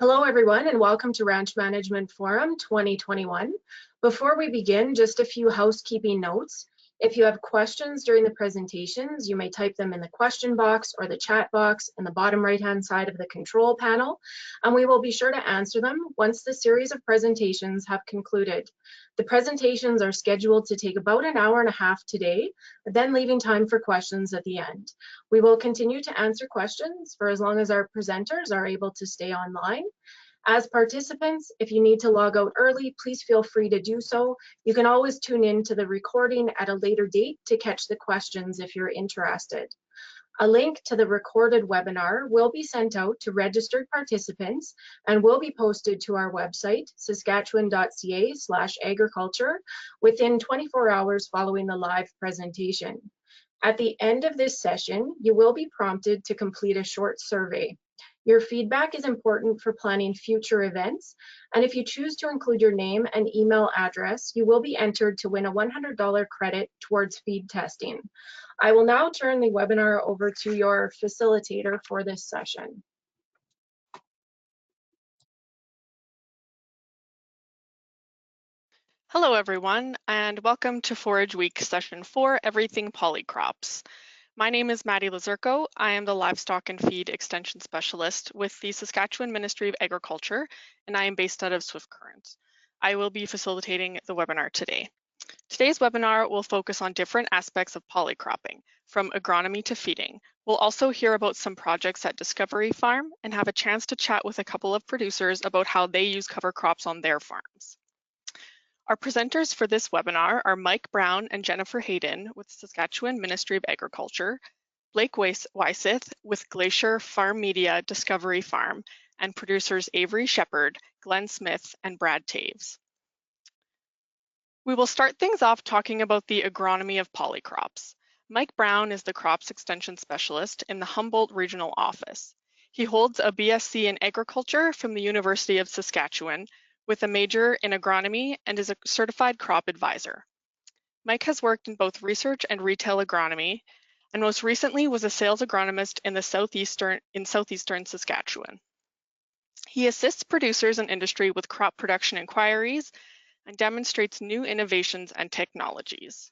Hello everyone and welcome to Ranch Management Forum 2021. Before we begin, just a few housekeeping notes. If you have questions during the presentations, you may type them in the question box or the chat box in the bottom right-hand side of the control panel, and we will be sure to answer them once the series of presentations have concluded. The presentations are scheduled to take about an hour and a half today, then leaving time for questions at the end. We will continue to answer questions for as long as our presenters are able to stay online. As participants, if you need to log out early, please feel free to do so. You can always tune in to the recording at a later date to catch the questions if you're interested. A link to the recorded webinar will be sent out to registered participants and will be posted to our website, saskatchewan.ca/agriculture, within 24 hours following the live presentation. At the end of this session, you will be prompted to complete a short survey. Your feedback is important for planning future events, and if you choose to include your name and email address, you will be entered to win a $100 credit towards feed testing. I will now turn the webinar over to your facilitator for this session. Hello everyone, and welcome to Forage Week Session 4, Everything Polycrops. My name is Maddie Lazurko. I am the Livestock and Feed Extension Specialist with the Saskatchewan Ministry of Agriculture, and I am based out of Swift Current. I will be facilitating the webinar today. Today's webinar will focus on different aspects of polycropping, from agronomy to feeding. We'll also hear about some projects at Discovery Farm and have a chance to chat with a couple of producers about how they use cover crops on their farms. Our presenters for this webinar are Mike Brown and Jennifer Hayden with Saskatchewan Ministry of Agriculture, Blake Wyseth with Glacier FarmMedia Discovery Farm, and producers Avery Shepard, Glenn Smith, and Brad Taves. We will start things off talking about the agronomy of polycrops. Mike Brown is the Crops Extension Specialist in the Humboldt Regional Office. He holds a BSc in Agriculture from the University of Saskatchewan, with a major in agronomy and is a certified crop advisor. Mike has worked in both research and retail agronomy, and most recently was a sales agronomist in southeastern Saskatchewan. He assists producers and industry with crop production inquiries and demonstrates new innovations and technologies.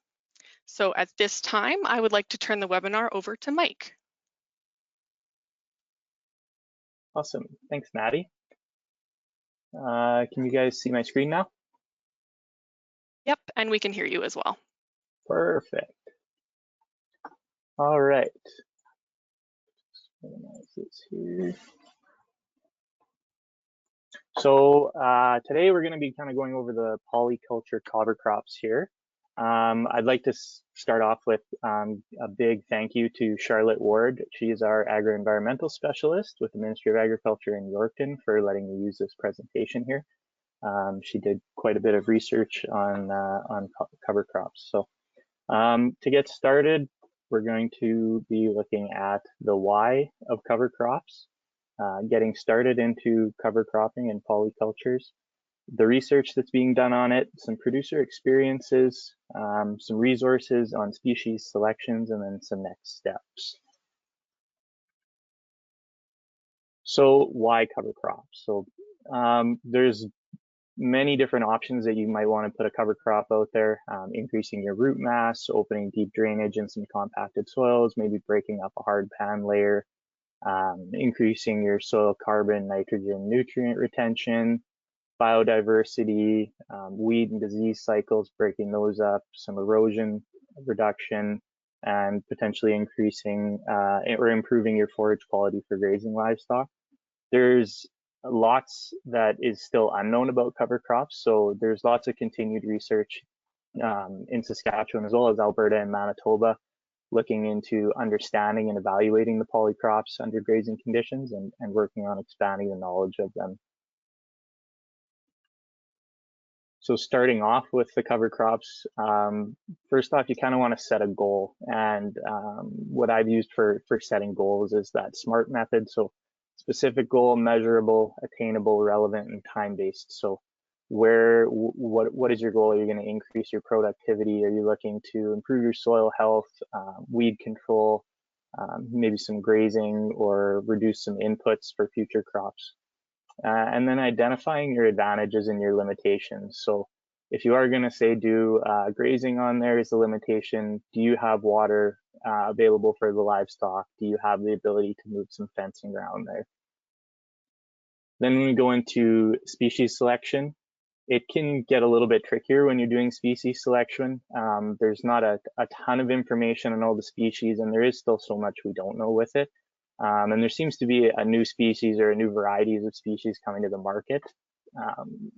So at this time, I would like to turn the webinar over to Mike. Awesome, thanks Maddie. Can you guys see my screen now? Yep, and we can hear you as well. Perfect. All right. So today we're going to be kind of going over the polyculture cover crops here. I'd like to start off with a big thank you to Charlotte Ward. She is our agro-environmental specialist with the Ministry of Agriculture in Yorkton for letting me use this presentation here. She did quite a bit of research on cover crops. So to get started, we're going to be looking at the why of cover crops, getting started into cover cropping and polycultures, the research that's being done on it, some producer experiences, some resources on species selections, and then some next steps. So why cover crops? So there's many different options that you might want to put a cover crop out there, increasing your root mass, opening deep drainage in some compacted soils, maybe breaking up a hard pan layer, increasing your soil carbon, nitrogen, nutrient retention, biodiversity, weed and disease cycles, breaking those up, some erosion reduction, and potentially increasing or improving your forage quality for grazing livestock. There's lots that is still unknown about cover crops, so there's lots of continued research in Saskatchewan as well as Alberta and Manitoba, looking into understanding and evaluating the polycrops under grazing conditions and working on expanding the knowledge of them. So starting off with the cover crops, first off, you kind of want to set a goal. And what I've used for setting goals is that SMART method. So specific goal, measurable, attainable, relevant, and time-based. So what is your goal? Are you going to increase your productivity? Are you looking to improve your soil health, weed control, maybe some grazing, or reduce some inputs for future crops? and then identifying your advantages and your limitations. So if you are going to say do grazing on there is a limitation, do you have water available for the livestock? Do you have the ability to move some fencing around there? Then when we go into species selection, it can get a little bit trickier when you're doing species selection. There's not a ton of information on all the species, and there is still so much we don't know with it. And there seems to be a new species or a new varieties of species coming to the market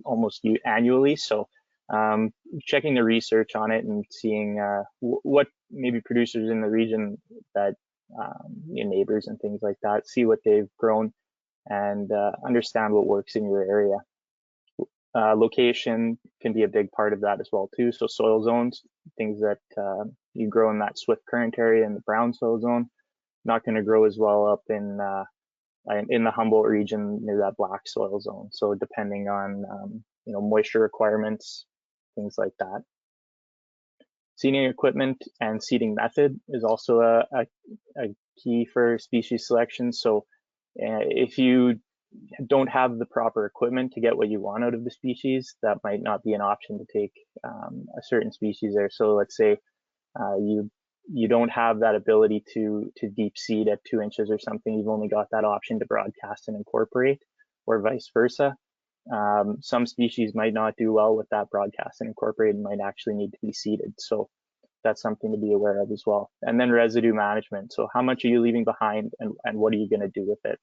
almost annually. So checking the research on it and seeing what maybe producers in the region that your neighbors and things like that, see what they've grown and understand what works in your area. Location can be a big part of that as well too. So soil zones, things that you grow in that swift current area in the brown soil zone, not going to grow as well up in the Humboldt region near that black soil zone. So depending on moisture requirements, things like that. Seeding equipment and seeding method is also a key for species selection. So if you don't have the proper equipment to get what you want out of the species, that might not be an option to take a certain species there. So let's say you don't have that ability to deep seed at 2 inches or something. You've only got that option to broadcast and incorporate, or vice versa. Some species might not do well with that broadcast and incorporate and might actually need to be seeded. So that's something to be aware of as well. And then residue management. So how much are you leaving behind, and what are you going to do with it?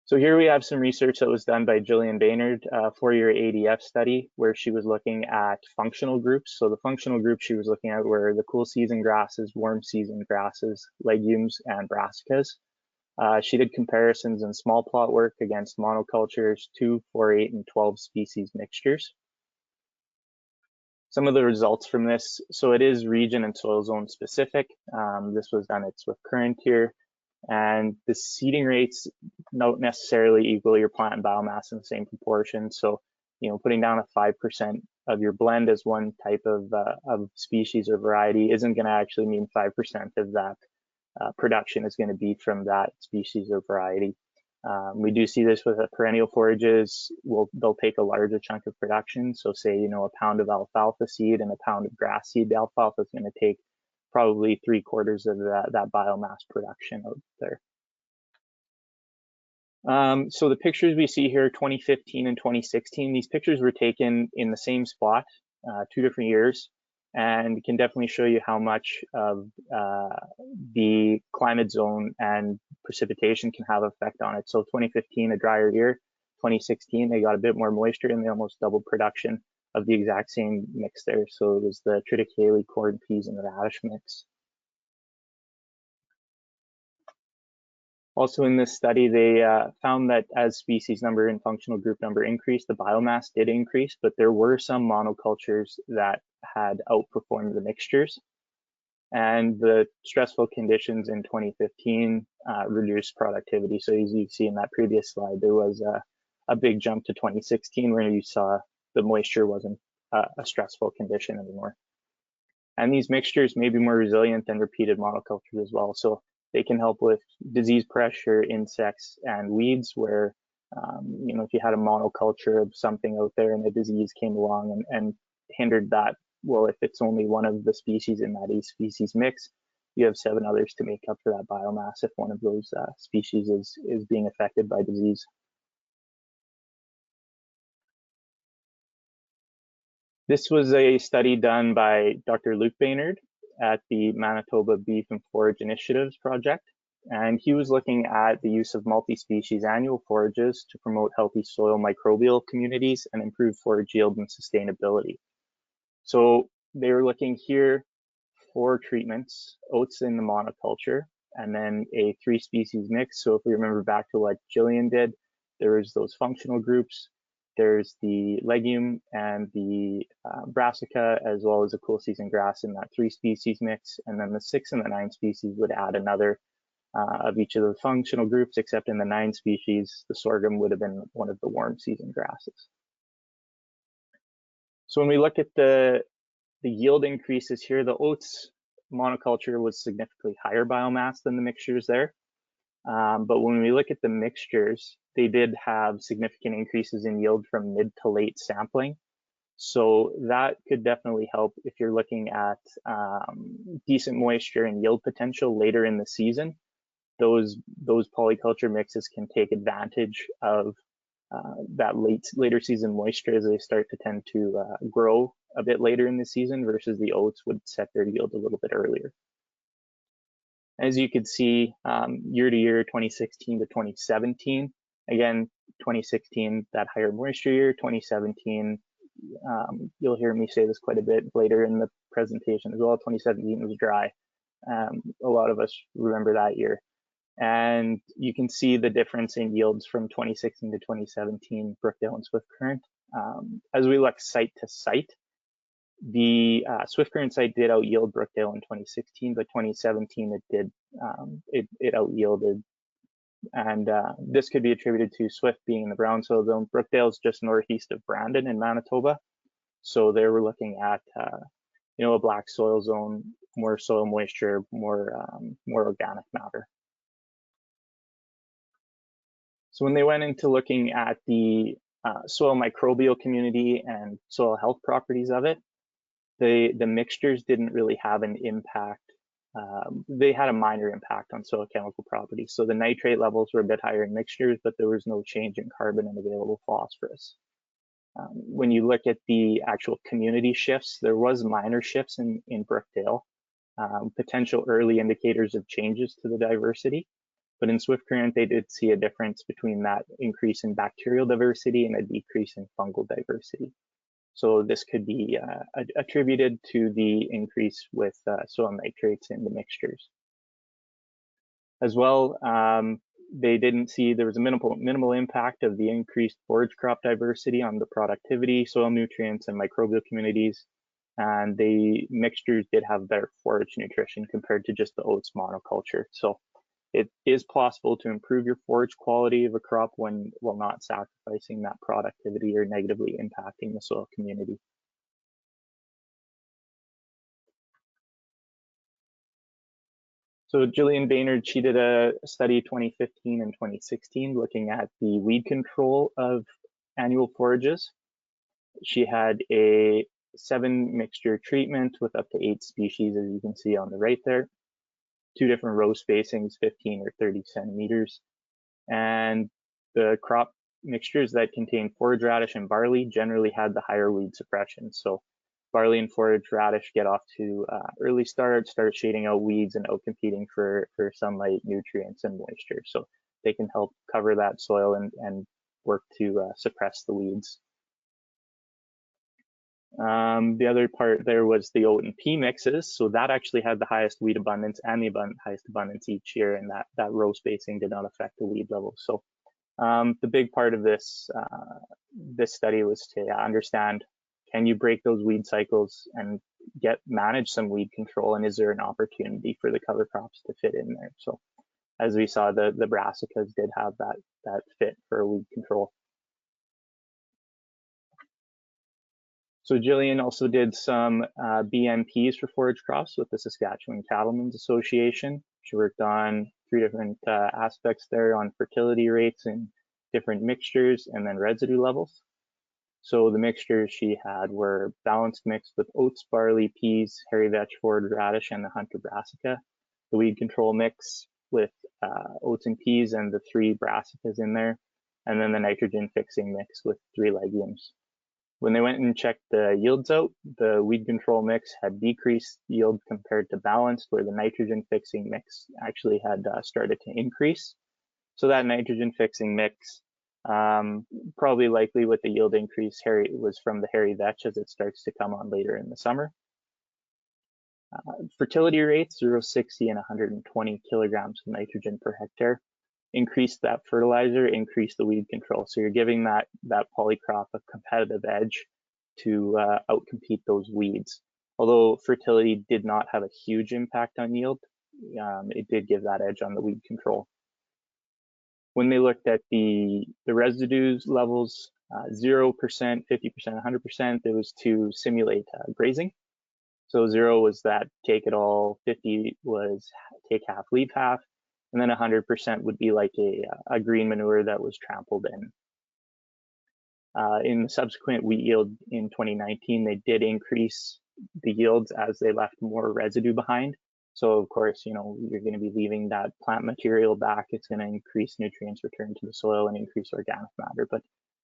So here we have some research that was done by Jillian Baynard, a 4-year ADF study where she was looking at functional groups. So the functional groups she was looking at were the cool season grasses, warm season grasses, legumes, and brassicas. She did comparisons in small plot work against monocultures, 2, 4, 8, and 12 species mixtures. Some of the results from this, so it is region and soil zone specific. This was done at Swift Current here. And the seeding rates don't necessarily equal your plant and biomass in the same proportion. So, putting down a 5% of your blend as one type of species or variety isn't going to actually mean 5% of that production is going to be from that species or variety. We do see this with perennial forages. They'll take a larger chunk of production. So say, a pound of alfalfa seed and a pound of grass seed. The alfalfa is going to take probably 3/4 of that biomass production out there. So the pictures we see here, 2015 and 2016, these pictures were taken in the same spot, 2 different years, and can definitely show you how much of the climate zone and precipitation can have effect on it. So 2015, a drier year, 2016, they got a bit more moisture and they almost doubled production of the exact same mix there. So it was the triticale, corn, peas, and radish mix. Also in this study, they found that as species number and functional group number increased, the biomass did increase, but there were some monocultures that had outperformed the mixtures. And the stressful conditions in 2015 reduced productivity. So as you see in that previous slide, there was a big jump to 2016 where you saw the moisture wasn't a stressful condition anymore. And these mixtures may be more resilient than repeated monocultures as well. So they can help with disease pressure, insects, and weeds where, if you had a monoculture of something out there and a disease came along and hindered that, well, if it's only one of the species in that 8 species mix, you have 7 others to make up for that biomass if one of those species is being affected by disease. This was a study done by Dr. Luke Baynard at the Manitoba Beef and Forage Initiatives Project. And he was looking at the use of multi-species annual forages to promote healthy soil microbial communities and improve forage yield and sustainability. So they were looking here for treatments, oats in the monoculture, and then a 3 species mix. So if we remember back to what Jillian did, there was those functional groups. There's the legume and the brassica, as well as a cool season grass in that 3 species mix. And then the 6 and the 9 species would add another of each of the functional groups, except in the 9 species, the sorghum would have been one of the warm season grasses. So when we look at the yield increases here, the oats monoculture was significantly higher biomass than the mixtures there. But when we look at the mixtures, they did have significant increases in yield from mid to late sampling. So that could definitely help if you're looking at decent moisture and yield potential later in the season. Those polyculture mixes can take advantage of that later season moisture as they start to tend to grow a bit later in the season versus the oats would set their yield a little bit earlier. As you could see, year to year, 2016 to 2017, again, 2016, that higher moisture year, 2017, you'll hear me say this quite a bit later in the presentation as well, 2017 was dry. A lot of us remember that year. And you can see the difference in yields from 2016 to 2017, Brookdale and Swift Current. As we look site to site, the Swift Current site did out yield Brookdale in 2016, but 2017 it did it out yielded, and this could be attributed to Swift being in the brown soil zone. Brookdale's just northeast of Brandon in Manitoba, so they were looking at a black soil zone, more soil moisture, more organic matter. So when they went into looking at the soil microbial community and soil health properties of it, the mixtures didn't really have an impact. They had a minor impact on soil chemical properties. So the nitrate levels were a bit higher in mixtures, but there was no change in carbon and available phosphorus. When you look at the actual community shifts, there was minor shifts in Brookdale, potential early indicators of changes to the diversity. But in Swift Current, they did see a difference between that increase in bacterial diversity and a decrease in fungal diversity. So this could be attributed to the increase with soil nitrates in the mixtures. As well, they didn't see there was a minimal impact of the increased forage crop diversity on the productivity, soil nutrients, and microbial communities. And the mixtures did have better forage nutrition compared to just the oats monoculture. So it is possible to improve your forage quality of a crop while not sacrificing that productivity or negatively impacting the soil community. So Gillian Baynard, she did a study 2015 and 2016 looking at the weed control of annual forages. She had a 7 mixture treatment with up to 8 species, as you can see on the right there. 2 different row spacings, 15 or 30 centimeters. And the crop mixtures that contain forage radish and barley generally had the higher weed suppression. So barley and forage radish get off to early start shading out weeds and outcompeting for sunlight, nutrients, and moisture. So they can help cover that soil and work to suppress the weeds. The other part there was the oat and pea mixes. So that actually had the highest weed abundance and the highest abundance each year, and that row spacing did not affect the weed level. So the big part of this study was to understand, can you break those weed cycles and manage some weed control, and is there an opportunity for the cover crops to fit in there? So as we saw, the brassicas did have that fit for weed control. So Gillian also did some BMPs for forage crops with the Saskatchewan Cattlemen's Association. She worked on 3 different aspects there on fertility rates and different mixtures and then residue levels. So the mixtures she had were balanced mix with oats, barley, peas, hairy vetch, forage radish, and the hunter brassica. The weed control mix with oats and peas and the 3 brassicas in there, and then the nitrogen fixing mix with 3 legumes. When they went and checked the yields out, the weed control mix had decreased yield compared to balanced, where the nitrogen fixing mix actually had started to increase. So that nitrogen fixing mix, probably likely with the yield increase, was from the hairy vetch as it starts to come on later in the summer. Fertility rates, 0.60 and 120 kilograms of nitrogen per hectare. Increase that fertilizer, increase the weed control. So you're giving that polycrop a competitive edge to outcompete those weeds. Although fertility did not have a huge impact on yield, it did give that edge on the weed control. When they looked at the residues levels, 0%, 50%, 100%, it was to simulate grazing. So 0 was that take it all, 50 was take half, leave half, And then 100% would be like a green manure that was trampled in. In the subsequent wheat yield in 2019, they did increase the yields as they left more residue behind. So of course, you know, you're going to be leaving that plant material back. It's going to increase nutrients return to the soil and increase organic matter, but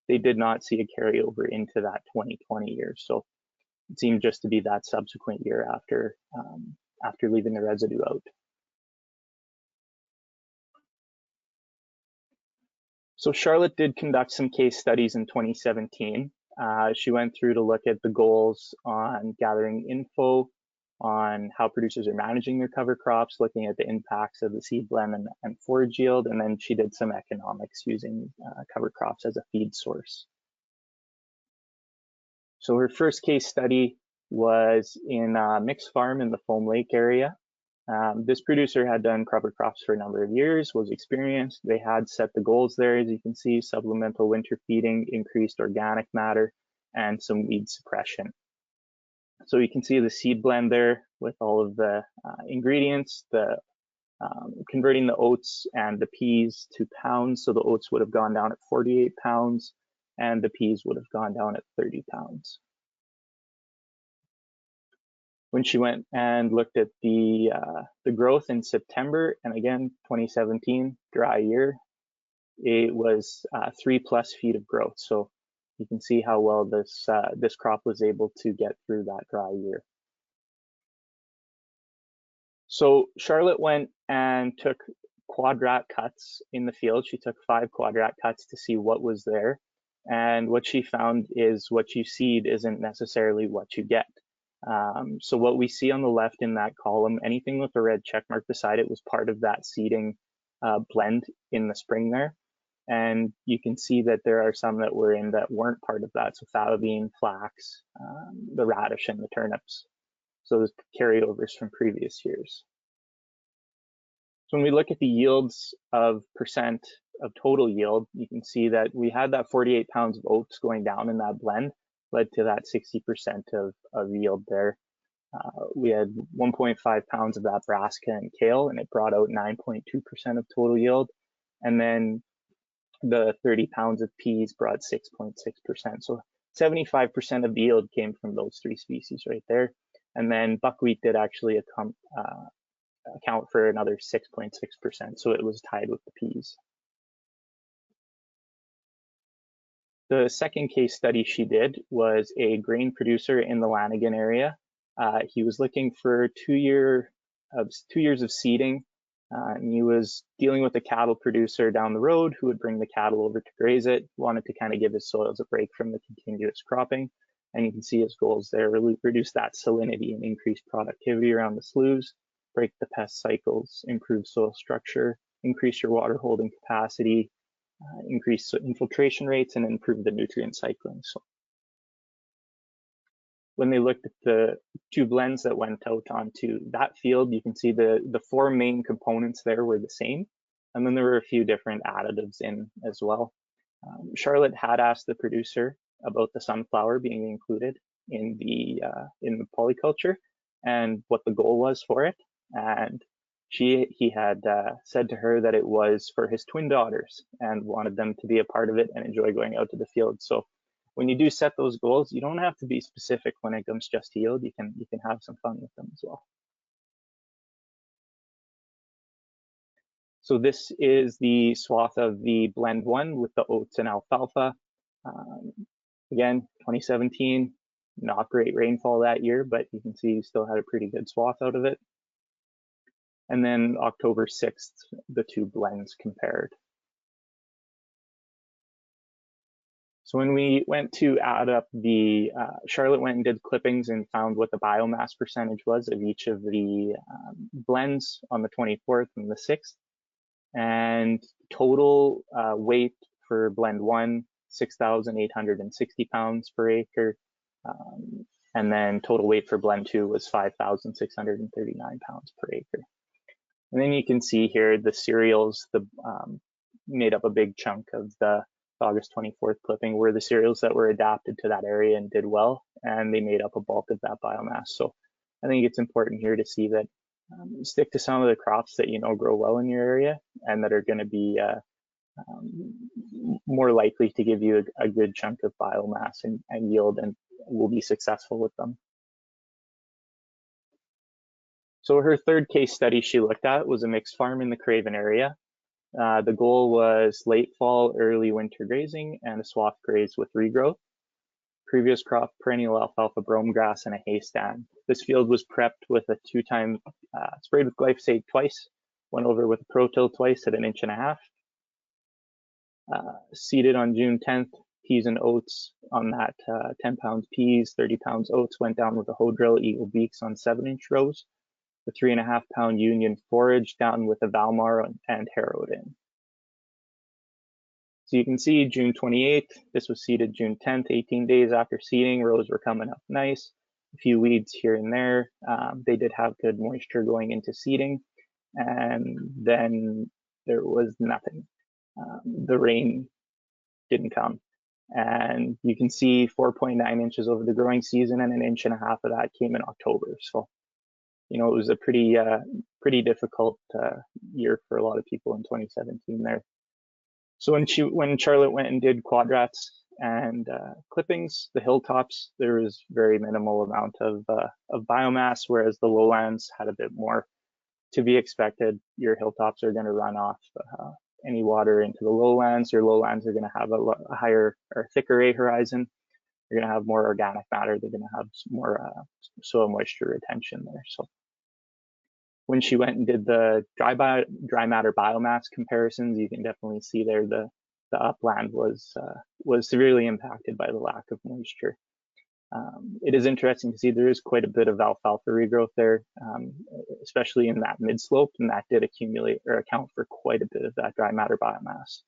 they did not see a carryover into that 2020 year. So it seemed just to be that subsequent year after leaving the residue out. So Charlotte did conduct some case studies in 2017. She went through to look at the goals on gathering info on how producers are managing their cover crops, looking at the impacts of the seed blend and forage yield, and then she did some economics using cover crops as a feed source. So her first case study was in a mixed farm in the Foam Lake area. This producer had done cover crops for a number of years, was experienced. They had set the goals there, as you can see: supplemental winter feeding, increased organic matter, and some weed suppression. So you can see the seed blend there with all of the ingredients, converting the oats and the peas to pounds. So the oats would have gone down at 48 pounds and the peas would have gone down at 30 pounds. When she went and looked at the growth in September, and again, 2017, dry year, it was 3+ feet of growth. So you can see how well this crop was able to get through that dry year. So Charlotte went and took quadrat cuts in the field. She took 5 quadrat cuts to see what was there. And what she found is what you seed isn't necessarily what you get. So what we see on the left in that column, anything with a red check mark beside it was part of that seeding blend in the spring there. And you can see that there are some that were in that weren't part of that. So fava bean, flax, the radish, and the turnips. So those carryovers from previous years. So when we look at the yields of percent of total yield, you can see that we had that 48 pounds of oats going down in that blend, led to that 60% of yield there. We had 1.5 pounds of that brassica and kale, and it brought out 9.2% of total yield. And then the 30 pounds of peas brought 6.6%. So 75% of the yield came from those 3 species right there. And then buckwheat did actually account for another 6.6%. So it was tied with the peas. The second case study she did was a grain producer in the Lanigan area. He was looking for 2 years of seeding. And he was dealing with a cattle producer down the road who would bring the cattle over to graze it, wanted to kind of give his soils a break from the continuous cropping. And you can see his goals there: really reduce that salinity and increase productivity around the sloughs, break the pest cycles, improve soil structure, increase your water holding capacity, increase infiltration rates, and improve the nutrient cycling. So when they looked at the 2 blends that went out onto that field, you can see the 4 main components there were the same. And then there were a few different additives in as well. Charlotte had asked the producer about the sunflower being included in the polyculture and what the goal was for it. And he had said to her that it was for his twin daughters and wanted them to be a part of it and enjoy going out to the field. So when you do set those goals, you don't have to be specific when it comes just to yield. You can have some fun with them as well. So this is the swath of the blend 1 with the oats and alfalfa. Again, 2017, not great rainfall that year, but you can see you still had a pretty good swath out of it. And then October 6th, the 2 blends compared. So when we went to add up Charlotte went and did clippings and found what the biomass percentage was of each of the blends on the 24th and the 6th. And total weight for blend 1, 6,860 pounds per acre. And then total weight for blend 2 was 5,639 pounds per acre. And then you can see here the cereals made up a big chunk of the August 24th clipping, were the cereals that were adapted to that area and did well, and they made up a bulk of that biomass. So I think it's important here to see that Stick to some of the crops that you know grow well in your area and that are going to be more likely to give you a good chunk of biomass and yield, and will be successful with them. So her third case study she looked at was a mixed farm in the Craven area. The goal was late fall, early winter grazing, and a swath graze with regrowth. Previous crop, perennial alfalfa, brome grass, and a hay stand. This field was prepped with a 2-time, sprayed with glyphosate twice, went over with a Pro-Till twice at 1.5 inches. Seeded on June 10th, peas and oats on that 10 pounds peas, 30 pounds oats went down with a hoe drill, eagle beaks on 7-inch rows. The 3.5 pound Union forage down with a Valmar and harrowed in. So you can see June 28th, this was seeded June 10th, 18 days after seeding, rows were coming up nice. A few weeds here and there. They did have good moisture going into seeding, and then there was nothing. The rain didn't come. And you can see 4.9 inches over the growing season, and 1.5 inches of that came in October. So, you know, it was a pretty difficult year for a lot of people in 2017 there. So when Charlotte went and did quadrats and clippings, the hilltops, there was very minimal amount of biomass, whereas the lowlands had a bit more. To be expected, your hilltops are going to run off any water into the lowlands. Your lowlands are going to have a higher or thicker A horizon. You're going to have more organic matter. They're going to have more soil moisture retention there. So when she went and did the dry matter biomass comparisons, you can definitely see there the upland was severely impacted by the lack of moisture. It is interesting to see there is quite a bit of alfalfa regrowth there, especially in that mid slope, and that did accumulate or account for quite a bit of that dry matter biomass.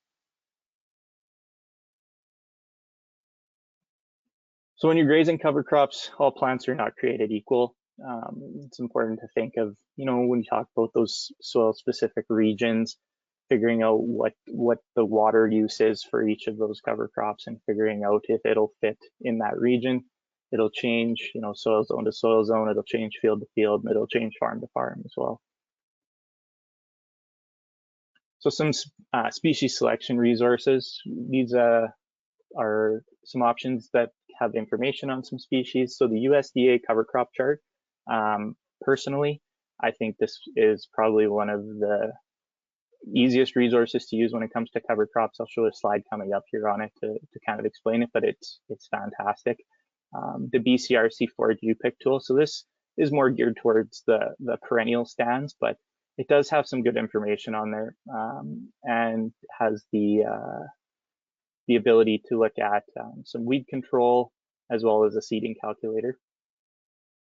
So when you're grazing cover crops, all plants are not created equal. It's important to think of, you know, when you talk about those soil specific regions, figuring out what the water use is for each of those cover crops and figuring out if it'll fit in that region. It'll change, you know, soil zone to soil zone, it'll change field to field, and it'll change farm to farm as well. So some species selection resources. These are some options that have information on some species. So the USDA cover crop chart, personally, I think this is probably one of the easiest resources to use when it comes to cover crops. I'll show a slide coming up here on it to kind of explain it, but it's fantastic. The BCRC forage U-pick tool. So this is more geared towards the perennial stands, but it does have some good information on there, and has the ability to look at some weed control as well as a seeding calculator.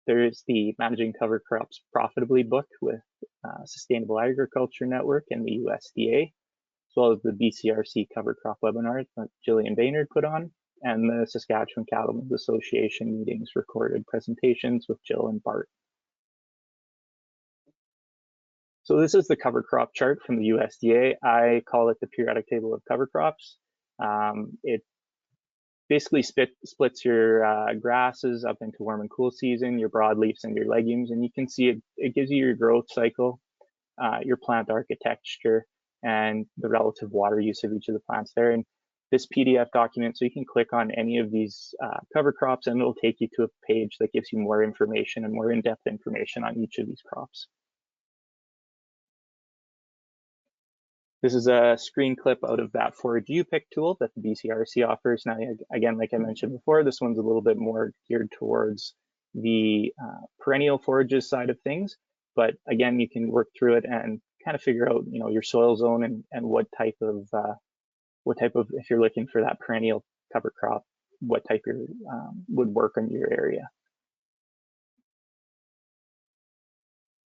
There is the Managing Cover Crops Profitably book with Sustainable Agriculture Network and the USDA, as well as the BCRC cover crop webinar that Jillian Baynard put on, and the Saskatchewan Cattlemen's Association meetings recorded presentations with Jill and Bart. So this is the cover crop chart from the USDA. I call it the periodic table of cover crops. It basically splits your grasses up into warm and cool season, your broadleafs and your legumes, and you can see it gives you your growth cycle, your plant architecture, and the relative water use of each of the plants there. And this PDF document, so you can click on any of these cover crops and it'll take you to a page that gives you more information and more in-depth information on each of these crops. This is a screen clip out of that forage U-pick tool that the BCRC offers. Now, again, like I mentioned before, this one's a little bit more geared towards the perennial forages side of things. But again, you can work through it and kind of figure out, you know, your soil zone and what type of, if you're looking for that perennial cover crop, what type would work in your area.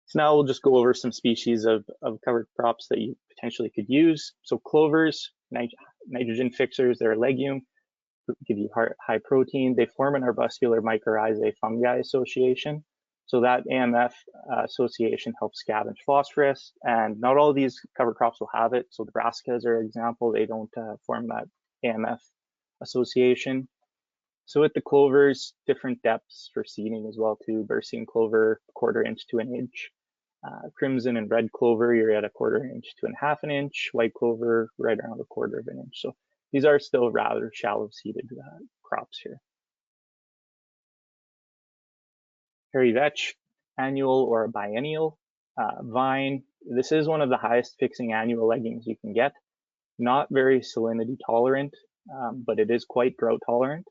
So now we'll just go over some species of cover crops that you potentially could use. So clovers, nitrogen fixers, they're a legume, give you high protein. They form an arbuscular mycorrhizae fungi association. So that AMF association helps scavenge phosphorus, and not all of these cover crops will have it. So the brassicas are an example, they don't form that AMF association. So with the clovers, different depths for seeding as well too. Berseem clover, 1/4 inch to 1 inch. Crimson and red clover, you're at 1/4 inch to 1/2 inch. White clover, right around 1/4 inch. So these are still rather shallow seeded crops here. Hairy vetch, annual or biennial vine. This is one of the highest fixing annual legumes you can get. Not very salinity tolerant, but it is quite drought tolerant.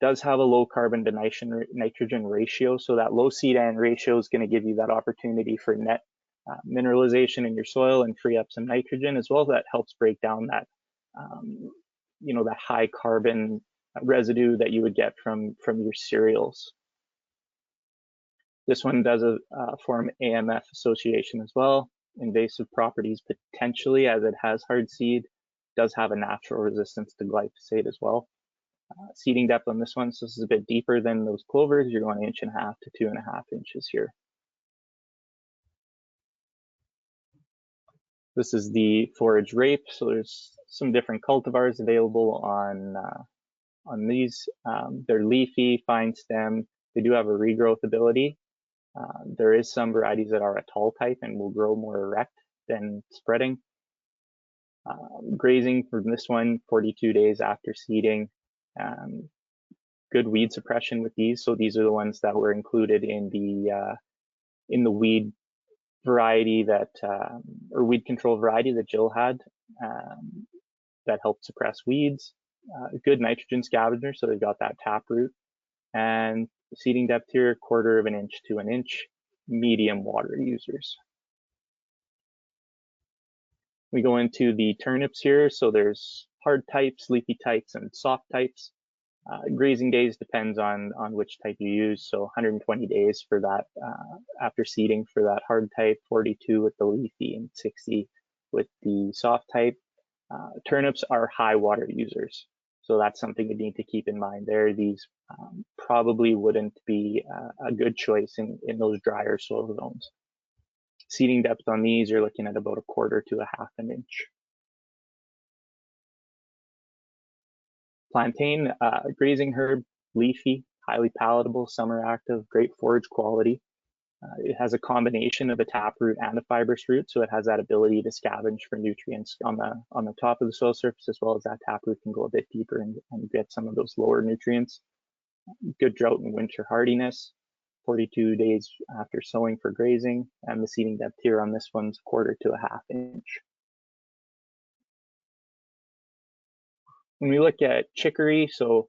Does have a low carbon to nitrogen ratio, so that low C/N ratio is going to give you that opportunity for net mineralization in your soil and free up some nitrogen, as well as that helps break down that that high carbon residue that you would get from your cereals. This one does form AMF association as well. Invasive properties potentially, as it has hard seed, does have a natural resistance to glyphosate as well. Seeding depth on this one, so this is a bit deeper than those clovers. You're going 1.5 to 2.5 inches here. This is the forage rape. So there's some different cultivars available on these. They're leafy, fine stem. They do have a regrowth ability. There is some varieties that are a tall type and will grow more erect than spreading. Grazing for this one, 42 days after seeding. Good weed suppression with these. So these are the ones that were included in the weed variety that, or weed control variety that Jill had, that helped suppress weeds. Good nitrogen scavenger, so they've got that taproot. And seeding depth here, 1/4 inch to 1 inch, medium water users. We go into the turnips here. So there's hard types, leafy types, and soft types. Grazing days depends on which type you use. So 120 days for that after seeding for that hard type, 42 with the leafy, and 60 with the soft type. Turnips are high water users. So that's something you need to keep in mind there. These probably wouldn't be a good choice in those drier soil zones. Seeding depth on these, you're looking at about 1/4 to 1/2 inch. Plantain, grazing herb, leafy, highly palatable, summer active, great forage quality. It has a combination of a taproot and a fibrous root, so it has that ability to scavenge for nutrients on the top of the soil surface, as well as that taproot can go a bit deeper and get some of those lower nutrients. Good drought and winter hardiness, 42 days after sowing for grazing, and the seeding depth here on this one's 1/4 to 1/2 inch. When we look at chicory, so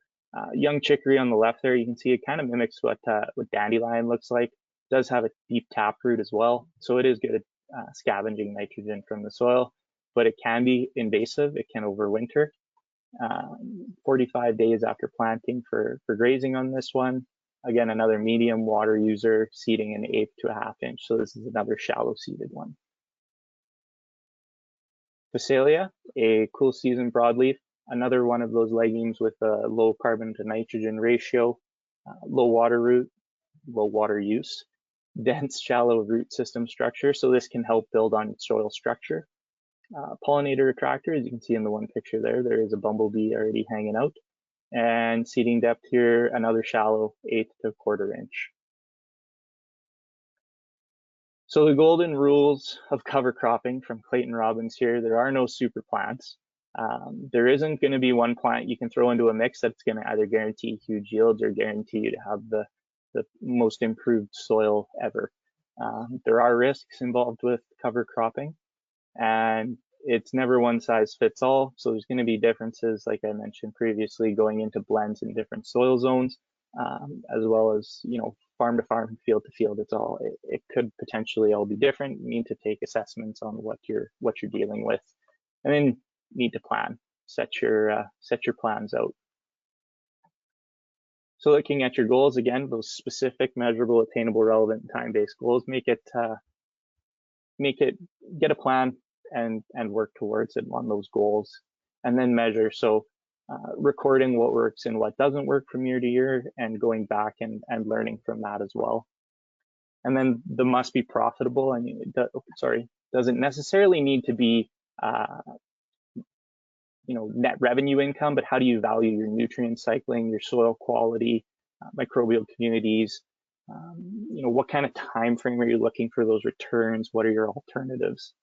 young chicory on the left there, you can see it kind of mimics what dandelion looks like. It does have a deep taproot as well, so it is good at scavenging nitrogen from the soil, but it can be invasive. It can overwinter. 45 days after planting for grazing on this one. Again, another medium water user, seeding an 1/8 to 1/2 inch. So this is another shallow seeded one. Phacelia, a cool season broadleaf, another one of those legumes with a low carbon to nitrogen ratio, low water use, dense shallow root system structure. So this can help build on soil structure. Pollinator attractor, as you can see in the one picture there is a bumblebee already hanging out. And seeding depth here, another shallow 1/8 to 1/4 inch. So the golden rules of cover cropping from Clayton Robbins here, there are no super plants. There isn't going to be one plant you can throw into a mix that's going to either guarantee huge yields or guarantee you to have the most improved soil ever. There are risks involved with cover cropping, and it's never one size fits all. So there's going to be differences, like I mentioned previously, going into blends in different soil zones, as well as, farm to farm, field to field. It could potentially all be different. You need to take assessments on what you're dealing with, and then need to plan, set your plans out. So looking at your goals, again, those specific, measurable, attainable, relevant, time-based goals, get a plan and work towards it on those goals, and then measure. So recording what works and what doesn't work from year to year, and going back and learning from that as well. And then the must be profitable. I mean, doesn't necessarily need to be net revenue income, but how do you value your nutrient cycling, your soil quality, microbial communities, You know, what kind of time frame are you looking for those returns? What are your alternatives?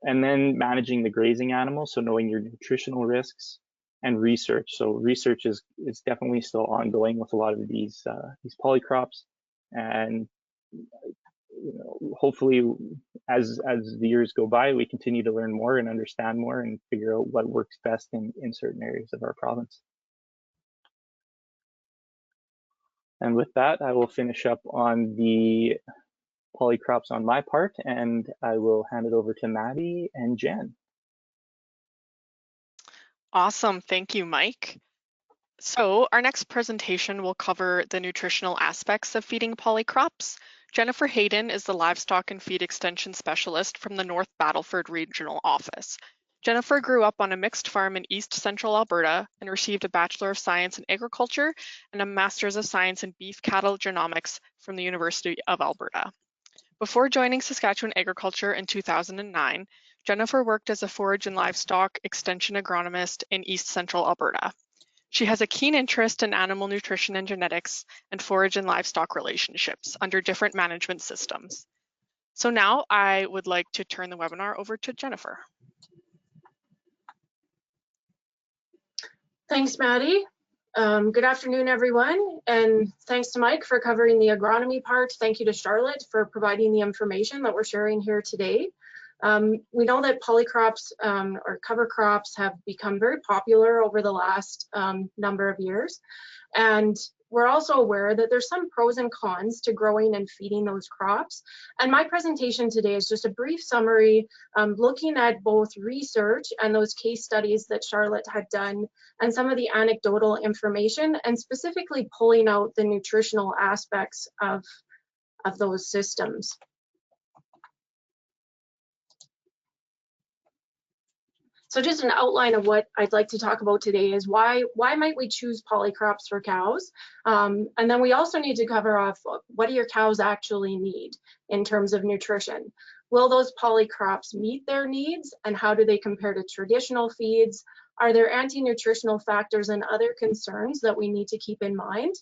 And then managing the grazing animals, so knowing your nutritional risks, and research. So research is definitely still ongoing with a lot of these polycrops, and you know, hopefully as the years go by, we continue to learn more and understand more and figure out what works best in certain areas of our province. And with that, I will finish up on the polycrops on my part, and I will hand it over to Maddie and Jen. Awesome, thank you, Mike. So our next presentation will cover the nutritional aspects of feeding polycrops. Jennifer Hayden is the Livestock and Feed Extension Specialist from the North Battleford Regional Office. Jennifer grew up on a mixed farm in East Central Alberta and received a Bachelor of Science in Agriculture and a Master's of Science in Beef Cattle Genomics from the University of Alberta. Before joining Saskatchewan Agriculture in 2009, Jennifer worked as a forage and livestock extension agronomist in East Central Alberta. She has a keen interest in animal nutrition and genetics and forage and livestock relationships under different management systems. So now I would like to turn the webinar over to Jennifer. Thanks, Maddie. Good afternoon, everyone, and thanks to Mike for covering the agronomy part. Thank you to Charlotte for providing the information that we're sharing here today. We know that polycrops or cover crops have become very popular over the last number of years, and we're also aware that there's some pros and cons to growing and feeding those crops. And my presentation today is just a brief summary looking at both research and those case studies that Charlotte had done and some of the anecdotal information, and specifically pulling out the nutritional aspects of those systems. So just an outline of what I'd like to talk about today is why might we choose polycrops for cows? And then we also need to cover off what do your cows actually need in terms of nutrition? Will those polycrops meet their needs, and how do they compare to traditional feeds? Are there anti-nutritional factors and other concerns that we need to keep in mind?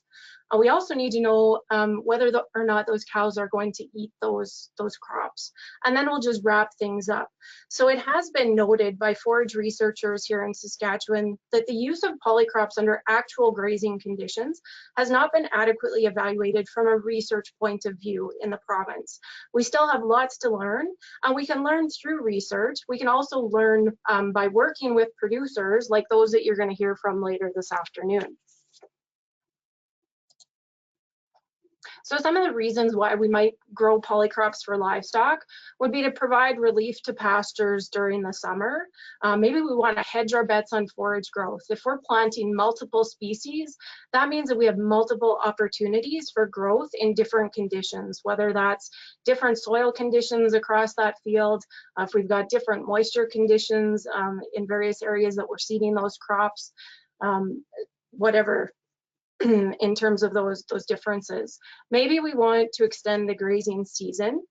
We also need to know whether or not those cows are going to eat those crops. And then we'll just wrap things up. So it has been noted by forage researchers here in Saskatchewan that the use of polycrops under actual grazing conditions has not been adequately evaluated from a research point of view in the province. We still have lots to learn, and we can learn through research. We can also learn by working with producers like those that you're going to hear from later this afternoon. So some of the reasons why we might grow polycrops for livestock would be to provide relief to pastures during the summer. Maybe we want to hedge our bets on forage growth. If we're planting multiple species, that means that we have multiple opportunities for growth in different conditions, whether that's different soil conditions across that field, if we've got different moisture conditions in various areas that we're seeding those crops, whatever. In terms of those differences. Maybe we want to extend the grazing season,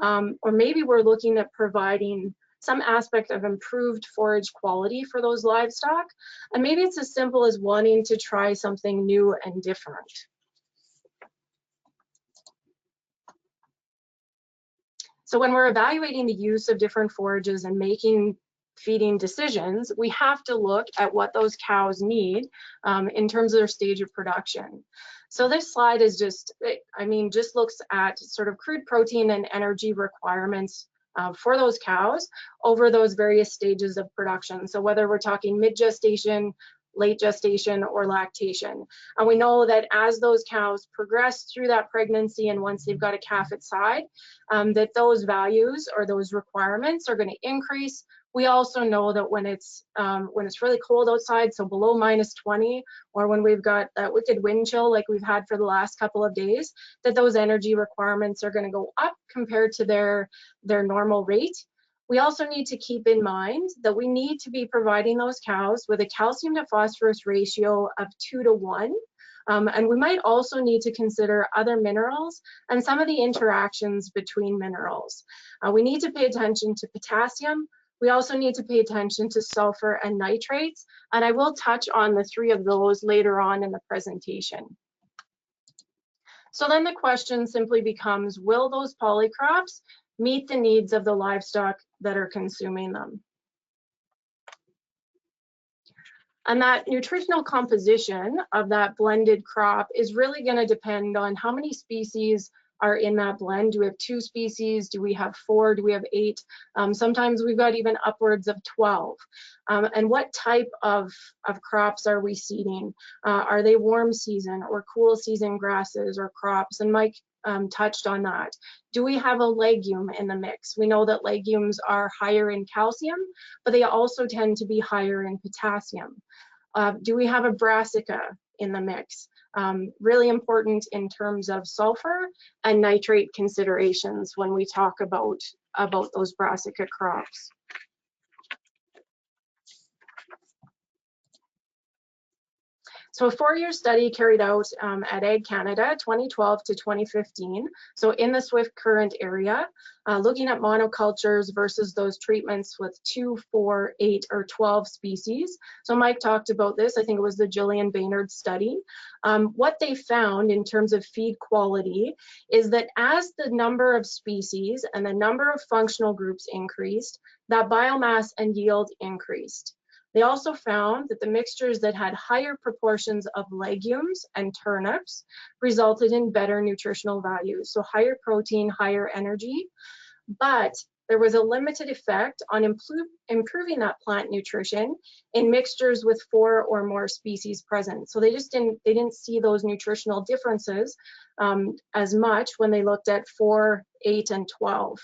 or maybe we're looking at providing some aspect of improved forage quality for those livestock, and maybe it's as simple as wanting to try something new and different. So when we're evaluating the use of different forages and making feeding decisions, we have to look at what those cows need in terms of their stage of production. So this slide is just looks at sort of crude protein and energy requirements for those cows over those various stages of production. So whether we're talking mid-gestation, late gestation, or lactation. And we know that as those cows progress through that pregnancy and once they've got a calf at side, that those values or those requirements are going to increase. We also know that when it's really cold outside, so below -20, or when we've got that wicked wind chill like we've had for the last couple of days, that those energy requirements are going to go up compared to their normal rate. We also need to keep in mind that we need to be providing those cows with a calcium to phosphorus ratio of 2 to 1. And we might also need to consider other minerals and some of the interactions between minerals. We need to pay attention to potassium. We also need to pay attention to sulfur and nitrates, and I will touch on the 3 of those later on in the presentation. So then the question simply becomes, will those polycrops meet the needs of the livestock that are consuming them? And that nutritional composition of that blended crop is really going to depend on how many species are in that blend. Do we have 2 species? Do we have 4? Do we have 8? Sometimes we've got even upwards of 12. And what type of crops are we seeding? Are they warm season or cool season grasses or crops? And Mike touched on that. Do we have a legume in the mix? We know that legumes are higher in calcium, but they also tend to be higher in potassium. Do we have a brassica in the mix? Really important in terms of sulfur and nitrate considerations when we talk about those brassica crops. So a 4-year study carried out at Ag Canada 2012 to 2015, so in the Swift Current area, looking at monocultures versus those treatments with 2, 4, 8, or 12 species. So Mike talked about this, I think it was the Jillian Baynard study. What they found in terms of feed quality is that as the number of species and the number of functional groups increased, that biomass and yield increased. They also found that the mixtures that had higher proportions of legumes and turnips resulted in better nutritional values, so higher protein, higher energy, but there was a limited effect on improving that plant nutrition in mixtures with 4 or more species present. So they didn't see those nutritional differences as much when they looked at 4, 8, and 12.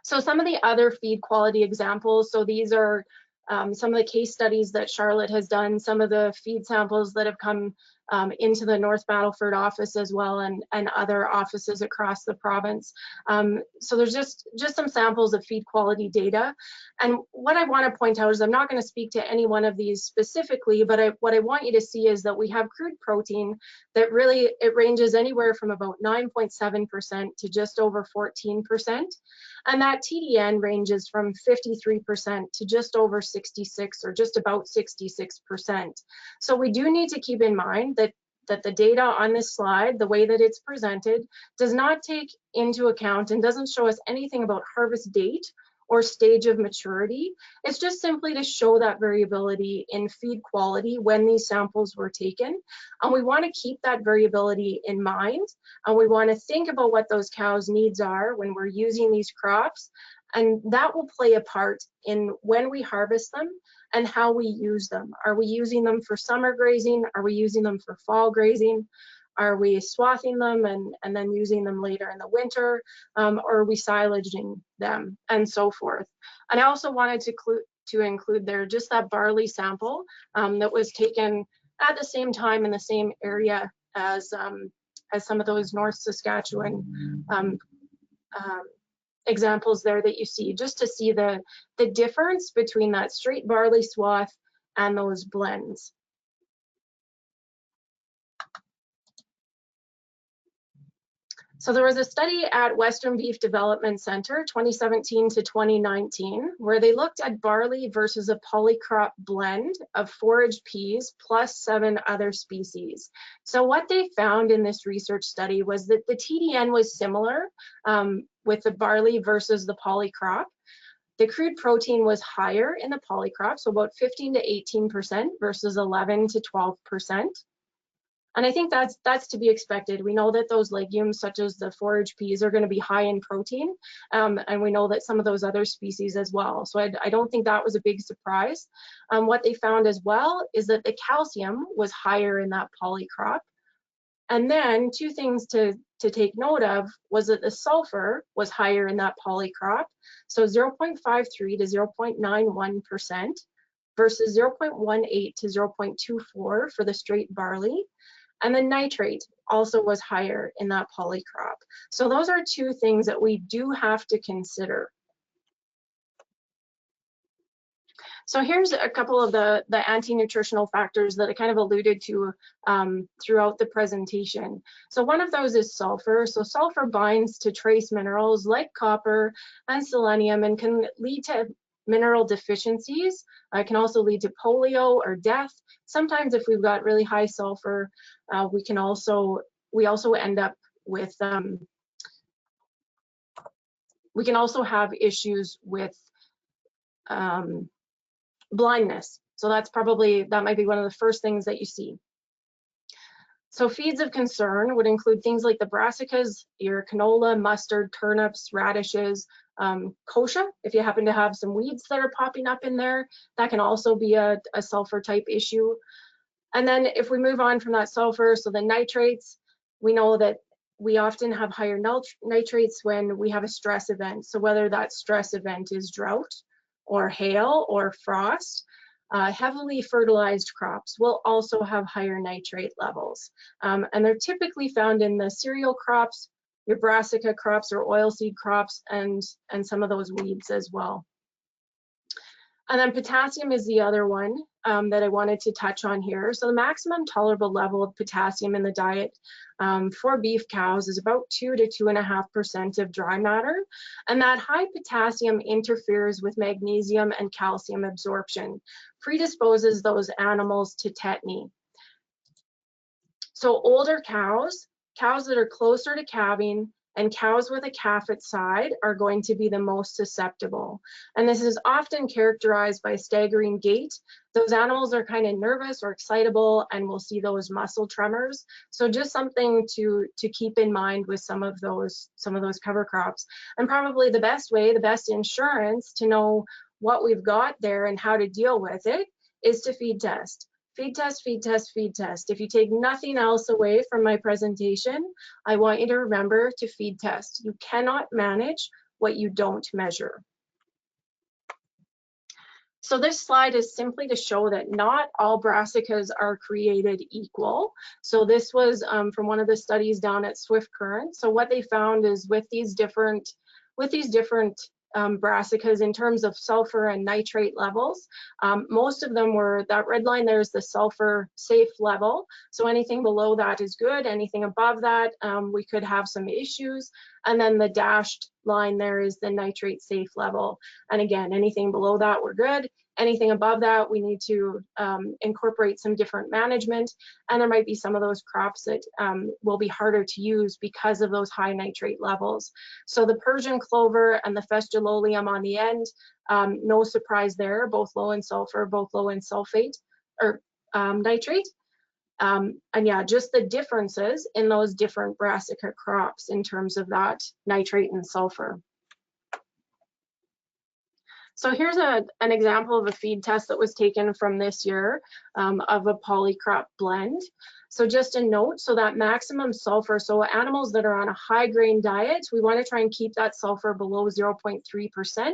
So some of the other feed quality examples, so these are some of the case studies that Charlotte has done, some of the feed samples that have come into the North Battleford office as well, and other offices across the province. So there's just some samples of feed quality data. And what I want to point out is I'm not going to speak to any one of these specifically, but what I want you to see is that we have crude protein that really, it ranges anywhere from about 9.7% to just over 14%. And that TDN ranges from 53% to just over 66 or just about 66%. So we do need to keep in mind that the data on this slide, the way that it's presented, does not take into account and doesn't show us anything about harvest date or stage of maturity. It's just simply to show that variability in feed quality when these samples were taken. And we want to keep that variability in mind. And we want to think about what those cows' needs are when we're using these crops. And that will play a part in when we harvest them and how we use them. Are we using them for summer grazing? Are we using them for fall grazing? Are we swathing them and then using them later in the winter? Or are we silaging them and so forth? And I also wanted to include there just that barley sample that was taken at the same time in the same area as some of those North Saskatchewan examples there that you see, just to see the difference between that straight barley swath and those blends. So there was a study at Western Beef Development Center 2017 to 2019 where they looked at barley versus a polycrop blend of forage peas plus 7 other species. So what they found in this research study was that the TDN was similar with the barley versus the polycrop. The crude protein was higher in the polycrop, so about 15 to 18% versus 11 to 12%. And I think that's to be expected. We know that those legumes, such as the forage peas, are going to be high in protein, and we know that some of those other species as well. So I don't think that was a big surprise. What they found as well is that the calcium was higher in that polycrop. And then 2 things to take note of was that the sulfur was higher in that polycrop, so 0.53 to 0.91% versus 0.18 to 0.24 for the straight barley. And the nitrate also was higher in that polycrop. So those are 2 things that we do have to consider. So here's a couple of the anti-nutritional factors that I kind of alluded to throughout the presentation. So one of those is sulfur. So sulfur binds to trace minerals like copper and selenium and can lead to mineral deficiencies. It can also lead to polio or death. Sometimes if we've got really high sulfur, we also end up with, we can also have issues with blindness. So that might be one of the first things that you see. So feeds of concern would include things like the brassicas, your canola, mustard, turnips, radishes, kochia. If you happen to have some weeds that are popping up in there, that can also be a sulfur type issue. And then if we move on from that sulfur, so the nitrates, we know that we often have higher nitrates when we have a stress event. So whether that stress event is drought or hail or frost, heavily fertilized crops will also have higher nitrate levels. And they're typically found in the cereal crops, your brassica crops or oilseed crops, and some of those weeds as well. And then potassium is the other one that I wanted to touch on here. So the maximum tolerable level of potassium in the diet for beef cows is about 2 to 2.5% of dry matter. And that high potassium interferes with magnesium and calcium absorption, predisposes those animals to tetany. So older cows that are closer to calving, and cows with a calf at side are going to be the most susceptible. And this is often characterized by staggering gait. Those animals are kind of nervous or excitable, and we'll see those muscle tremors. So just something to keep in mind with some of those cover crops. And probably the best insurance to know what we've got there and how to deal with it is to feed test. Feed test, feed test, feed test. If you take nothing else away from my presentation, I want you to remember to feed test. You cannot manage what you don't measure. So this slide is simply to show that not all brassicas are created equal. So this was from one of the studies down at Swift Current. So what they found is with these different brassicas in terms of sulfur and nitrate levels, most of them were, that red line there is the sulfur safe level. So anything below that is good. Anything above that, we could have some issues. And then the dashed line there is the nitrate safe level. And again, anything below that, we're good. Anything above that, we need to incorporate some different management. And there might be some of those crops that will be harder to use because of those high nitrate levels. So the Persian clover and the Festilolium on the end, no surprise there, both low in sulfur, both low in sulfate or nitrate. And yeah, just the differences in those different brassica crops in terms of that nitrate and sulfur. So here's an example of a feed test that was taken from this year of a polycrop blend. So just a note, so that maximum sulfur, so animals that are on a high grain diet, we want to try and keep that sulfur below 0.3%.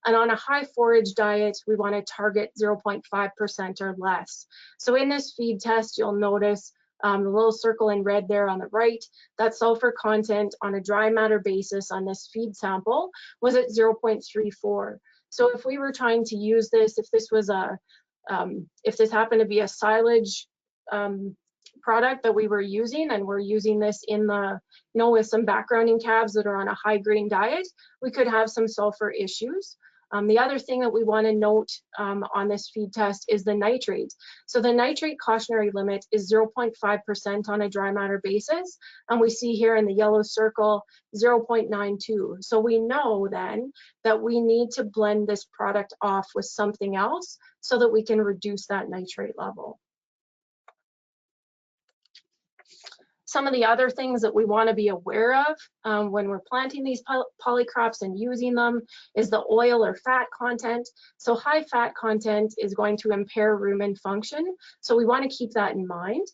And on a high forage diet, we want to target 0.5% or less. So in this feed test, you'll notice the little circle in red there on the right, that sulfur content on a dry matter basis on this feed sample was at 0.34. So if we were trying to use this, if this was if this happened to be a silage product that we were using, and we're using this in the, with some backgrounding calves that are on a high grain diet, we could have some sulfur issues. The other thing that we want to note on this feed test is the nitrate. So the nitrate cautionary limit is 0.5% on a dry matter basis. And we see here in the yellow circle, 0.92. So we know then that we need to blend this product off with something else so that we can reduce that nitrate level. Some of the other things that we want to be aware of when we're planting these polycrops and using them is the oil or fat content. So high fat content is going to impair rumen function. So we want to keep that in mind.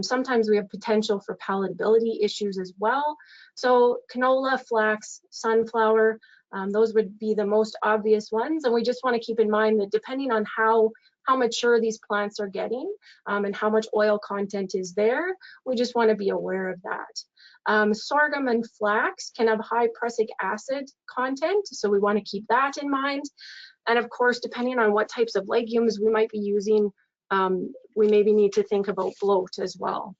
Sometimes we have potential for palatability issues as well. So canola, flax, sunflower, those would be the most obvious ones. And we just want to keep in mind that depending on how mature these plants are getting and how much oil content is there, we just want to be aware of that. Sorghum and flax can have high prussic acid content, so we want to keep that in mind. And of course, depending on what types of legumes we might be using, we maybe need to think about bloat as well.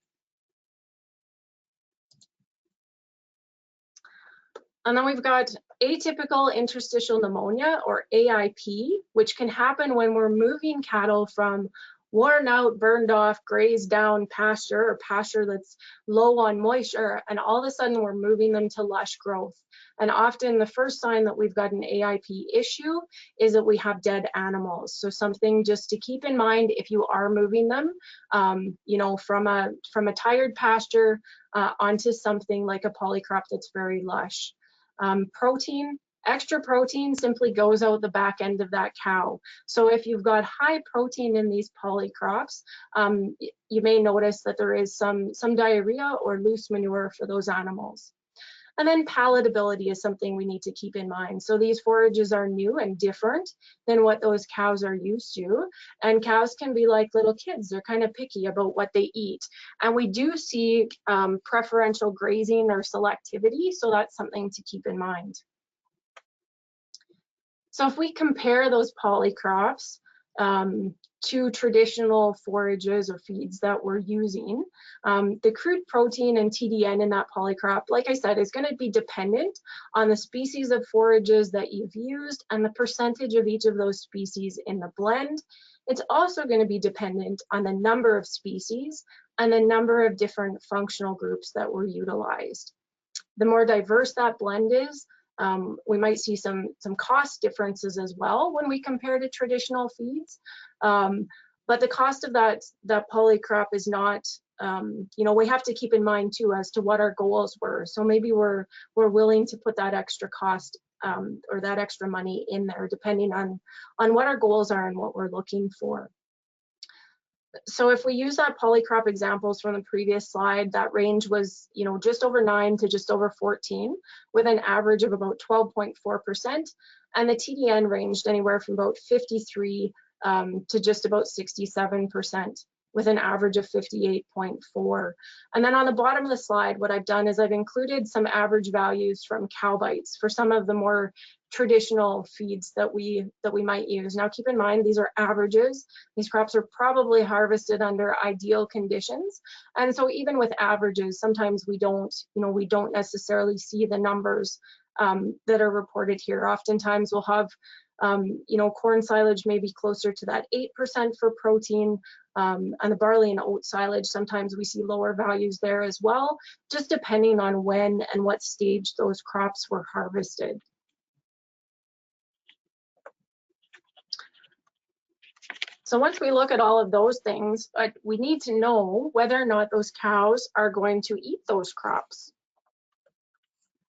And then we've got atypical interstitial pneumonia, or AIP, which can happen when we're moving cattle from worn out, burned off, grazed down pasture, or pasture that's low on moisture, and all of a sudden we're moving them to lush growth. And often the first sign that we've got an AIP issue is that we have dead animals. So something just to keep in mind if you are moving them, you know, from a tired pasture onto something like a polycrop that's very lush. Protein, extra protein simply goes out the back end of that cow. So if you've got high protein in these polycrops, you may notice that there is some diarrhea or loose manure for those animals. And then palatability is something we need to keep in mind. So these forages are new and different than what those cows are used to. And cows can be like little kids. They're kind of picky about what they eat. And we do see preferential grazing or selectivity. So that's something to keep in mind. So if we compare those polycrops to traditional forages or feeds that we're using, the crude protein and TDN in that polycrop, like I said, is going to be dependent on the species of forages that you've used and the percentage of each of those species in the blend. It's also going to be dependent on the number of species and the number of different functional groups that were utilized. The more diverse that blend is, we might see some cost differences as well when we compare to traditional feeds. But the cost of that polycrop is not, you know, we have to keep in mind too as to what our goals were. So maybe we're willing to put that extra cost or that extra money in there, depending on what our goals are and what we're looking for. So if we use that polycrop examples from the previous slide, that range was, you know, just over 9 to just over 14, with an average of about 12.4%, and the TDN ranged anywhere from about 53 to just about 67%, with an average of 58.4. And then on the bottom of the slide, what I've done is I've included some average values from cow bites for some of the more traditional feeds that we might use. Now keep in mind, these are averages. These crops are probably harvested under ideal conditions. And so even with averages, sometimes we don't necessarily see the numbers that are reported here. Oftentimes we'll have you know, corn silage maybe closer to that 8% for protein, and the barley and oat silage, sometimes we see lower values there as well, just depending on when and what stage those crops were harvested. So once we look at all of those things, we need to know whether or not those cows are going to eat those crops.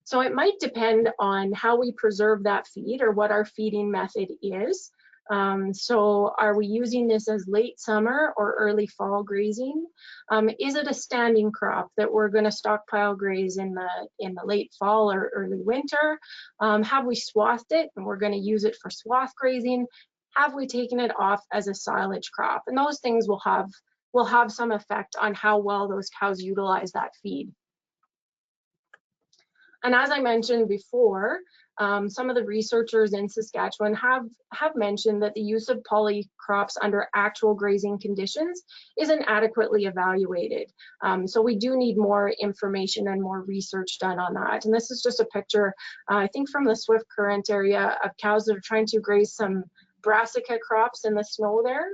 So it might depend on how we preserve that feed or what our feeding method is. So are we using this as late summer or early fall grazing? Is it a standing crop that we're going to stockpile graze in the late fall or early winter? Have we swathed it and we're going to use it for swath grazing? Have we taken it off as a silage crop? And those things will have some effect on how well those cows utilize that feed. And as I mentioned before, some of the researchers in Saskatchewan have mentioned that the use of polycrops under actual grazing conditions isn't adequately evaluated. So we do need more information and more research done on that. And this is just a picture, I think from the Swift Current area, of cows that are trying to graze some brassica crops in the snow there.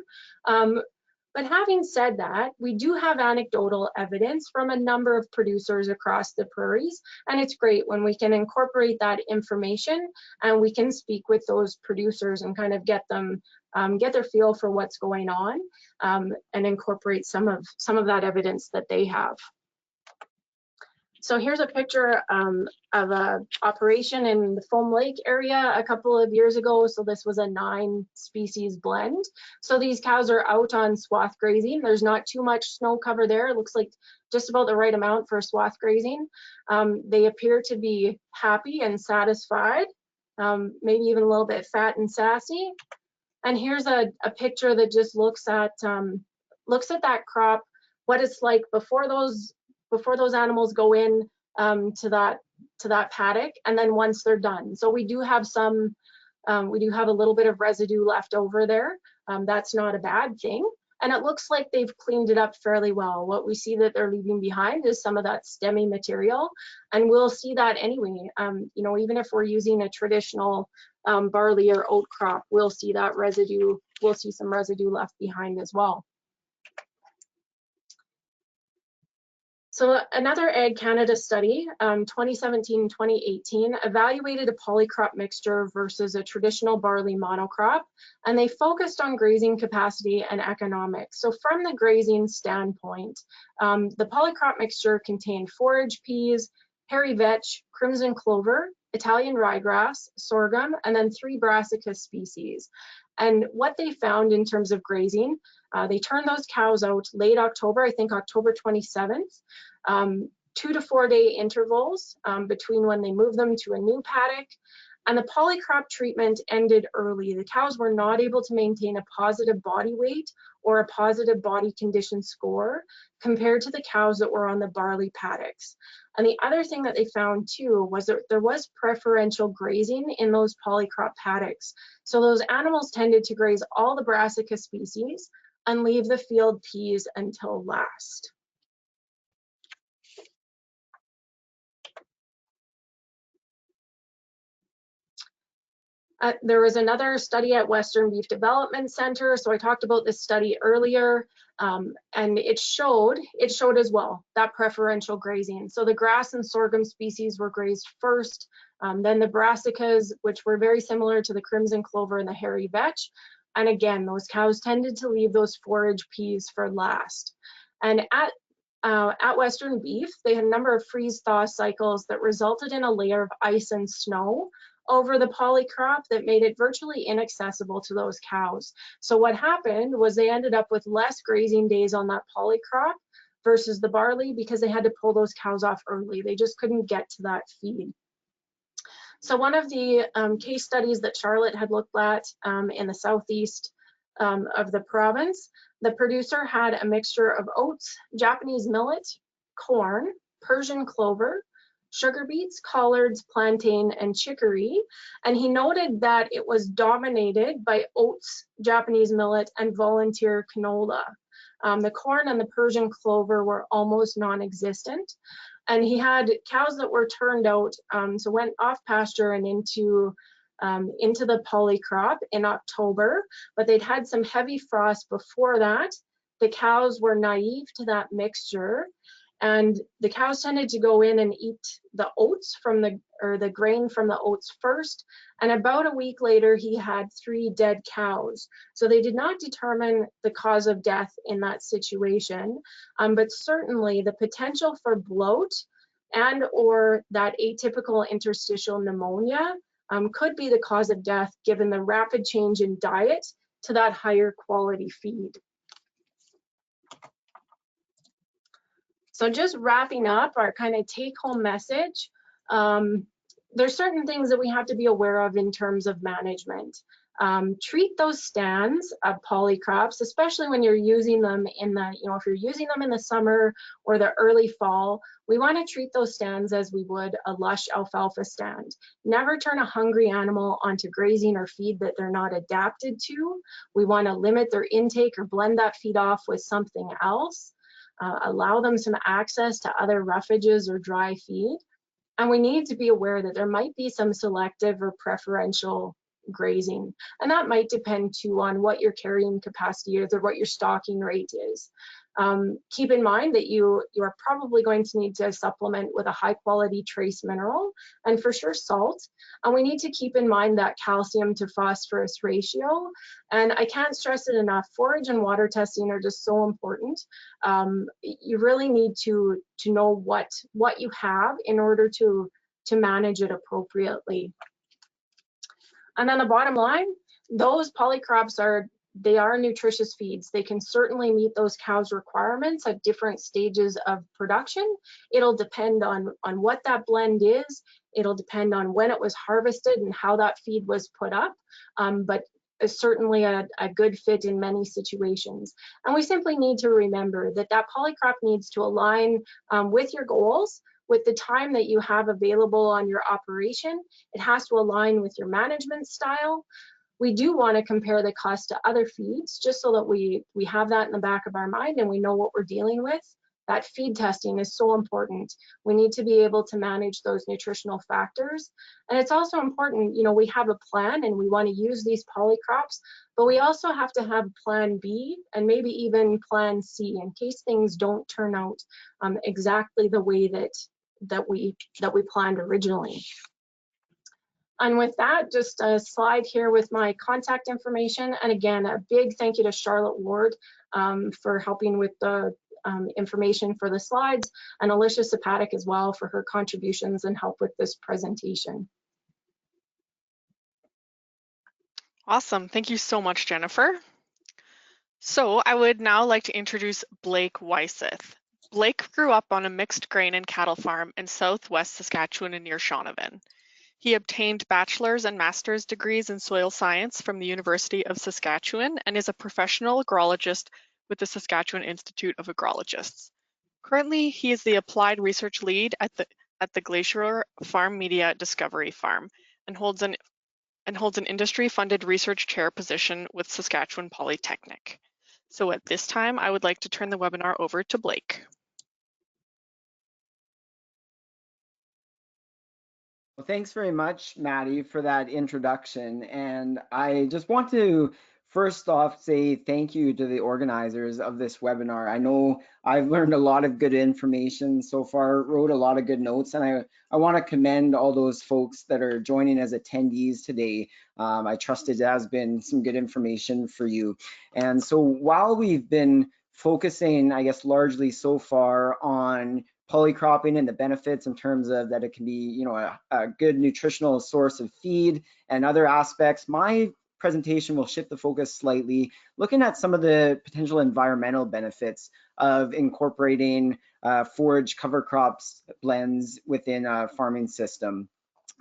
But having said that, we do have anecdotal evidence from a number of producers across the prairies, and it's great when we can incorporate that information and we can speak with those producers and kind of get their feel for what's going on, and incorporate some of that evidence that they have. So here's a picture of an operation in the Foam Lake area a couple of years ago. So this was a 9-species blend. So these cows are out on swath grazing. There's not too much snow cover there. It looks like just about the right amount for swath grazing. They appear to be happy and satisfied, maybe even a little bit fat and sassy. And here's a picture that just looks at that crop, what it's like before those animals go in to that paddock, and then once they're done. So we do have a little bit of residue left over there. That's not a bad thing. And it looks like they've cleaned it up fairly well. What we see that they're leaving behind is some of that stemmy material, and we'll see that anyway. You know, even if we're using a traditional barley or oat crop, we'll see that residue, we'll see some residue left behind as well. So another Ag Canada study, 2017-2018, evaluated a polycrop mixture versus a traditional barley monocrop, and they focused on grazing capacity and economics. So from the grazing standpoint, the polycrop mixture contained forage peas, hairy vetch, crimson clover, Italian ryegrass, sorghum, and then 3 brassica species. And what they found in terms of grazing, they turned those cows out late October, I think October 27th, 2 to 4 day intervals between when they moved them to a new paddock. And the polycrop treatment ended early. The cows were not able to maintain a positive body weight or a positive body condition score compared to the cows that were on the barley paddocks. And the other thing that they found too was that there was preferential grazing in those polycrop paddocks. So those animals tended to graze all the brassica species and leave the field peas until last. There was another study at Western Beef Development Center. So I talked about this study earlier, and it showed as well that preferential grazing. So the grass and sorghum species were grazed first, then the brassicas, which were very similar to the crimson clover and the hairy vetch. And again, those cows tended to leave those forage peas for last. And at Western Beef, they had a number of freeze-thaw cycles that resulted in a layer of ice and snow over the polycrop that made it virtually inaccessible to those cows. So what happened was they ended up with less grazing days on that polycrop versus the barley because they had to pull those cows off early. They just couldn't get to that feed. So one of the case studies that Charlotte had looked at in the southeast of the province, the producer had a mixture of oats, Japanese millet, corn, Persian clover, sugar beets, collards, plantain, and chicory. And he noted that it was dominated by oats, Japanese millet, and volunteer canola. The corn and the Persian clover were almost non-existent. And he had cows that were turned out, so went off pasture and into the polycrop in October, but they'd had some heavy frost before that. The cows were naive to that mixture, and the cows tended to go in and eat the oats from the grain from the oats first. And about a week later, he had 3 dead cows. So they did not determine the cause of death in that situation, but certainly the potential for bloat and or that atypical interstitial pneumonia could be the cause of death given the rapid change in diet to that higher quality feed. So just wrapping up our kind of take-home message, there's certain things that we have to be aware of in terms of management. Treat those stands of polycrops, especially when you're using them in the, if you're using them in the summer or the early fall, we want to treat those stands as we would a lush alfalfa stand. Never turn a hungry animal onto grazing or feed that they're not adapted to. We want to limit their intake or blend that feed off with something else. Allow them some access to other roughages or dry feed. And we need to be aware that there might be some selective or preferential grazing. And that might depend too on what your carrying capacity is or what your stocking rate is. Keep in mind that you are probably going to need to supplement with a high quality trace mineral and for sure salt. And we need to keep in mind that calcium to phosphorus ratio. And I can't stress it enough, forage and water testing are just so important. You really need to know what you have in order to manage it appropriately. And then the bottom line, those polycrops are nutritious feeds. They can certainly meet those cows' requirements at different stages of production. It'll depend on what that blend is. It'll depend on when it was harvested and how that feed was put up, but is certainly a good fit in many situations. And we simply need to remember that polycrop needs to align with your goals, with the time that you have available on your operation. It has to align with your management style. We do want to compare the cost to other feeds just so that we have that in the back of our mind and we know what we're dealing with. That feed testing is so important. We need to be able to manage those nutritional factors. And it's also important, you know, we have a plan and we want to use these polycrops, but we also have to have plan B and maybe even plan C in case things don't turn out exactly the way that we planned originally. And with that, just a slide here with my contact information. And again, a big thank you to Charlotte Ward for helping with the information for the slides, and Alicia Sapatic as well for her contributions and help with this presentation. Awesome. Thank you so much, Jennifer. So I would now like to introduce Blake Weiseth. Blake grew up on a mixed grain and cattle farm in southwest Saskatchewan and near Shaunavon. He obtained bachelor's and master's degrees in soil science from the University of Saskatchewan and is a professional agrologist with the Saskatchewan Institute of Agrologists. Currently, he is the applied research lead at the Glacier FarmMedia Discovery Farm and holds an industry-funded research chair position with Saskatchewan Polytechnic. So at this time, I would like to turn the webinar over to Blake. Well, thanks very much, Maddie, for that introduction. And I just want to first off say thank you to the organizers of this webinar. I know I've learned a lot of good information so far, wrote a lot of good notes, and I want to commend all those folks that are joining as attendees today. I trust it has been some good information for you. And so while we've been focusing, I guess, largely so far on polycropping and the benefits in terms of that it can be, you know, a good nutritional source of feed and other aspects, my presentation will shift the focus slightly, looking at some of the potential environmental benefits of incorporating forage cover crops blends within a farming system.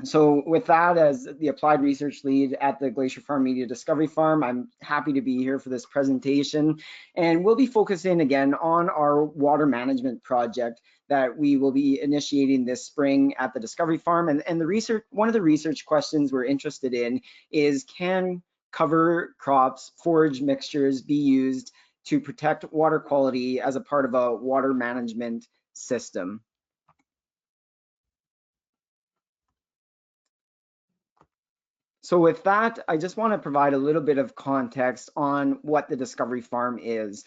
So with that, as the applied research lead at the Glacier FarmMedia Discovery Farm, I'm happy to be here for this presentation. And we'll be focusing again on our water management project that we will be initiating this spring at the Discovery Farm. And the research, one of the research questions we're interested in is, can cover crops, forage mixtures be used to protect water quality as a part of a water management system? So with that, I just want to provide a little bit of context on what the Discovery Farm is.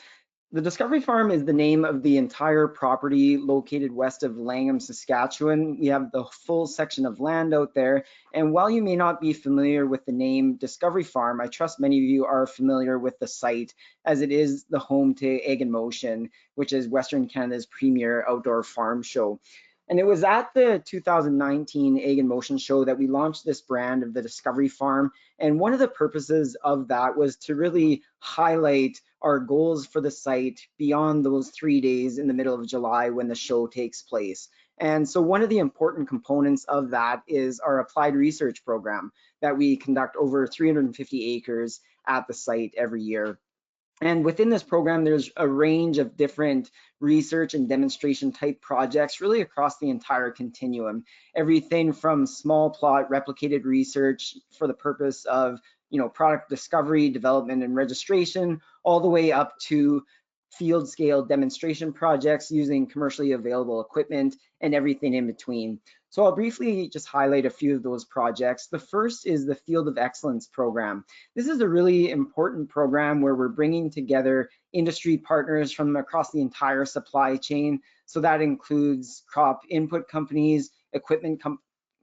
The Discovery Farm is the name of the entire property located west of Langham, Saskatchewan. We have the full section of land out there. And while you may not be familiar with the name Discovery Farm, I trust many of you are familiar with the site, as it is the home to Ag in Motion, which is Western Canada's premier outdoor farm show. And it was at the 2019 Ag in Motion show that we launched this brand of the Discovery Farm. And one of the purposes of that was to really highlight our goals for the site beyond those 3 days in the middle of July when the show takes place. And so one of the important components of that is our applied research program that we conduct over 350 acres at the site every year. And within this program, there's a range of different research and demonstration type projects really across the entire continuum. Everything from small plot replicated research for the purpose of, you know, product discovery, development, and registration, all the way up to field scale demonstration projects using commercially available equipment and everything in between. So I'll briefly just highlight a few of those projects. The first is the Field of Excellence program. This is a really important program where we're bringing together industry partners from across the entire supply chain. So that includes crop input companies, equipment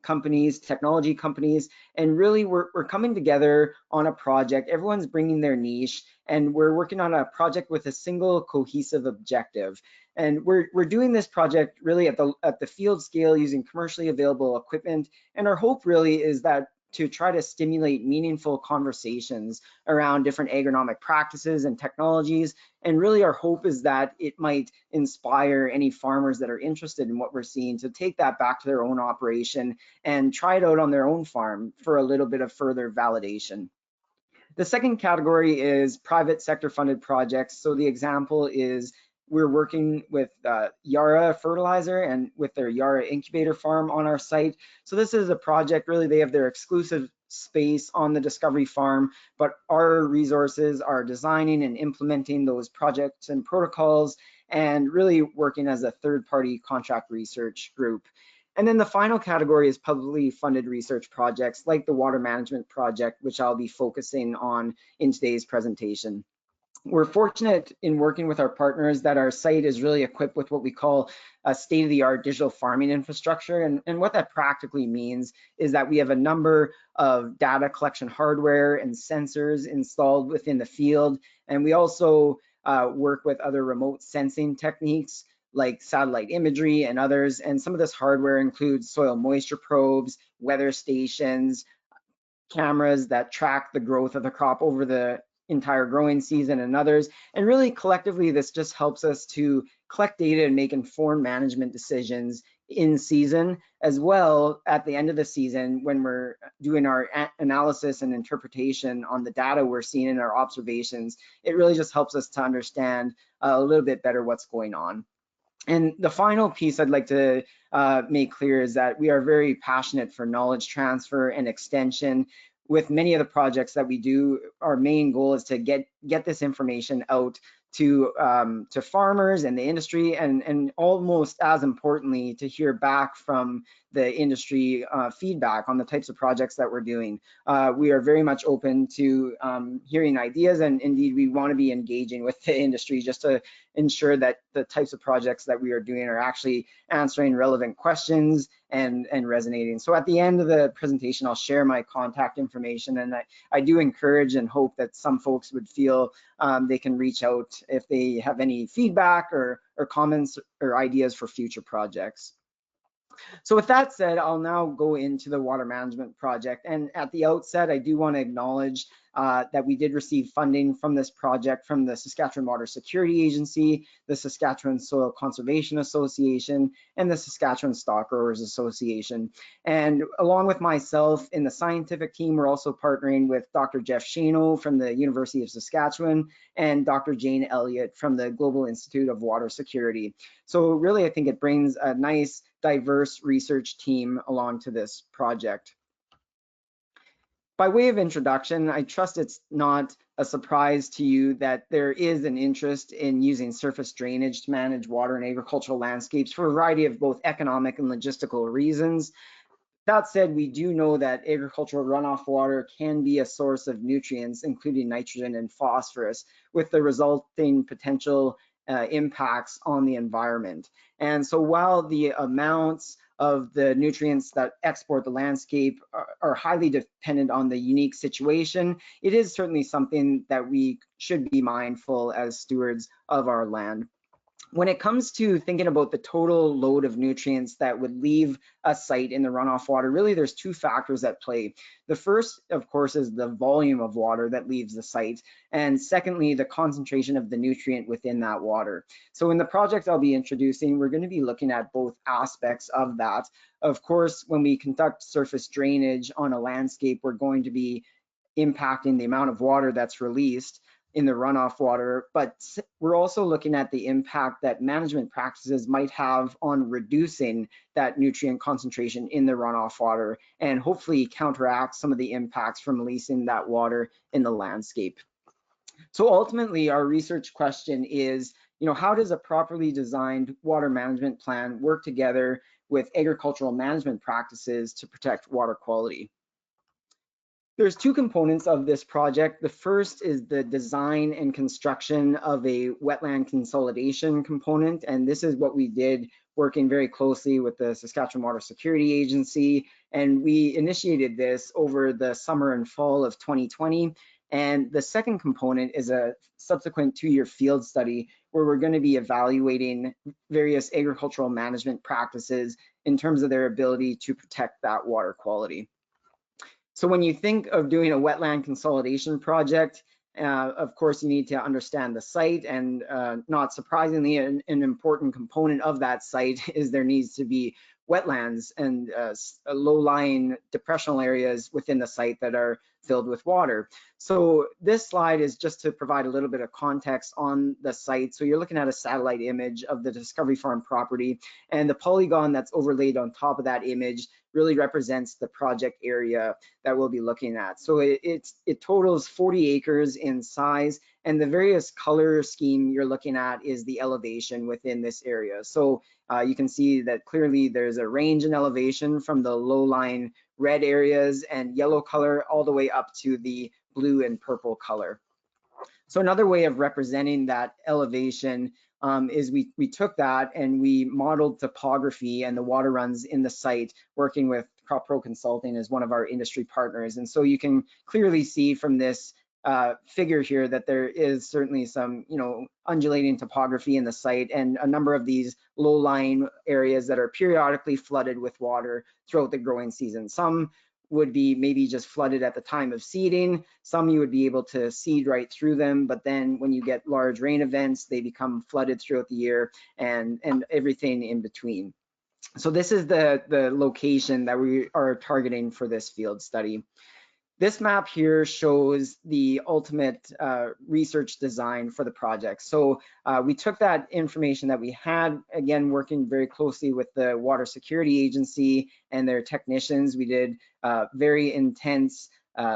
companies, technology companies, and really we're coming together on a project. Everyone's bringing their niche, and we're working on a project with a single cohesive objective. And we're doing this project really at the field scale using commercially available equipment. And our hope really is that to try to stimulate meaningful conversations around different agronomic practices and technologies. And really our hope is that it might inspire any farmers that are interested in what we're seeing to take that back to their own operation and try it out on their own farm for a little bit of further validation. The second category is private sector funded projects. So the example is we're working with Yara Fertilizer and with their Yara Incubator Farm on our site. So this is a project, really they have their exclusive space on the Discovery Farm, but our resources are designing and implementing those projects and protocols and really working as a third-party contract research group. And then the final category is publicly funded research projects like the water management project, which I'll be focusing on in today's presentation. We're fortunate in working with our partners that our site is really equipped with what we call a state-of-the-art digital farming infrastructure. And what that practically means is that we have a number of data collection hardware and sensors installed within the field. And we also work with other remote sensing techniques like satellite imagery and others. And some of this hardware includes soil moisture probes, weather stations, cameras that track the growth of the crop over the entire growing season and others. And really collectively, this just helps us to collect data and make informed management decisions in season, as well at the end of the season when we're doing our analysis and interpretation on the data we're seeing in our observations. It really just helps us to understand a little bit better what's going on. And the final piece I'd like to make clear is that we are very passionate for knowledge transfer and extension. With many of the projects that we do, our main goal is to get this information out to farmers and the industry, and almost as importantly, to hear back from the industry feedback on the types of projects that we're doing. We are very much open to hearing ideas, and indeed we want to be engaging with the industry just to ensure that the types of projects that we are doing are actually answering relevant questions and resonating. So at the end of the presentation, I'll share my contact information, and I do encourage and hope that some folks would feel they can reach out if they have any feedback or comments or ideas for future projects. So with that said, I'll now go into the water management project. And at the outset, I do want to acknowledge that we did receive funding from this project from the Saskatchewan Water Security Agency, the Saskatchewan Soil Conservation Association, and the Saskatchewan Stock Growers Association. And along with myself in the scientific team, we're also partnering with Dr. Jeff Shano from the University of Saskatchewan and Dr. Jane Elliott from the Global Institute of Water Security. So really, I think it brings a nice, diverse research team along to this project. By way of introduction, I trust it's not a surprise to you that there is an interest in using surface drainage to manage water and agricultural landscapes for a variety of both economic and logistical reasons. That said, we do know that agricultural runoff water can be a source of nutrients, including nitrogen and phosphorus, with the resulting potential impacts on the environment. And so while the amounts of the nutrients that export the landscape are highly dependent on the unique situation, it is certainly something that we should be mindful as stewards of our land. When it comes to thinking about the total load of nutrients that would leave a site in the runoff water, really there's two factors at play. The first, of course, is the volume of water that leaves the site. And secondly, the concentration of the nutrient within that water. So in the project I'll be introducing, we're going to be looking at both aspects of that. Of course, when we conduct surface drainage on a landscape, we're going to be impacting the amount of water that's released in the runoff water, but we're also looking at the impact that management practices might have on reducing that nutrient concentration in the runoff water and hopefully counteract some of the impacts from releasing that water in the landscape. So ultimately, our research question is, how does a properly designed water management plan work together with agricultural management practices to protect water quality? There's two components of this project. The first is the design and construction of a wetland consolidation component, and this is what we did working very closely with the Saskatchewan Water Security Agency, and we initiated this over the summer and fall of 2020. And the second component is a subsequent 2-year field study where we're going to be evaluating various agricultural management practices in terms of their ability to protect that water quality. So when you think of doing a wetland consolidation project, of course, you need to understand the site, and not surprisingly, an important component of that site is there needs to be wetlands and low-lying depressional areas within the site that are filled with water. So this slide is just to provide a little bit of context on the site. So you're looking at a satellite image of the Discovery Farm property, and the polygon that's overlaid on top of that image really represents the project area that we'll be looking at. So it totals 40 acres in size, and the various color scheme you're looking at is the elevation within this area. So you can see that clearly there's a range in elevation from the low-lying red areas and yellow color all the way up to the blue and purple color. So another way of representing that elevation is we took that and we modeled topography and the water runs in the site, working with CropPro Consulting as one of our industry partners. And so you can clearly see from this figure here that there is certainly some, undulating topography in the site, and a number of these low-lying areas that are periodically flooded with water throughout the growing season. Some would be maybe just flooded at the time of seeding. Some you would be able to seed right through them, but then when you get large rain events, they become flooded throughout the year, and everything in between. So this is the location that we are targeting for this field study. This map here shows the ultimate research design for the project. So we took that information that we had, again, working very closely with the Water Security Agency and their technicians. We did a very intense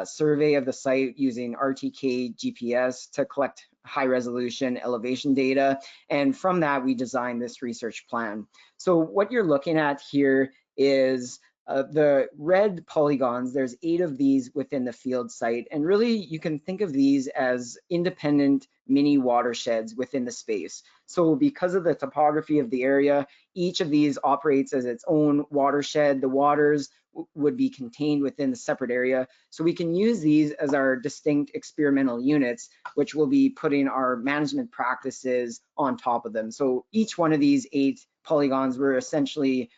survey of the site using RTK GPS to collect high resolution elevation data. And from that, we designed this research plan. So what you're looking at here is the red polygons. There's 8 of these within the field site, and really you can think of these as independent mini watersheds within the space. So because of the topography of the area, each of these operates as its own watershed. The waters would be contained within the separate area. So we can use these as our distinct experimental units, which will be putting our management practices on top of them. So each one of these 8 polygons, we're essentially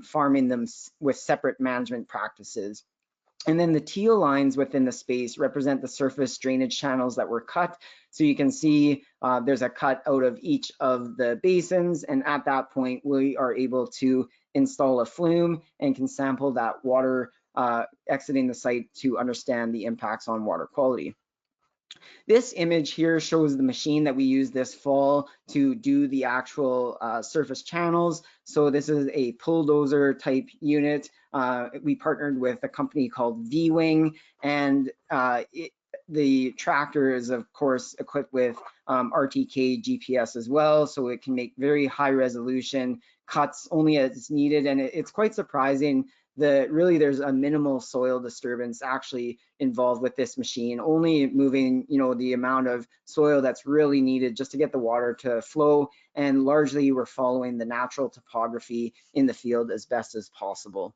farming them with separate management practices. And then the teal lines within the space represent the surface drainage channels that were cut. So you can see there's a cut out of each of the basins, and at that point we are able to install a flume and can sample that water exiting the site to understand the impacts on water quality. This image here shows the machine that we used this fall to do the actual surface channels. So this is a bulldozer type unit. We partnered with a company called V-Wing, and the tractor is of course equipped with RTK GPS as well, so it can make very high resolution cuts only as needed. And it's quite surprising that really there's a minimal soil disturbance actually involved with this machine, only moving the amount of soil that's really needed just to get the water to flow, and largely we're following the natural topography in the field as best as possible.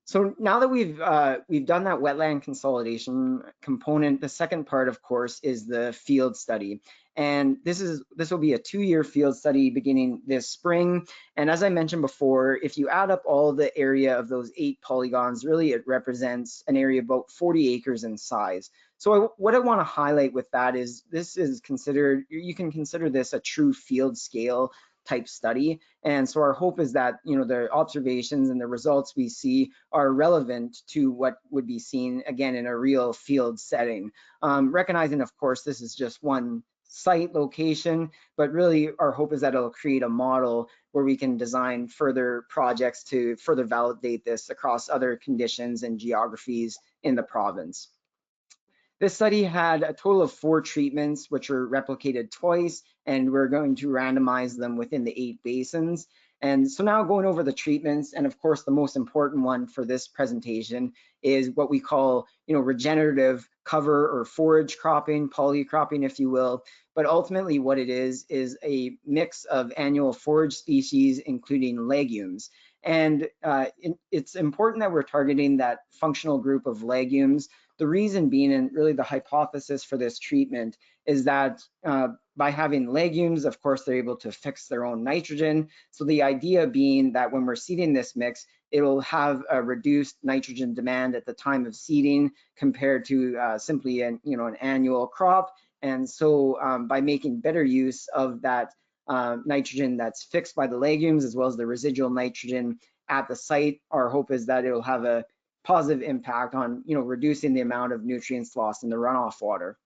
So now that we've done that wetland consolidation component, the second part, of course, is the field study. And this will be a 2-year field study beginning this spring. And as I mentioned before, if you add up all the area of those 8 polygons, really it represents an area about 40 acres in size. So what I want to highlight with that is you can consider this a true field scale type study. And so our hope is that the observations and the results we see are relevant to what would be seen again in a real field setting. Recognizing, of course, this is just one site location, but really our hope is that it'll create a model where we can design further projects to further validate this across other conditions and geographies in the province. This study had a total of 4 treatments, which were replicated twice, and we're going to randomize them within the 8 basins. And so now going over the treatments, and of course the most important one for this presentation is what we call regenerative cover or forage cropping, polycropping if you will. But ultimately what it is a mix of annual forage species, including legumes. And it's important that we're targeting that functional group of legumes. The reason being, and really the hypothesis for this treatment, is that by having legumes, of course, they're able to fix their own nitrogen. So the idea being that when we're seeding this mix, it will have a reduced nitrogen demand at the time of seeding compared to simply an annual crop. And so by making better use of that nitrogen that's fixed by the legumes, as well as the residual nitrogen at the site. Our hope is that it'll have a positive impact on, reducing the amount of nutrients lost in the runoff water.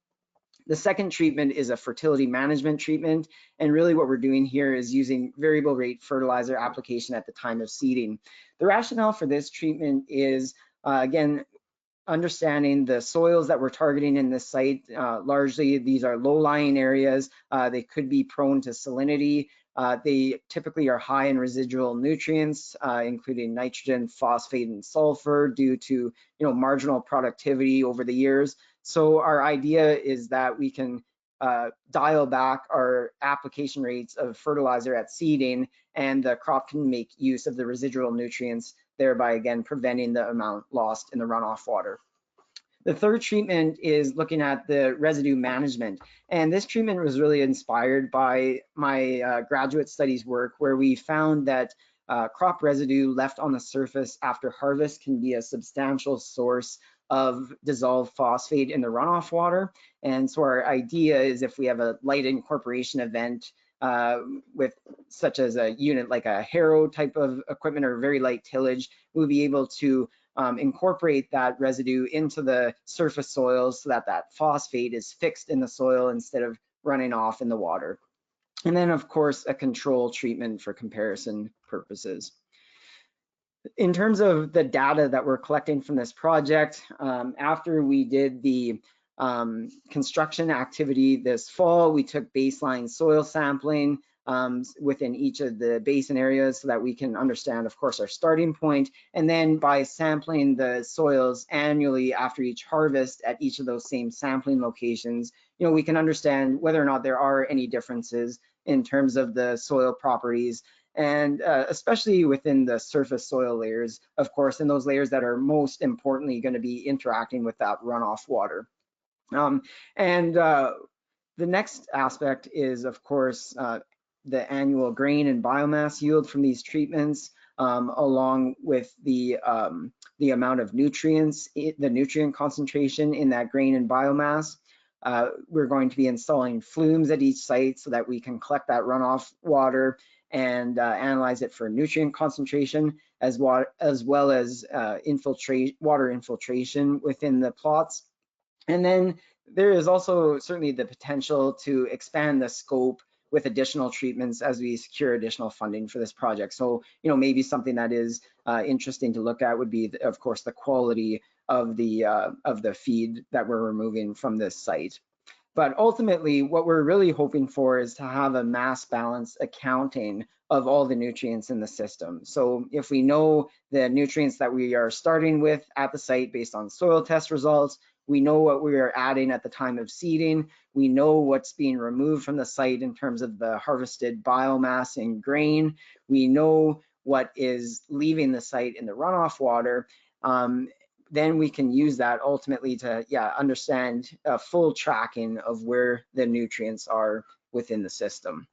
The second treatment is a fertility management treatment, and really what we're doing here is using variable rate fertilizer application at the time of seeding. The rationale for this treatment is, again, understanding the soils that we're targeting in this site. Largely, these are low-lying areas. They could be prone to salinity. They typically are high in residual nutrients, including nitrogen, phosphate, and sulfur due to marginal productivity over the years. So our idea is that we can dial back our application rates of fertilizer at seeding, and the crop can make use of the residual nutrients, thereby again preventing the amount lost in the runoff water. The third treatment is looking at the residue management, and this treatment was really inspired by my graduate studies work, where we found that crop residue left on the surface after harvest can be a substantial source of dissolved phosphate in the runoff water. And so our idea is, if we have a light incorporation event with such as a unit like a harrow type of equipment or very light tillage, we'll be able to incorporate that residue into the surface soils so that that phosphate is fixed in the soil instead of running off in the water. And then of course, a control treatment for comparison purposes. In terms of the data that we're collecting from this project, after we did the construction activity this fall, we took baseline soil sampling within each of the basin areas so that we can understand, of course, our starting point. And then by sampling the soils annually after each harvest at each of those same sampling locations, we can understand whether or not there are any differences in terms of the soil properties, and especially within the surface soil layers, of course, and those layers that are most importantly going to be interacting with that runoff water. The next aspect is, of course, the annual grain and biomass yield from these treatments, along with the amount of nutrients, the nutrient concentration in that grain and biomass. We're going to be installing flumes at each site so that we can collect that runoff water and analyze it for nutrient concentration, as well as water infiltration within the plots. And then there is also certainly the potential to expand the scope with additional treatments as we secure additional funding for this project. So, maybe something that is interesting to look at would be, of course, the quality of the feed that we're removing from this site. But ultimately, what we're really hoping for is to have a mass balance accounting of all the nutrients in the system. So if we know the nutrients that we are starting with at the site based on soil test results, we know what we are adding at the time of seeding, we know what's being removed from the site in terms of the harvested biomass and grain, we know what is leaving the site in the runoff water, then we can use that ultimately to understand full tracking of where the nutrients are within the system.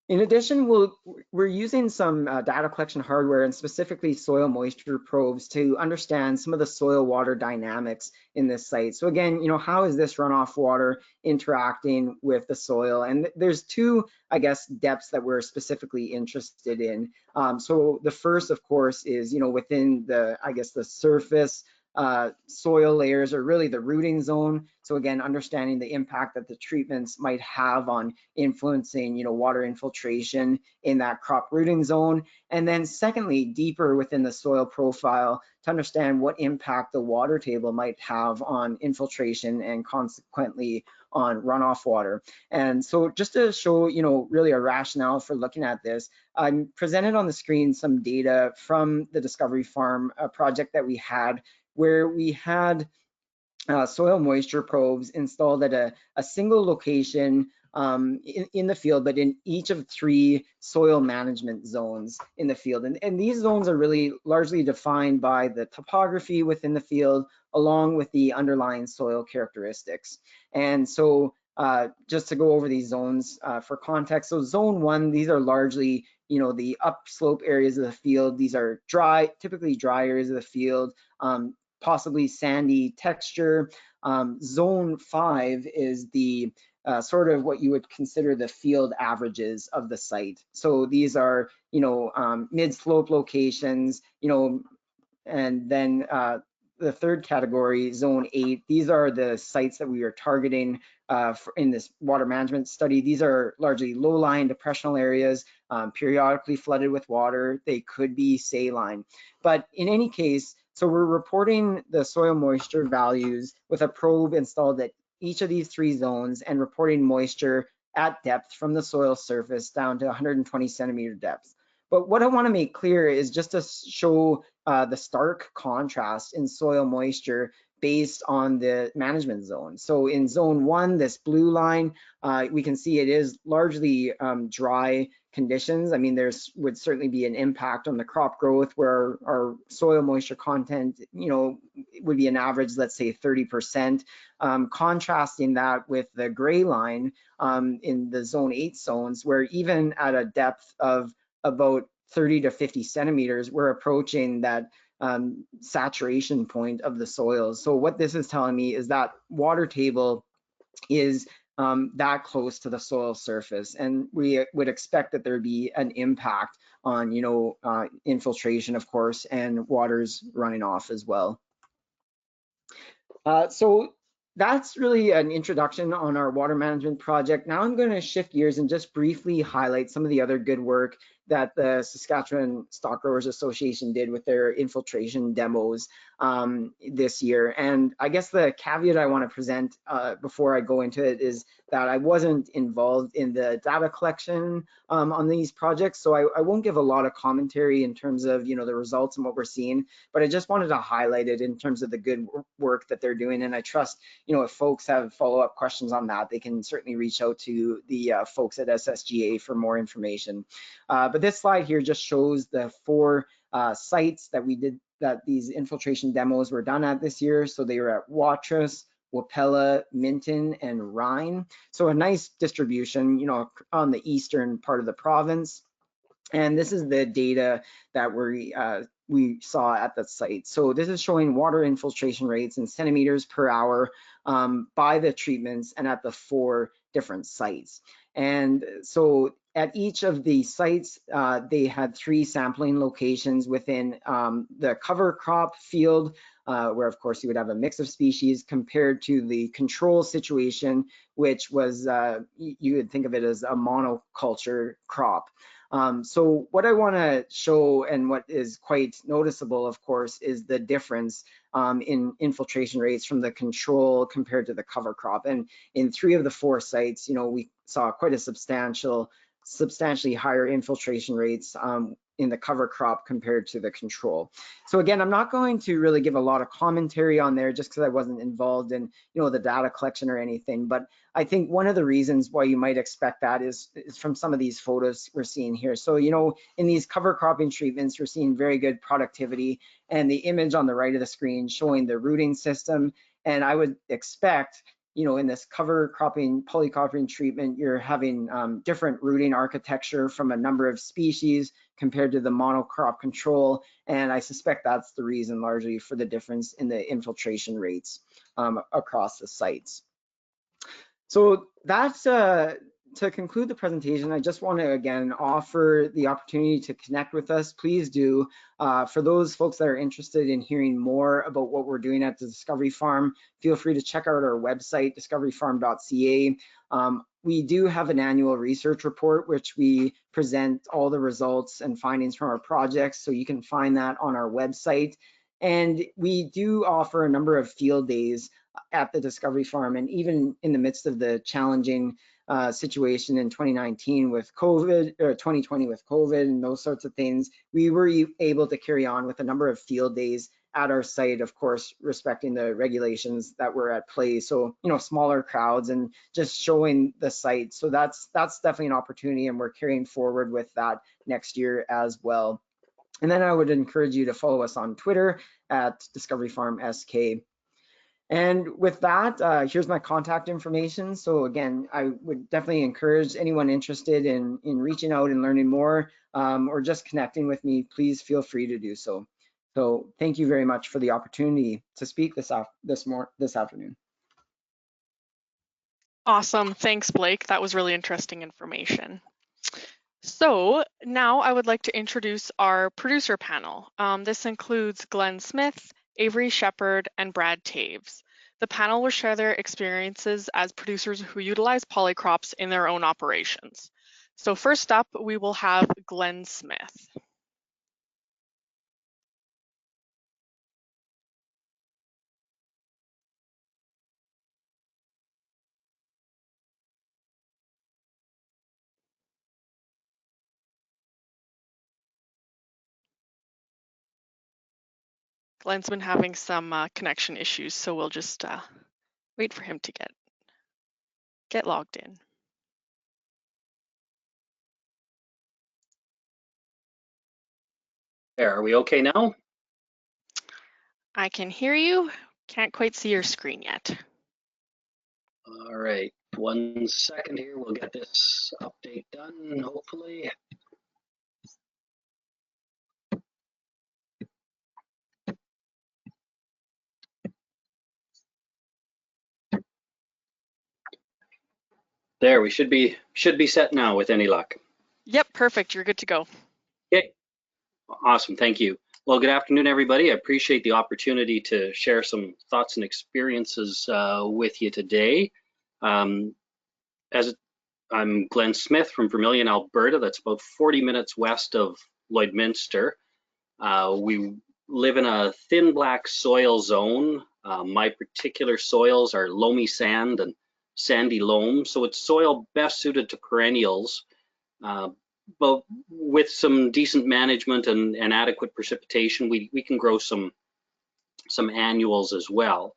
In addition, we're using some data collection hardware, and specifically soil moisture probes, to understand some of the soil water dynamics in this site. So again, how is this runoff water interacting with the soil? And there's two, depths that we're specifically interested in. So the first, of course, is within the the surface soil layers, or really the rooting zone. So again, understanding the impact that the treatments might have on influencing, water infiltration in that crop rooting zone. And then secondly, deeper within the soil profile to understand what impact the water table might have on infiltration and consequently on runoff water. And so just to show, really a rationale for looking at this, I presented on the screen some data from the Discovery Farm project that we had, where we had soil moisture probes installed at a single location in the field, but in each of 3 soil management zones in the field. And these zones are really largely defined by the topography within the field, along with the underlying soil characteristics. And so just to go over these zones for context, so zone 1, these are largely the upslope areas of the field. These are typically dry areas of the field, possibly sandy texture. Zone 5 is the sort of what you would consider the field averages of the site. So these are, mid-slope locations, and then the third category, zone 8, these are the sites that we are targeting in this water management study. These are largely low-lying depressional areas, periodically flooded with water. They could be saline. But in any case, so we're reporting the soil moisture values with a probe installed at each of these 3 zones and reporting moisture at depth from the soil surface down to 120 centimeter depth. But what I want to make clear is just to show the stark contrast in soil moisture based on the management zone. So in zone 1, this blue line, we can see it is largely dry conditions. I mean, would certainly be an impact on the crop growth where our soil moisture content, would be an average, let's say 30%. Contrasting that with the gray line in the zone 8 zones, where even at a depth of about 30 to 50 centimeters, we're approaching that saturation point of the soils. So what this is telling me is that water table is that close to the soil surface, and we would expect that there'd be an impact on, infiltration, of course, and waters running off as well. So that's really an introduction on our water management project. Now I'm going to shift gears and just briefly highlight some of the other good work that the Saskatchewan Stock Growers Association did with their infiltration demos this year. And I guess the caveat I want to present before I go into it is that I wasn't involved in the data collection on these projects, so I won't give a lot of commentary in terms of the results and what we're seeing, but I just wanted to highlight it in terms of the good work that they're doing. And I trust if folks have follow-up questions on that, they can certainly reach out to the folks at SSGA for more information. But this slide here just shows the 4 sites that we did, that these infiltration demos were done at this year. So they were at Watrous, Wapella, Minton, and Rhine. So a nice distribution, on the eastern part of the province. And this is the data that we saw at the site. So this is showing water infiltration rates in centimeters per hour by the treatments and at the 4 different sites. And so at each of the sites, they had 3 sampling locations within the cover crop field, where of course you would have a mix of species, compared to the control situation, which was, you would think of it as a monoculture crop. So what I want to show, and what is quite noticeable, of course, is the difference in infiltration rates from the control compared to the cover crop. And in 3 of the 4 sites, we saw quite a substantially higher infiltration rates in the cover crop compared to the control. So again, I'm not going to really give a lot of commentary on there just because I wasn't involved in the data collection or anything, but I think one of the reasons why you might expect that is from some of these photos we're seeing here. So in these cover cropping treatments, we're seeing very good productivity, and the image on the right of the screen showing the rooting system. And I would expect in this cover cropping, polycropping treatment, you're having different rooting architecture from a number of species compared to the monocrop control. And I suspect that's the reason largely for the difference in the infiltration rates across the sites. So that's to conclude the presentation. I just want to again offer the opportunity to connect with us. Please do. For those folks that are interested in hearing more about what we're doing at the Discovery Farm, feel free to check out our website, discoveryfarm.ca. We do have an annual research report, which we present all the results and findings from our projects. So you can find that on our website. And we do offer a number of field days at the Discovery Farm. And even in the midst of the challenging situation in 2019 with COVID, or 2020 with COVID and those sorts of things, we were able to carry on with a number of field days at our site, of course, respecting the regulations that were at play. So, smaller crowds and just showing the site. So that's definitely an opportunity, and we're carrying forward with that next year as well. And then I would encourage you to follow us on Twitter at Discovery Farm SK. And with that, here's my contact information. So again, I would definitely encourage anyone interested in reaching out and learning more, or just connecting with me, please feel free to do so. So thank you very much for the opportunity to speak this afternoon. Awesome. Thanks, Blake. That was really interesting information. So now I would like to introduce our producer panel. This includes Glenn Smith, Avery Shepard, and Brad Taves. The panel will share their experiences as producers who utilize polycrops in their own operations. So first up, we will have Glenn Smith. Glenn's been having some connection issues, so we'll just wait for him to get logged in. There, are we okay now? I can hear you. Can't quite see your screen yet. All right, 1 second here. We'll get this update done, hopefully. There, we should be set now with any luck. Yep, perfect. You're good to go. Okay, awesome. Thank you. Well, good afternoon, everybody. I appreciate the opportunity to share some thoughts and experiences with you today. As I'm Glenn Smith from Vermilion, Alberta. That's about 40 minutes west of Lloydminster. We live in a thin black soil zone. My particular soils are loamy sand and sandy loam, so it's soil best suited to perennials, but with some decent management and adequate precipitation, we can grow some annuals as well.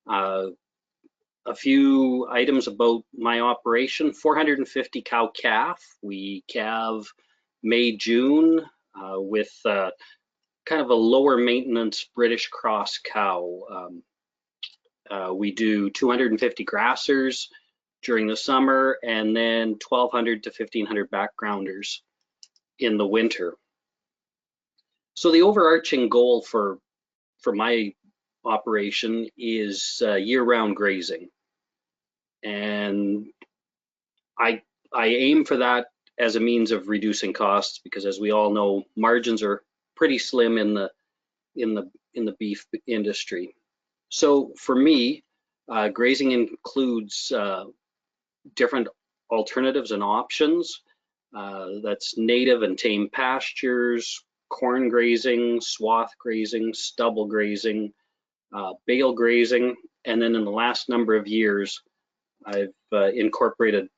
A few items about my operation: 450 cow calf. We calve May, June with kind of a lower maintenance British cross cow. We do 250 grassers during the summer, and then 1,200 to 1,500 backgrounders in the winter. So the overarching goal for my operation is year-round grazing, and I aim for that as a means of reducing costs, because as we all know, margins are pretty slim in the beef industry. So for me, grazing includes different alternatives and options. That's native and tame pastures, corn grazing, swath grazing, stubble grazing, bale grazing, and then in the last number of years, I've incorporated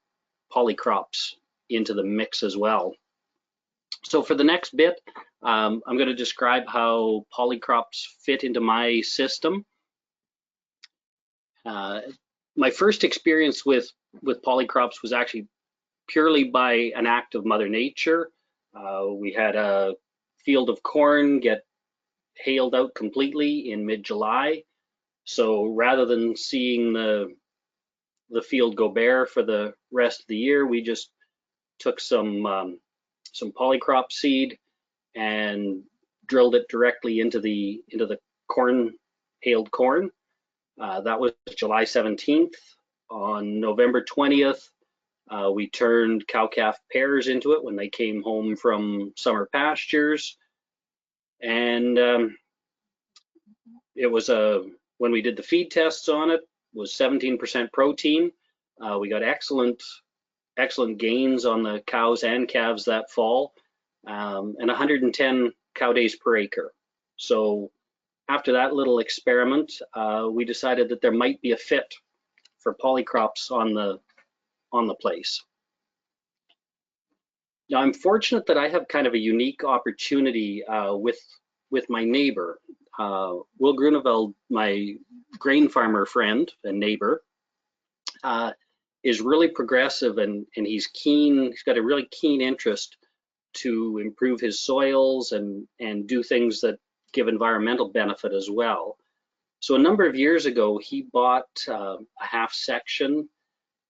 polycrops into the mix as well. So for the next bit, I'm going to describe how polycrops fit into my system. My first experience with polycrops was actually purely by an act of Mother Nature. We had a field of corn get hailed out completely in mid-July. So rather than seeing the field go bare for the rest of the year, we just took some polycrop seed and drilled it directly into the corn, hailed corn. That was July 17th. On November 20th, we turned cow-calf pairs into it when they came home from summer pastures. And it was when we did the feed tests on it, was 17% protein. We got excellent gains on the cows and calves that fall, and 110 cow days per acre. So after that little experiment, we decided that there might be a fit for polycrops on the place. Now, I'm fortunate that I have kind of a unique opportunity with my neighbor. Will Grunewald, my grain farmer friend and neighbor, is really progressive, and he's keen. He's got a really keen interest to improve his soils and do things that give environmental benefit as well. So a number of years ago, he bought a half section,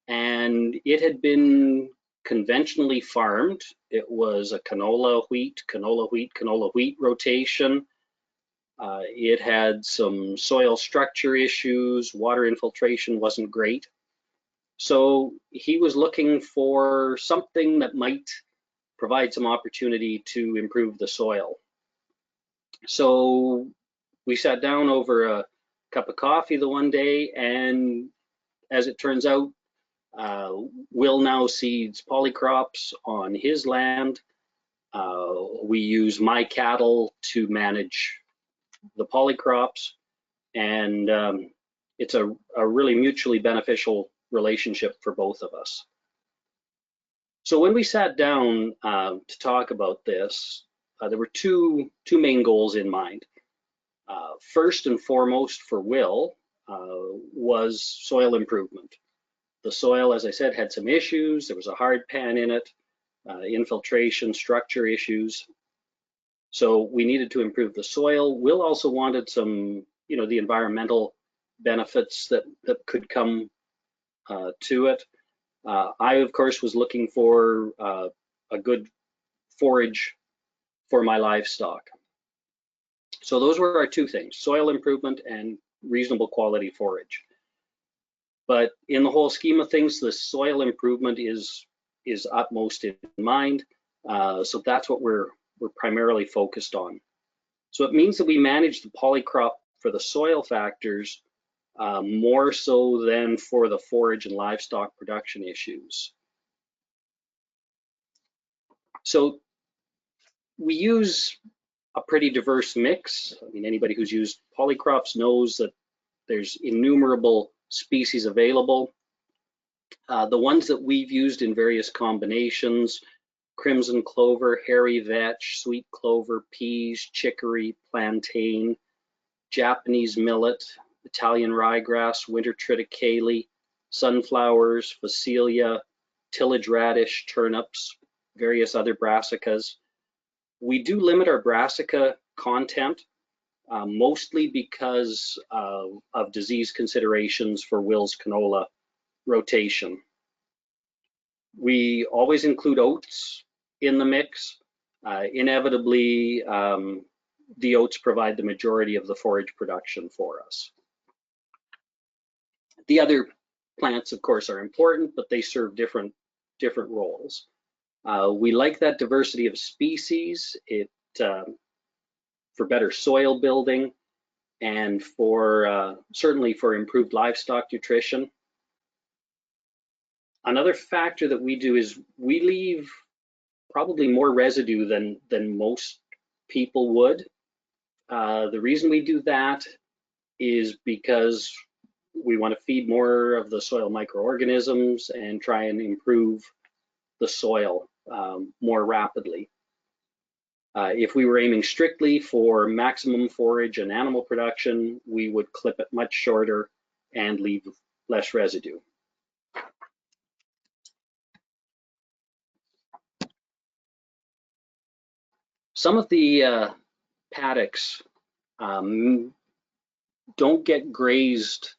and it had been conventionally farmed. It was a canola wheat rotation. It had some soil structure issues. Water infiltration wasn't great. So he was looking for something that might provide some opportunity to improve the soil. So we sat down over a cup of coffee the one day, and as it turns out, Will now seeds polycrops on his land. We use my cattle to manage the polycrops, and it's a really mutually beneficial relationship for both of us. So when we sat down to talk about this, there were two main goals in mind. First and foremost for Will was soil improvement. The soil, as I said, had some issues. There was a hard pan in it, infiltration, structure issues. So we needed to improve the soil. Will also wanted some, the environmental benefits that could come to it. I, of course, was looking for a good forage for my livestock. So those were our two things: soil improvement and reasonable quality forage. But in the whole scheme of things, the soil improvement is utmost in mind. So that's what we're primarily focused on. So it means that we manage the polycrop for the soil factors more so than for the forage and livestock production issues. So we use a pretty diverse mix. I mean, anybody who's used polycrops knows that there's innumerable species available. The ones that we've used in various combinations: crimson clover, hairy vetch, sweet clover, peas, chicory, plantain, Japanese millet, Italian ryegrass, winter triticale, sunflowers, phacelia, tillage radish, turnips, various other brassicas. We do limit our brassica content, mostly because of disease considerations for Will's canola rotation. We always include oats in the mix. Inevitably, the oats provide the majority of the forage production for us. The other plants, of course, are important, but they serve different roles. We like that diversity of species. It for better soil building and for certainly for improved livestock nutrition. Another factor that we do is we leave probably more residue than most people would. The reason we do that is because we want to feed more of the soil microorganisms and try and improve the soil more rapidly. If we were aiming strictly for maximum forage and animal production, we would clip it much shorter and leave less residue. Some of the paddocks don't get grazed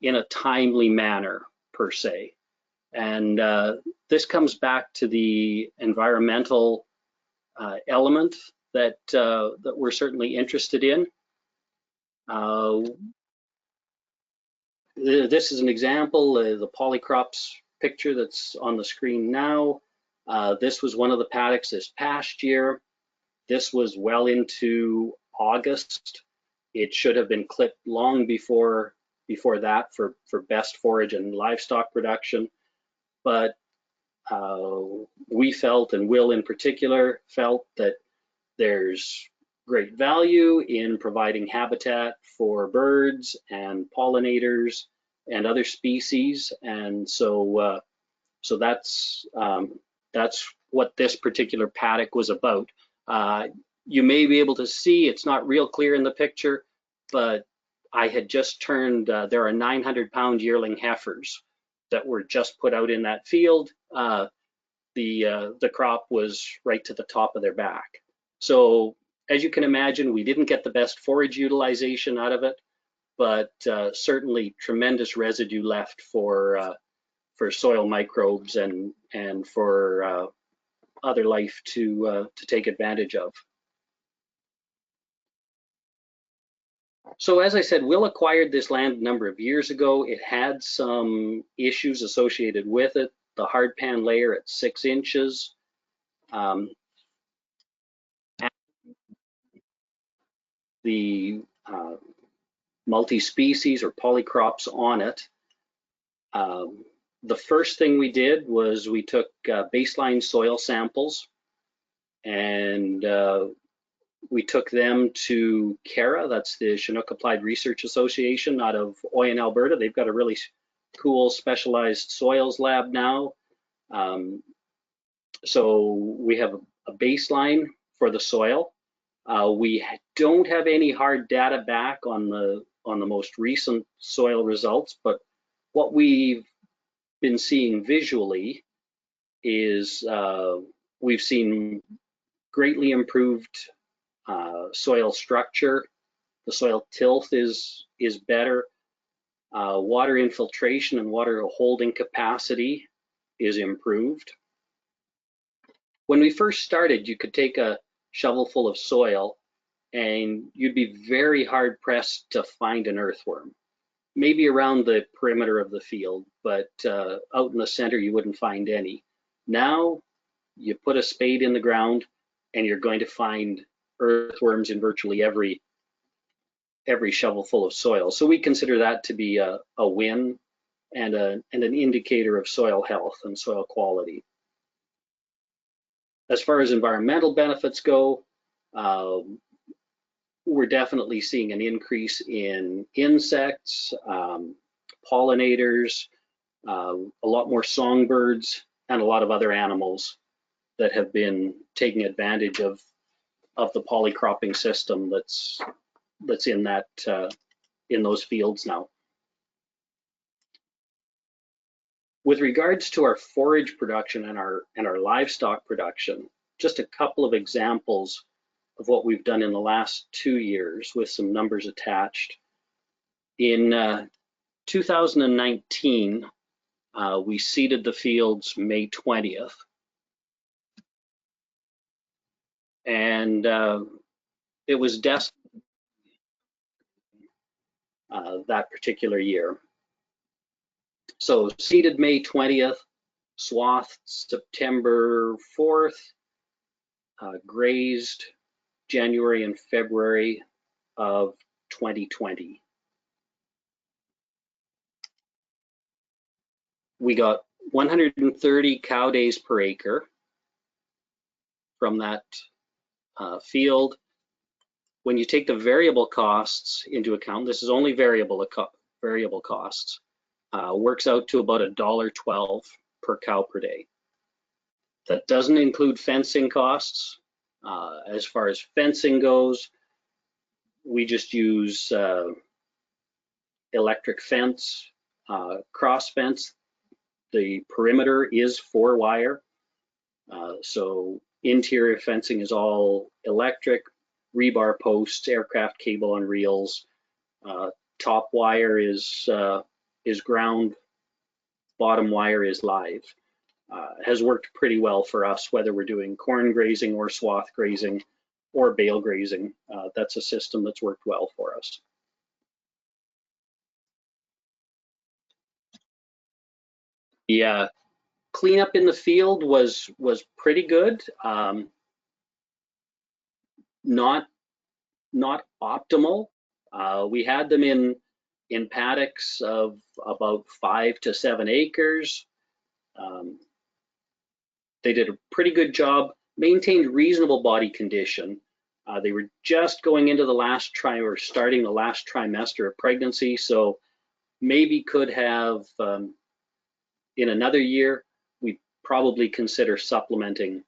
in a timely manner per se, and this comes back to the environmental element that we're certainly interested in. This is an example, the polycrops picture that's on the screen now. This was one of the paddocks this past year. This was well into August. It should have been clipped long before that for best forage and livestock production. But we felt, and Will in particular, felt that there's great value in providing habitat for birds and pollinators and other species, and so that's what this particular paddock was about. You may be able to see, it's not real clear in the picture, but I had just turned, there are 900-pound yearling heifers that were just put out in that field. The crop was right to the top of their back. So as you can imagine, we didn't get the best forage utilization out of it, but certainly tremendous residue left for soil microbes and for other life to take advantage of. So as I said, Will acquired this land a number of years ago. It had some issues associated with it. The hard pan layer at 6 inches. The multi-species or polycrops on it. The first thing we did was we took baseline soil samples and we took them to CARA, that's the Chinook Applied Research Association out of Oyen, Alberta. They've got a really cool specialized soils lab now. So we have a baseline for the soil. We don't have any hard data back on the most recent soil results, but what we've been seeing visually is we've seen greatly improved soil structure. The soil tilth is better. Water infiltration and water holding capacity is improved. When we first started, you could take a shovel full of soil and you'd be very hard pressed to find an earthworm. Maybe around the perimeter of the field, but out in the center you wouldn't find any. Now you put a spade in the ground and you're going to find earthworms in virtually every shovel full of soil. So we consider that to be a win and an indicator of soil health and soil quality. As far as environmental benefits go, we're definitely seeing an increase in insects, pollinators, a lot more songbirds, and a lot of other animals that have been taking advantage of the polycropping system that's in that in those fields now. With regards to our forage production and our livestock production, just a couple of examples of what we've done in the last 2 years with some numbers attached. In 2019, we seeded the fields May 20th. And it was destined that particular year. So seeded May 20th, swathed September 4th, grazed January and February of 2020. We got 130 cow days per acre from that field. When you take the variable costs into account, this is only variable costs, works out to about $1.12 per cow per day. That doesn't include fencing costs. As far as fencing goes, we just use electric fence, cross fence. The perimeter is 4-wire, so interior fencing is all electric, rebar posts, aircraft cable on reels. Top wire is ground, bottom wire is live. Has worked pretty well for us, whether we're doing corn grazing or swath grazing or bale grazing. That's a system that's worked well for us. Yeah, cleanup in the field was pretty good. Not optimal. We had them in paddocks of about 5 to 7 acres. They did a pretty good job, maintained reasonable body condition. They were just going into the last starting the last trimester of pregnancy, so maybe could have, in another year, we'd probably consider supplementing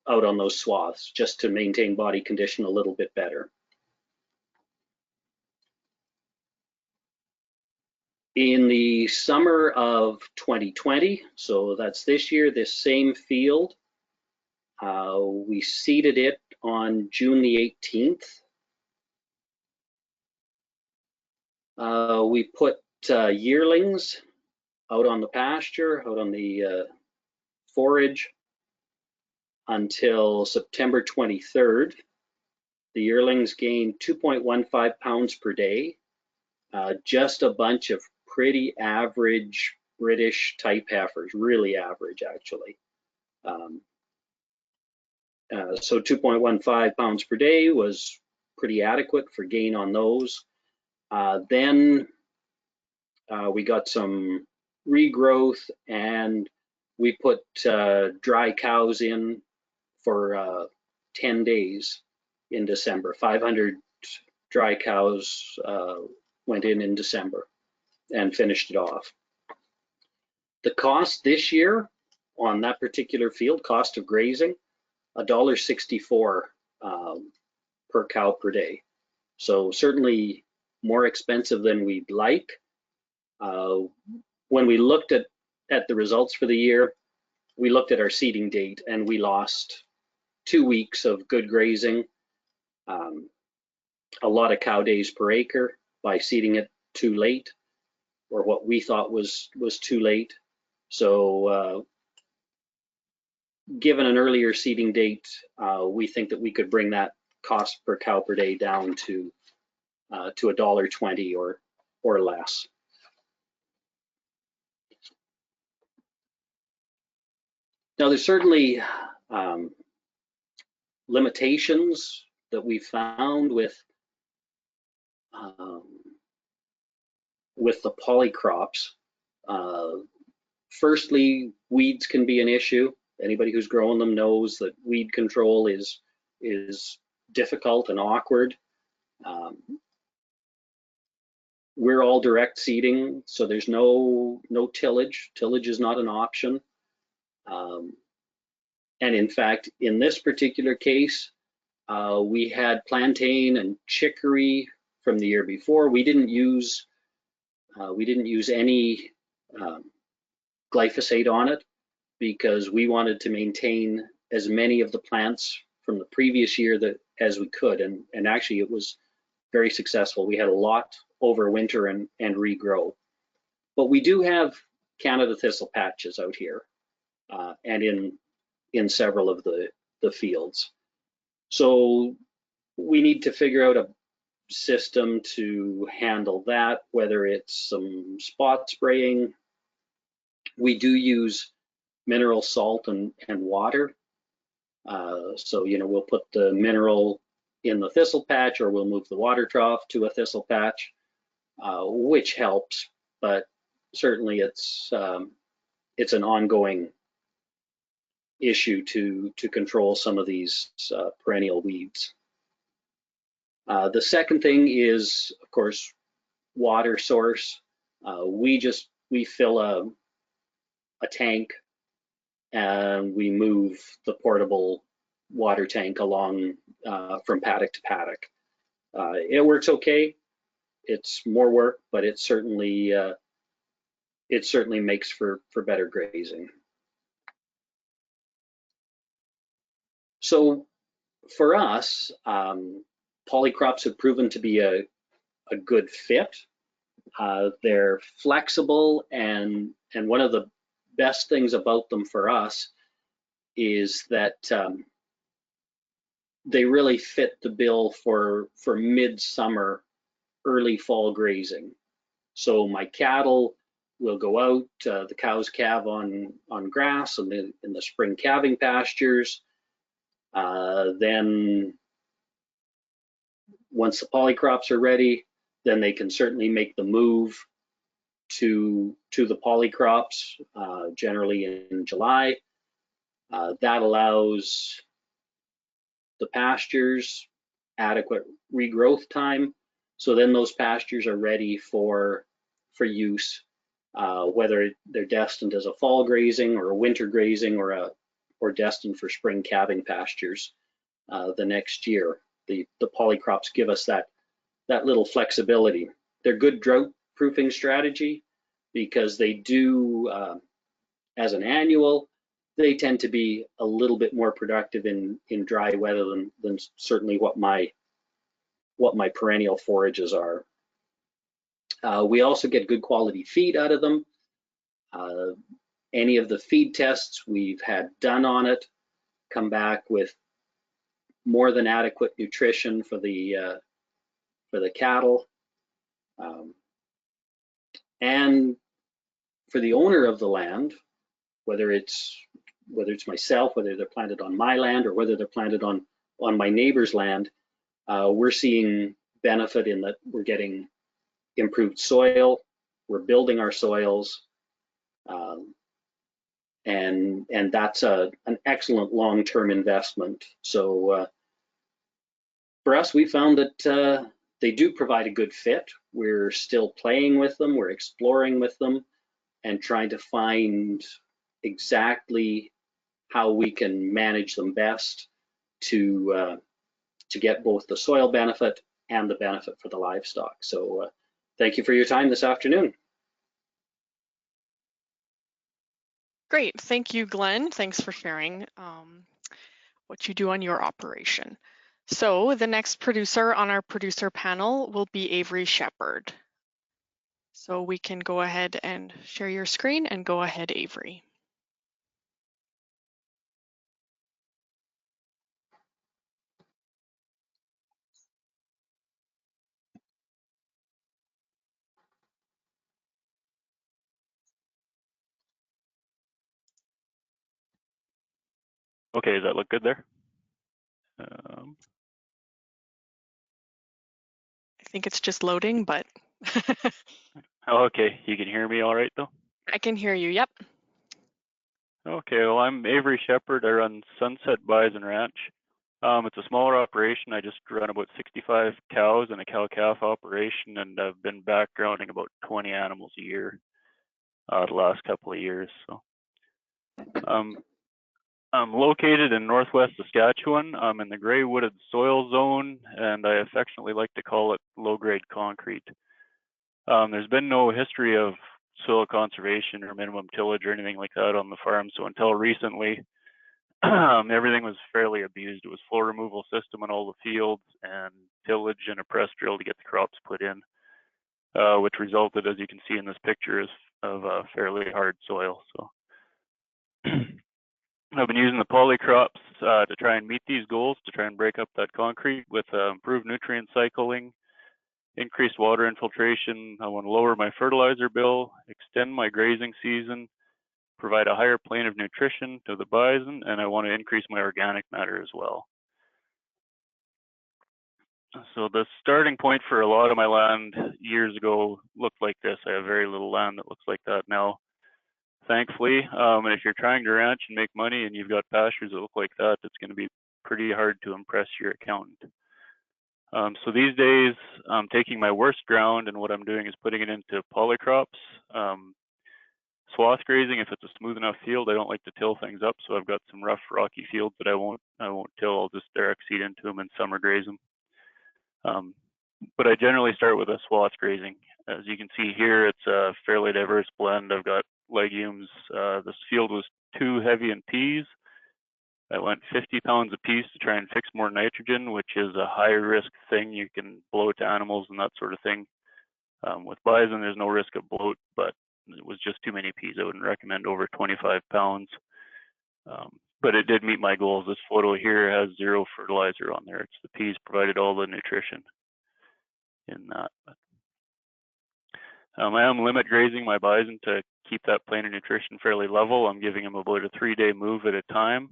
out on those swaths just to maintain body condition a little bit better. In the summer of 2020, so that's this year, this same field, we seeded it on June the 18th. We put yearlings out on the pasture, out on the forage until September 23rd. The yearlings gained 2.15 pounds per day, just a bunch of pretty average British type heifers, really average actually. So 2.15 pounds per day was pretty adequate for gain on those. Then we got some regrowth, and we put dry cows in for 10 days in December. 500 dry cows went in December and finished it off. The cost this year on that particular field, cost of grazing, $1.64 per cow per day. So certainly more expensive than we'd like. When we looked at the results for the year, we looked at our seeding date and we lost 2 weeks of good grazing, a lot of cow days per acre by seeding it too late, or what we thought was too late. So given an earlier seeding date, we think that we could bring that cost per cow per day down to $1.20 or less. Now, there's certainly limitations that we found with the polycrops. Firstly, weeds can be an issue. Anybody who's growing them knows that weed control is difficult and awkward. We're all direct seeding, so there's no tillage. Tillage is not an option. And in fact, in this particular case, we had plantain and chicory from the year before. We didn't use any glyphosate on it because we wanted to maintain as many of the plants from the previous year as we could, and actually it was very successful. We had a lot over winter and regrow. But we do have Canada thistle patches out here and in several of the fields. So we need to figure out a system to handle that, whether it's some spot spraying. We do use mineral salt and water. So, you know, we'll put the mineral in the thistle patch, or we'll move the water trough to a thistle patch, which helps, but certainly it's an ongoing issue to control some of these perennial weeds. The second thing is, of course, water source. We fill a tank and we move the portable water tank along from paddock to paddock. It works okay. It's more work, but it certainly makes for better grazing. So for us, polycrops have proven to be a good fit. They're flexible, and one of the best things about them for us is that they really fit the bill for midsummer, early fall grazing. So my cattle will go out, the cows calve on grass in the spring calving pastures. Then once the polycrops are ready, then they can certainly make the move to the polycrops, generally in July. That allows the pastures adequate regrowth time. So then those pastures are ready for use, whether they're destined as a fall grazing or a winter grazing or destined for spring calving pastures the next year. The polycrops give us that little flexibility. They're good drought proofing strategy because they do, as an annual, they tend to be a little bit more productive in dry weather than certainly what my perennial forages are. We also get good quality feed out of them. Any of the feed tests we've had done on it come back with more than adequate nutrition for the cattle, and for the owner of the land, whether it's myself, whether they're planted on my land or whether they're planted on my neighbor's land, we're seeing benefit in that we're getting improved soil, we're building our soils, and that's an excellent long-term investment. So for us, we found that they do provide a good fit. We're still playing with them, we're exploring with them, and trying to find exactly how we can manage them best to get both the soil benefit and the benefit for the livestock. So thank you for your time this afternoon. Great, thank you, Glenn. Thanks for sharing what you do on your operation. So the next producer on our producer panel will be Avery Shepherd. So we can go ahead and share your screen, and go ahead, Avery. Okay, does that look good there? I think it's just loading, but Oh, okay, you can hear me all right though? I can hear you, yep. Okay, well, I'm Avery Shepherd. I run Sunset Bison Ranch. It's a smaller operation. I just run about 65 cows and a cow-calf operation, and I've been backgrounding about 20 animals a year the last couple of years. So, I'm located in northwest Saskatchewan. I'm in the gray wooded soil zone, and I affectionately like to call it low-grade concrete. There's been no history of soil conservation or minimum tillage or anything like that on the farm, so until recently, everything was fairly abused. It was floor removal system on all the fields and tillage and a press drill to get the crops put in, which resulted, as you can see in this picture, of fairly hard soil. So I've been using the polycrops to try and meet these goals, to try and break up that concrete with improved nutrient cycling, increased water infiltration. I want to lower my fertilizer bill, extend my grazing season, provide a higher plane of nutrition to the bison, and I want to increase my organic matter as well. So the starting point for a lot of my land years ago looked like this. I have very little land that looks like that now, thankfully. And if you're trying to ranch and make money and you've got pastures that look like that, it's going to be pretty hard to impress your accountant. So these days, I'm taking my worst ground and what I'm doing is putting it into polycrops. Swath grazing, if it's a smooth enough field, I don't like to till things up. So I've got some rough, rocky fields that I won't till. I'll just direct seed into them and summer graze them. But I generally start with a swath grazing. As you can see here, it's a fairly diverse blend. I've got legumes. This field was too heavy in peas. I went 50 pounds a piece to try and fix more nitrogen, which is a high risk thing. You can bloat animals and that sort of thing. With bison, there's no risk of bloat, but it was just too many peas. I wouldn't recommend over 25 pounds. But it did meet my goals. This photo here has zero fertilizer on there. It's the peas provided all the nutrition in that. I am limit grazing my bison to keep that plane of nutrition fairly level. I'm giving them about a 3-day move at a time.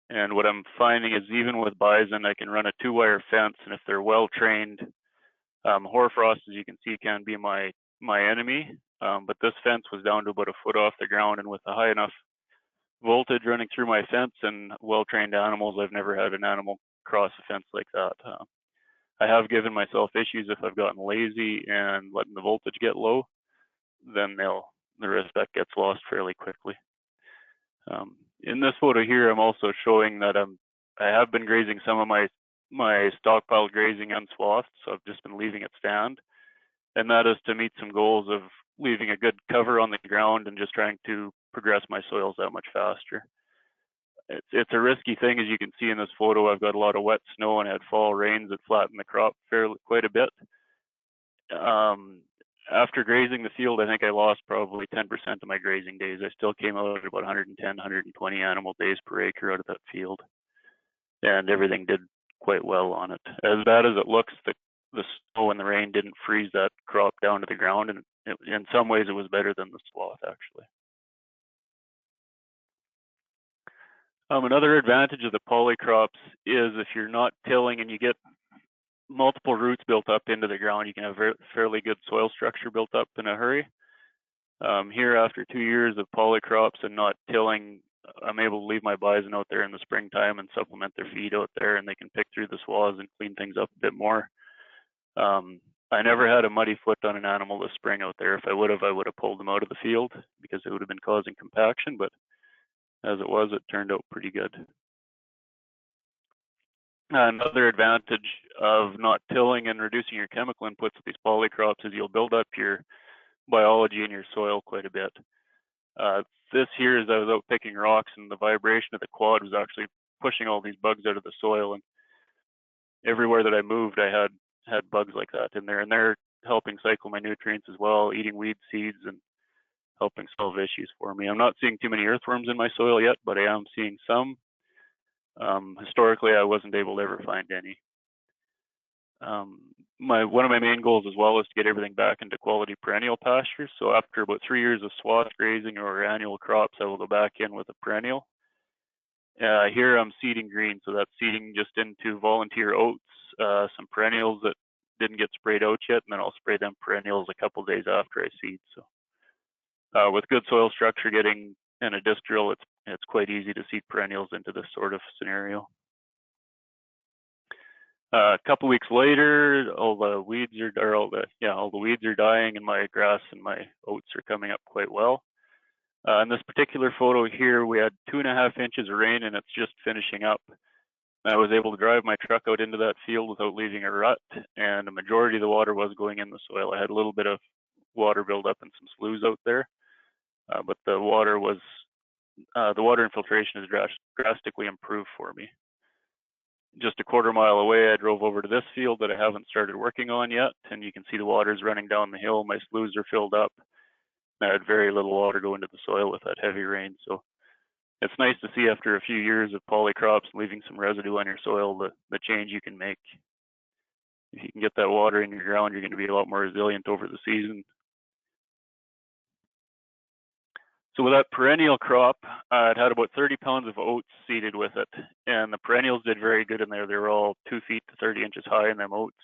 And what I'm finding is even with bison, I can run a 2-wire fence, and if they're well trained, hoarfrost, as you can see, can be my enemy. But this fence was down to about a foot off the ground, and with a high enough voltage running through my fence and well-trained animals, I've never had an animal cross a fence like that. I have given myself issues if I've gotten lazy and letting the voltage get low, then the respect gets lost fairly quickly. In this photo here, I'm also showing that I have been grazing some of my stockpile grazing unswathed, so I've just been leaving it stand. And that is to meet some goals of leaving a good cover on the ground and just trying to progress my soils that much faster. It's a risky thing, as you can see in this photo. I've got a lot of wet snow and I had fall rains that flattened the crop quite a bit. After grazing the field, I think I lost probably 10% of my grazing days. I still came out at about 110, 120 animal days per acre out of that field. and everything did quite well on it. As bad as it looks, the snow and the rain didn't freeze that crop down to the ground, and in some ways it was better than the swath actually. Another advantage of the polycrops is if you're not tilling and you get multiple roots built up into the ground, you can have fairly good soil structure built up in a hurry. Here, after 2 years of polycrops and not tilling, I'm able to leave my bison out there in the springtime and supplement their feed out there, and they can pick through the swaths and clean things up a bit more. I never had a muddy foot on an animal this spring out there. If I would have pulled them out of the field because it would have been causing compaction, but as it was, it turned out pretty good. Another advantage of not tilling and reducing your chemical inputs with these polycrops is you'll build up your biology in your soil quite a bit. This year, as I was out picking rocks, and the vibration of the quad was actually pushing all these bugs out of the soil, and everywhere that I moved, I had bugs like that in there, and they're helping cycle my nutrients as well, eating weed seeds and helping solve issues for me. I'm not seeing too many earthworms in my soil yet, but I am seeing some. Historically, I wasn't able to ever find any. One of my main goals as well is to get everything back into quality perennial pastures. So after about 3 years of swath grazing or annual crops, I will go back in with a perennial. Here I'm seeding green, so that's seeding just into volunteer oats, some perennials that didn't get sprayed out yet, and then I'll spray them perennials a couple days after I seed. So with good soil structure getting in a disc drill, it's quite easy to seed perennials into this sort of scenario. A couple weeks later, all the weeds are dying, and my grass and my oats are coming up quite well. In this particular photo here, we had 2.5 inches of rain, and it's just finishing up. I was able to drive my truck out into that field without leaving a rut, and the majority of the water was going in the soil. I had a little bit of water buildup and some sloughs out there, but the water infiltration has drastically improved for me. Just a 1/4 mile away, I drove over to this field that I haven't started working on yet, and you can see the water's running down the hill. My sloughs are filled up. I had very little water go into the soil with that heavy rain, so it's nice to see after a few years of polycrops leaving some residue on your soil the change you can make. If you can get that water in your ground, you're going to be a lot more resilient over the season. So with that perennial crop, I'd had about 30 pounds of oats seeded with it, and the perennials did very good in there. They were all 2 feet to 30 inches high in them oats.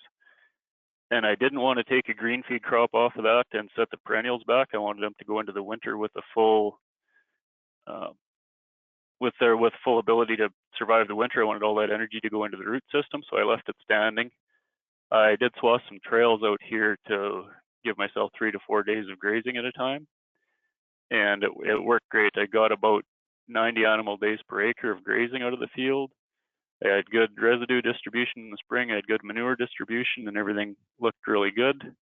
And I didn't want to take a green feed crop off of that and set the perennials back. I wanted them to go into the winter with a full, with full ability to survive the winter. I wanted all that energy to go into the root system, so I left it standing. I did swath some trails out here to give myself 3 to 4 days of grazing at a time, and it worked great. I got about 90 animal days per acre of grazing out of the field. I had good residue distribution in the spring. I had good manure distribution, and everything looked really good.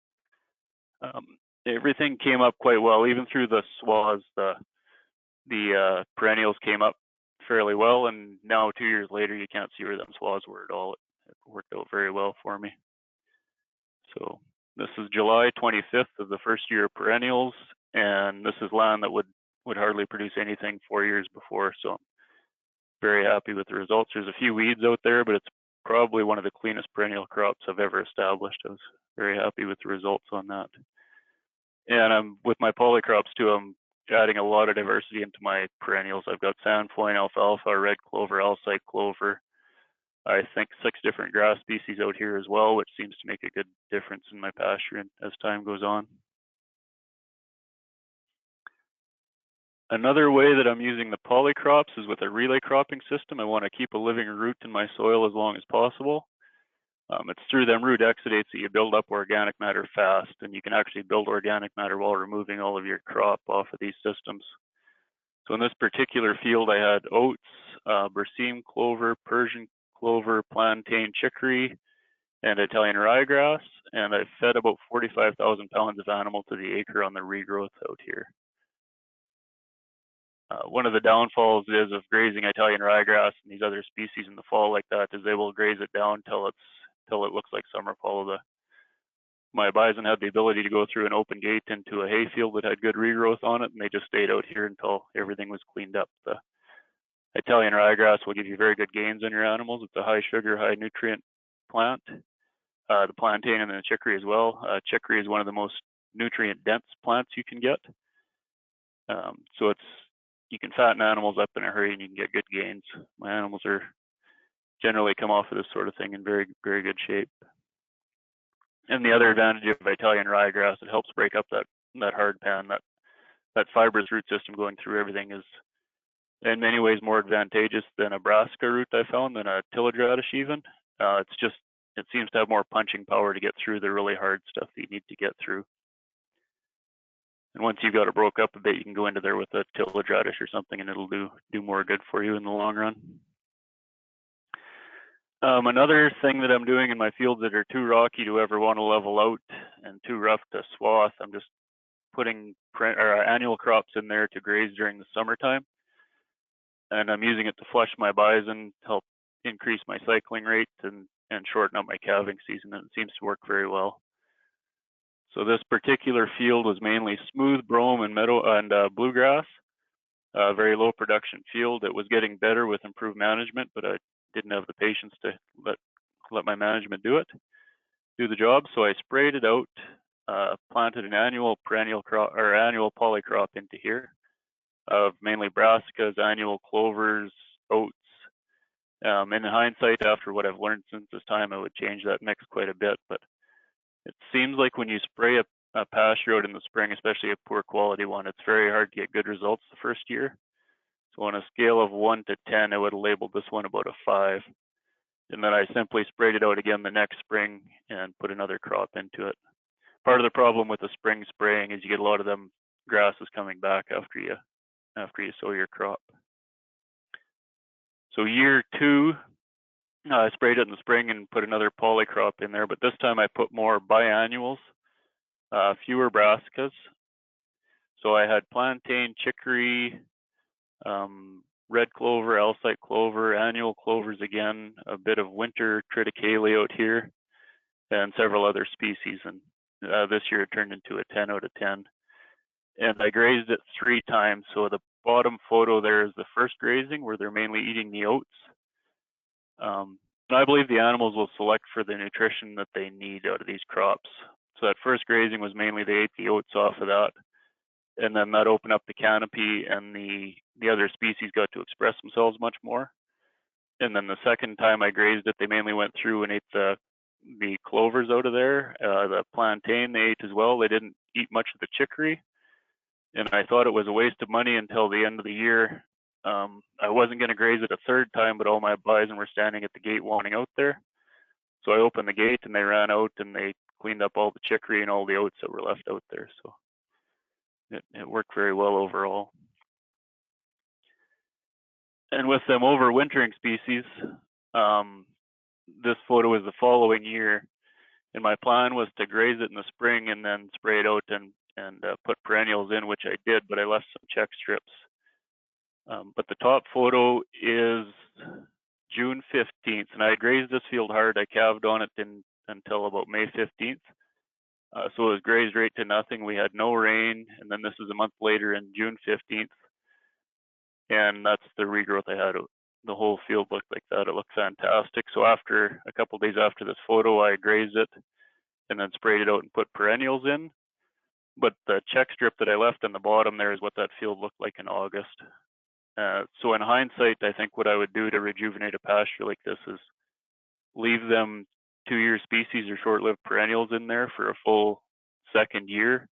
Everything came up quite well, even through the swaths. The perennials came up fairly well, and now 2 years later, you can't see where them swaths were at all. It worked out very well for me. So this is July 25th of the first year of perennials, and this is land that would hardly produce anything 4 years before. So I'm very happy with the results. There's a few weeds out there, but it's probably one of the cleanest perennial crops I've ever established. I was very happy with the results on that. And with my polycrops too, I'm adding a lot of diversity into my perennials. I've got sandfoin, alfalfa, red clover, alsike clover. I think 6 different grass species out here as well, which seems to make a good difference in my pasture as time goes on. Another way that I'm using the polycrops is with a relay cropping system. I want to keep a living root in my soil as long as possible. It's through them root exudates that you build up organic matter fast, and you can actually build organic matter while removing all of your crop off of these systems. So in this particular field, I had oats, berseem clover, Persian clover, plantain, chicory, and Italian ryegrass, and I fed about 45,000 pounds of animal to the acre on the regrowth out here. One of the downfalls is of grazing Italian ryegrass and these other species in the fall like that is they will graze it down till it looks like summer fall. My bison had the ability to go through an open gate into a hay field that had good regrowth on it, and they just stayed out here until everything was cleaned up. Italian ryegrass will give you very good gains on your animals. It's a high sugar, high nutrient plant. The plantain and the chicory as well. Chicory is one of the most nutrient dense plants you can get. So you can fatten animals up in a hurry and you can get good gains. My animals are generally come off of this sort of thing in very, very good shape. And the other advantage of Italian ryegrass, it helps break up that hard pan, that fibrous root system going through everything is in many ways more advantageous than a brassica root I found, than a tillage radish even. It seems to have more punching power to get through the really hard stuff that you need to get through. And once you've got it broke up a bit, you can go into there with a tillage radish or something and it'll do more good for you in the long run. Another thing that I'm doing in my fields that are too rocky to ever want to level out and too rough to swath, I'm just putting annual crops in there to graze during the summertime. And I'm using it to flush my bison, help increase my cycling rate and shorten up my calving season, and it seems to work very well. So this particular field was mainly smooth brome and meadow and bluegrass, a very low production field. It was getting better with improved management, but I didn't have the patience to let my management do the job. So I sprayed it out, planted an annual perennial crop or annual polycrop into here of mainly brassicas, annual clovers, oats. In hindsight, after what I've learned since this time, I would change that mix quite a bit. But it seems like when you spray a pasture out in the spring, especially a poor quality one, it's very hard to get good results the first year. So on a scale of 1 to 10, I would have labeled this one about a 5. And then I simply sprayed it out again the next spring and put another crop into it. Part of the problem with the spring spraying is you get a lot of them grasses coming back after you sow your crop. So year 2, I sprayed it in the spring and put another polycrop in there, but this time I put more biannuals, fewer brassicas. So I had plantain, chicory, red clover, Alsite clover, annual clovers again, a bit of winter triticale out here, and several other species. And this year it turned into a 10 out of 10. And I grazed it 3 times. So the bottom photo there is the first grazing where they're mainly eating the oats. And I believe the animals will select for the nutrition that they need out of these crops. So that first grazing was mainly they ate the oats off of that. And then that opened up the canopy and the other species got to express themselves much more. And then the second time I grazed it, they mainly went through and ate the clovers out of there. The plantain they ate as well. They didn't eat much of the chicory. And I thought it was a waste of money until the end of the year. I wasn't going to graze it a third time, but all my bison were standing at the gate wanting out there. So I opened the gate and they ran out and they cleaned up all the chicory and all the oats that were left out there. So it worked very well overall. And with them overwintering species, this photo is the following year. And my plan was to graze it in the spring and then spray it out and put perennials in, which I did, but I left some check strips. But the top photo is June 15th, and I grazed this field hard. I calved on it until about May 15th. So it was grazed right to nothing. We had no rain, and then this is a month later in June 15th. And that's the regrowth I had. The whole field looked like that. It looked fantastic. So after a couple of days after this photo, I grazed it and then sprayed it out and put perennials in. But the check strip that I left on the bottom there is what that field looked like in August. So in hindsight, I think what I would do to rejuvenate a pasture like this is leave them 2-year species or short-lived perennials in there for a full second year,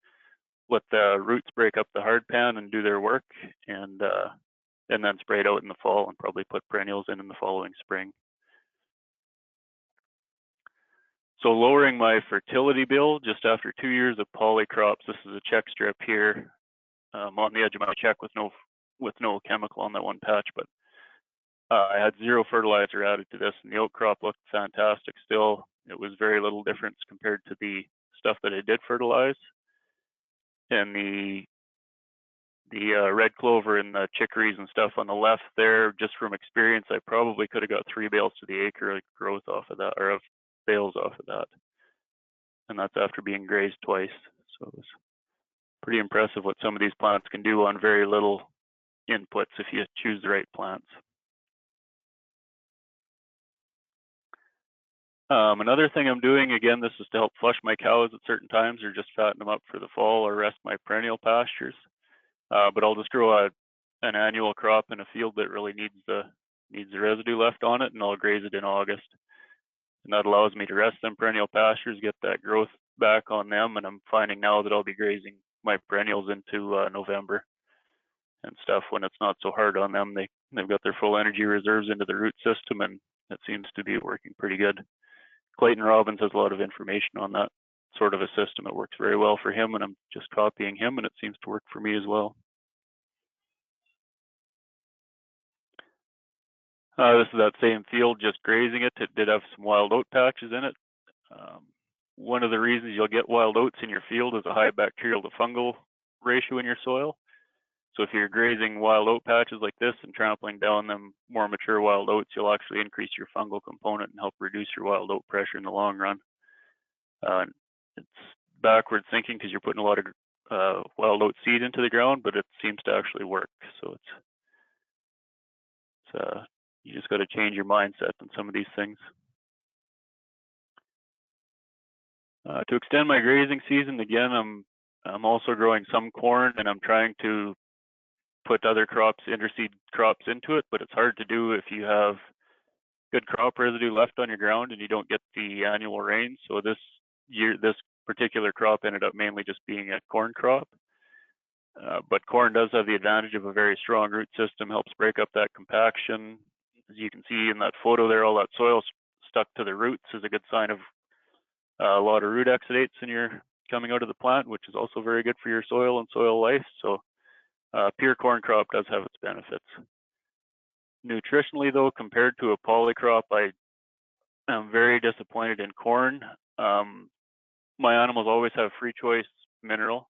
let the roots break up the hard pan and do their work, and then spray it out in the fall and probably put perennials in the following spring. So lowering my fertility bill just after 2 years of polycrops, this is a check strip here on the edge of my check with no chemical on that one patch, but I had 0 fertilizer added to this, and the oat crop looked fantastic still. It was very little difference compared to the stuff that I did fertilize. And the red clover and the chicories and stuff on the left there, just from experience, I probably could have got 3 bales to the acre of growth off of that, or of bales off of that. And that's after being grazed twice. So it was pretty impressive what some of these plants can do on very little inputs if you choose the right plants. Another thing I'm doing, again, this is to help flush my cows at certain times or just fatten them up for the fall or rest my perennial pastures. But I'll just grow an annual crop in a field that really needs the residue left on it, and I'll graze it in August. And that allows me to rest them perennial pastures, get that growth back on them, and I'm finding now that I'll be grazing my perennials into November and stuff when it's not so hard on them. They've got their full energy reserves into the root system, and it seems to be working pretty good. Clayton Robbins has a lot of information on that sort of a system. It works very well for him, and I'm just copying him, and it seems to work for me as well. This is that same field, just grazing it. It did have some wild oat patches in it. One of the reasons you'll get wild oats in your field is a high bacterial to fungal ratio in your soil. So if you're grazing wild oat patches like this and trampling down them more mature wild oats, you'll actually increase your fungal component and help reduce your wild oat pressure in the long run. It's backwards thinking because you're putting a lot of wild oat seed into the ground, but it seems to actually work. So you just got to change your mindset on some of these things. To extend my grazing season, again, I'm also growing some corn, and I'm trying to put other crops, interseed crops into it, but it's hard to do if you have good crop residue left on your ground and you don't get the annual rain. So this year, this particular crop ended up mainly just being a corn crop. But corn does have the advantage of a very strong root system, helps break up that compaction. As you can see in that photo there, all that soil stuck to the roots is a good sign of a lot of root exudates in your coming out of the plant, which is also very good for your soil and soil life. So pure corn crop does have its benefits. Nutritionally though, compared to a polycrop, I am very disappointed in corn. My animals always have free choice mineral.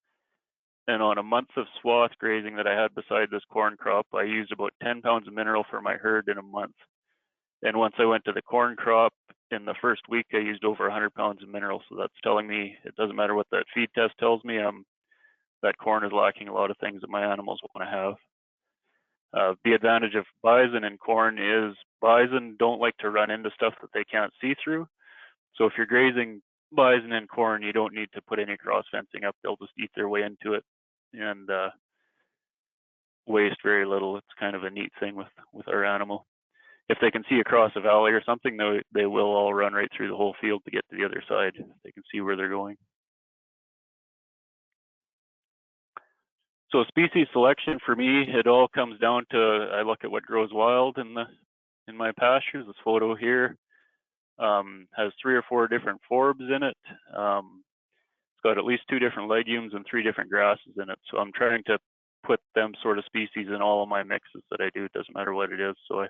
And on a month of swath grazing that I had beside this corn crop, I used about 10 pounds of mineral for my herd in a month. And once I went to the corn crop, in the first week, I used over 100 pounds of mineral. So that's telling me it doesn't matter what that feed test tells me, that corn is lacking a lot of things that my animals want to have. The advantage of bison and corn is bison don't like to run into stuff that they can't see through. So if you're grazing bison and corn, you don't need to put any cross fencing up. They'll just eat their way into it and waste very little. It's kind of a neat thing with our animal. If they can see across a valley or something, they will all run right through the whole field to get to the other side. They can see where they're going. So species selection for me, it all comes down to, I look at what grows wild in my pastures. This photo here has 3 or 4 different forbs in it. It's got at least 2 different legumes and 3 different grasses in it. So I'm trying to put them sort of species in all of my mixes that I do. It doesn't matter what it is. So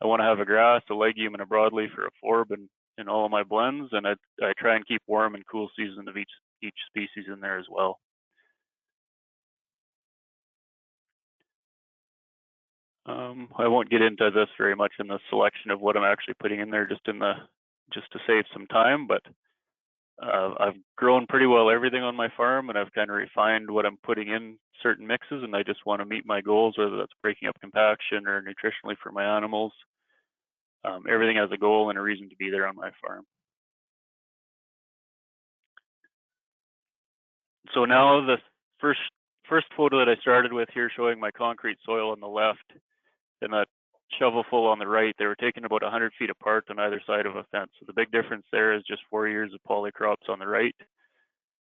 I want to have a grass, a legume, and a broadleaf or a forb in all of my blends, and I try and keep warm and cool season of each species in there as well. I won't get into this very much in the selection of what I'm actually putting in there, just to save some time. But I've grown pretty well everything on my farm, and I've kind of refined what I'm putting in certain mixes, and I just want to meet my goals, whether that's breaking up compaction or nutritionally for my animals. Everything has a goal and a reason to be there on my farm. So now the first photo that I started with here, showing my concrete soil on the left and that shovelful on the right, they were taken about 100 feet apart on either side of a fence. So the big difference there is just 4 years of polycrops on the right,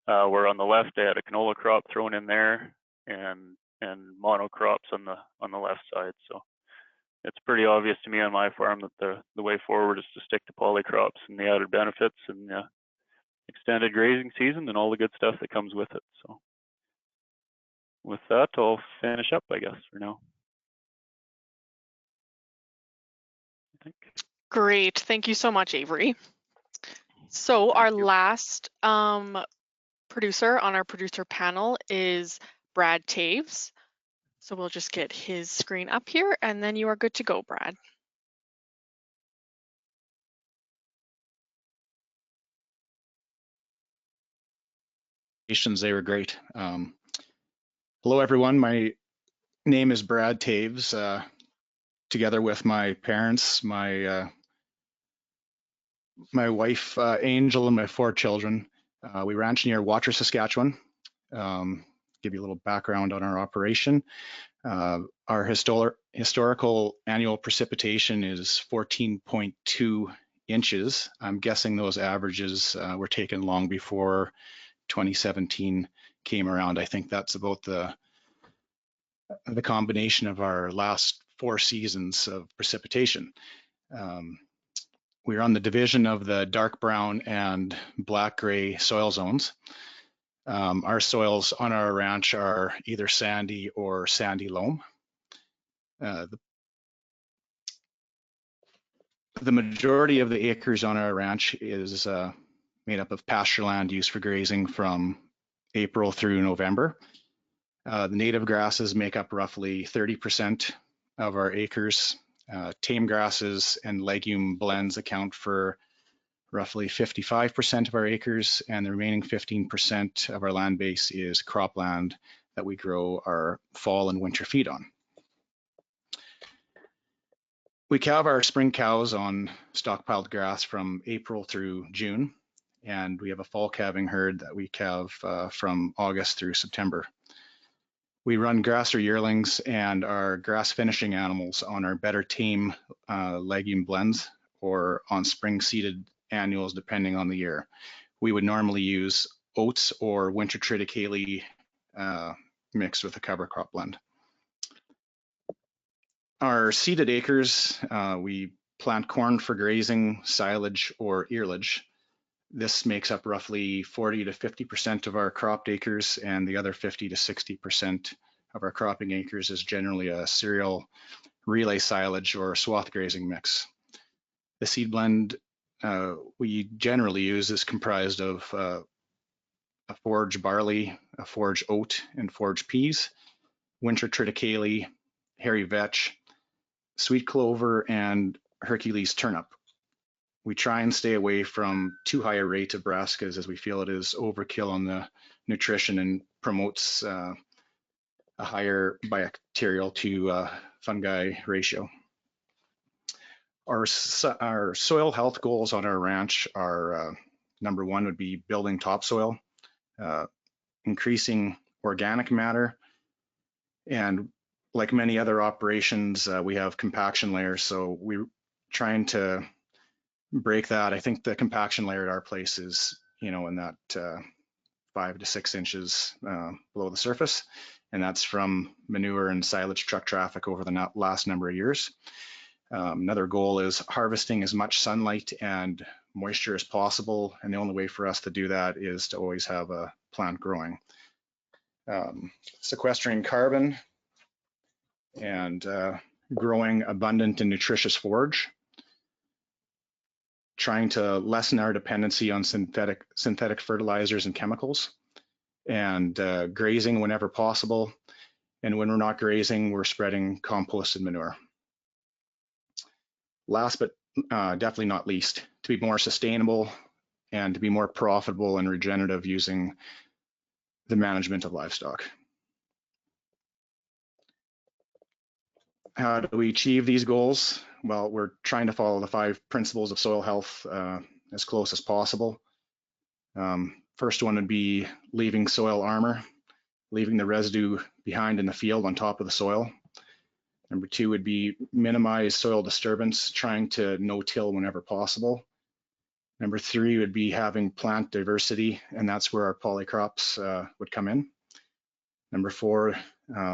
where on the left I had a canola crop thrown in there and monocrops on the left side. So it's pretty obvious to me on my farm that the way forward is to stick to polycrops and the added benefits and the extended grazing season and all the good stuff that comes with it. So with that, I'll finish up, I guess, for now. Great, thank you so much, Avery. So our last producer on our producer panel is Brad Taves. So we'll just get his screen up here and then you are good to go, Brad. They were great. Hello, everyone. My name is Brad Taves. Together with my parents, my my wife, Angel, and my 4 children. We ranch near Water, Saskatchewan. Give you a little background on our operation. Our historical annual precipitation is 14.2 inches. I'm guessing those averages were taken long before 2017 came around. I think that's about the combination of our last 4 seasons of precipitation. We're on the division of the dark brown and black gray soil zones. Our soils on our ranch are either sandy or sandy loam. The majority of the acres on our ranch is made up of pasture land used for grazing from April through November. The native grasses make up roughly 30% of our acres. Tame grasses and legume blends account for roughly 55% of our acres, and the remaining 15% of our land base is cropland that we grow our fall and winter feed on. We calve our spring cows on stockpiled grass from April through June, and we have a fall calving herd that we calve from August through September. We run grasser yearlings and our grass finishing animals on our better tame legume blends or on spring seeded annuals depending on the year. We would normally use oats or winter triticale mixed with a cover crop blend. Our seeded acres, we plant corn for grazing, silage, or earlage. This makes up roughly 40 to 50% of our cropped acres, and the other 50 to 60% of our cropping acres is generally a cereal, relay silage, or swath grazing mix. The seed blend we generally use is comprised of a forage barley, a forage oat, and forage peas, winter triticale, hairy vetch, sweet clover, and Hercules turnip. We try and stay away from too high a rate of brassicas as we feel it is overkill on the nutrition and promotes a higher bacterial to fungi ratio. Our soil health goals on our ranch are number 1 would be building topsoil, increasing organic matter, and like many other operations, we have compaction layers, so we're trying to break that. I think the compaction layer at our place is, in that 5 to 6 inches below the surface, and that's from manure and silage truck traffic over the last number of years. Another goal is harvesting as much sunlight and moisture as possible, and the only way for us to do that is to always have a plant growing. Sequestering carbon and growing abundant and nutritious forage. Trying to lessen our dependency on synthetic fertilizers and chemicals, and grazing whenever possible. And when we're not grazing, we're spreading composted manure. Last but definitely not least, to be more sustainable and to be more profitable and regenerative using the management of livestock. How do we achieve these goals? Well, we're trying to follow the 5 principles of soil health as close as possible. First one would be leaving soil armor, leaving the residue behind in the field on top of the soil. Number 2 would be minimize soil disturbance, trying to no-till whenever possible. Number 3 would be having plant diversity, and that's where our polycrops would come in. Number 4,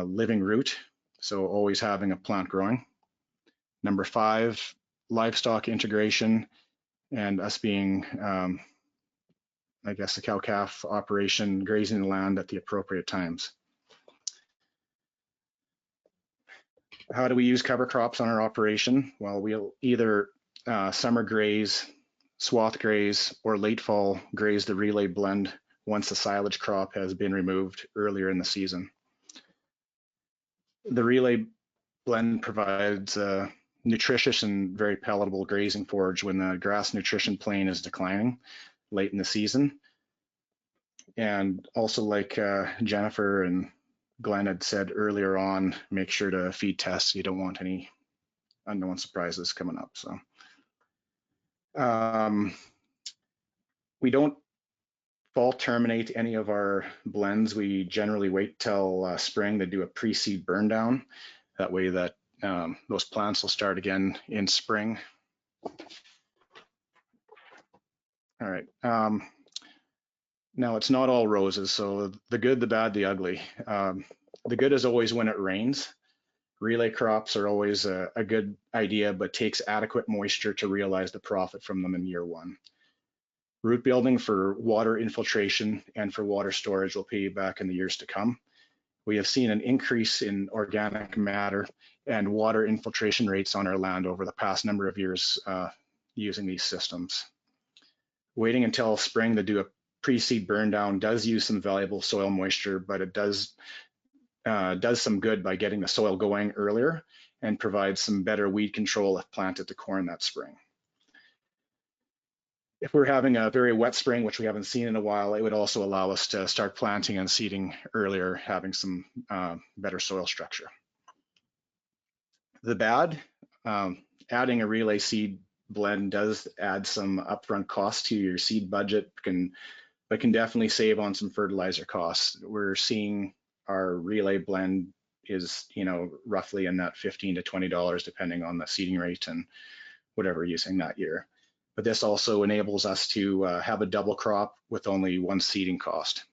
living root, so always having a plant growing. Number 5, livestock integration, and us being, I guess, a cow-calf operation, grazing the land at the appropriate times. How do we use cover crops on our operation? Well, we'll either summer graze, swath graze, or late fall graze the relay blend once the silage crop has been removed earlier in the season. The relay blend provides nutritious and very palatable grazing forage when the grass nutrition plane is declining late in the season. And also, like Jennifer and Glenn had said earlier on, make sure to feed test. You don't want any unknown surprises coming up. So We don't fall terminate any of our blends. We generally wait till spring to do a pre-seed burn down. That way that those plants will start again in spring. All right. Now it's not all roses. So the good, the bad, the ugly. The good is always when it rains. Relay crops are always a good idea, but takes adequate moisture to realize the profit from them in year one. Root building for water infiltration and for water storage will pay you back in the years to come. We have seen an increase in organic matter and water infiltration rates on our land over the past number of years using these systems. Waiting until spring to do a pre-seed burn down does use some valuable soil moisture, but it does some good by getting the soil going earlier and provides some better weed control if planted to corn that spring. If we're having a very wet spring, which we haven't seen in a while, it would also allow us to start planting and seeding earlier, having some better soil structure. The bad, adding a relay seed blend does add some upfront cost to your seed budget, but can definitely save on some fertilizer costs. We're seeing our relay blend is, roughly in that $15 to $20, depending on the seeding rate and whatever we're using that year. But this also enables us to have a double crop with only one seeding cost.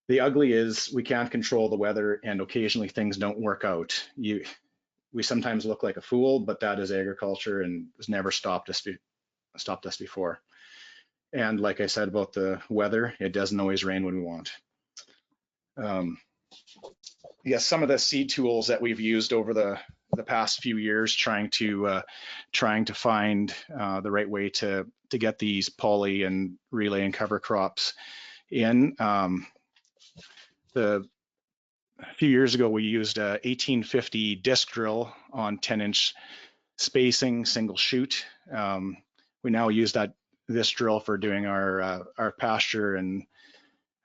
The ugly is we can't control the weather, and occasionally things don't work out. We sometimes look like a fool, but that is agriculture and has never stopped us before. And like I said about the weather, it doesn't always rain when we want. Yes, some of the seed tools that we've used over the past few years trying to find the right way to get these poly and relay and cover crops in. A few years ago, we used a 1850 disc drill on 10-inch spacing, single shoot. We now use this drill for doing our pasture and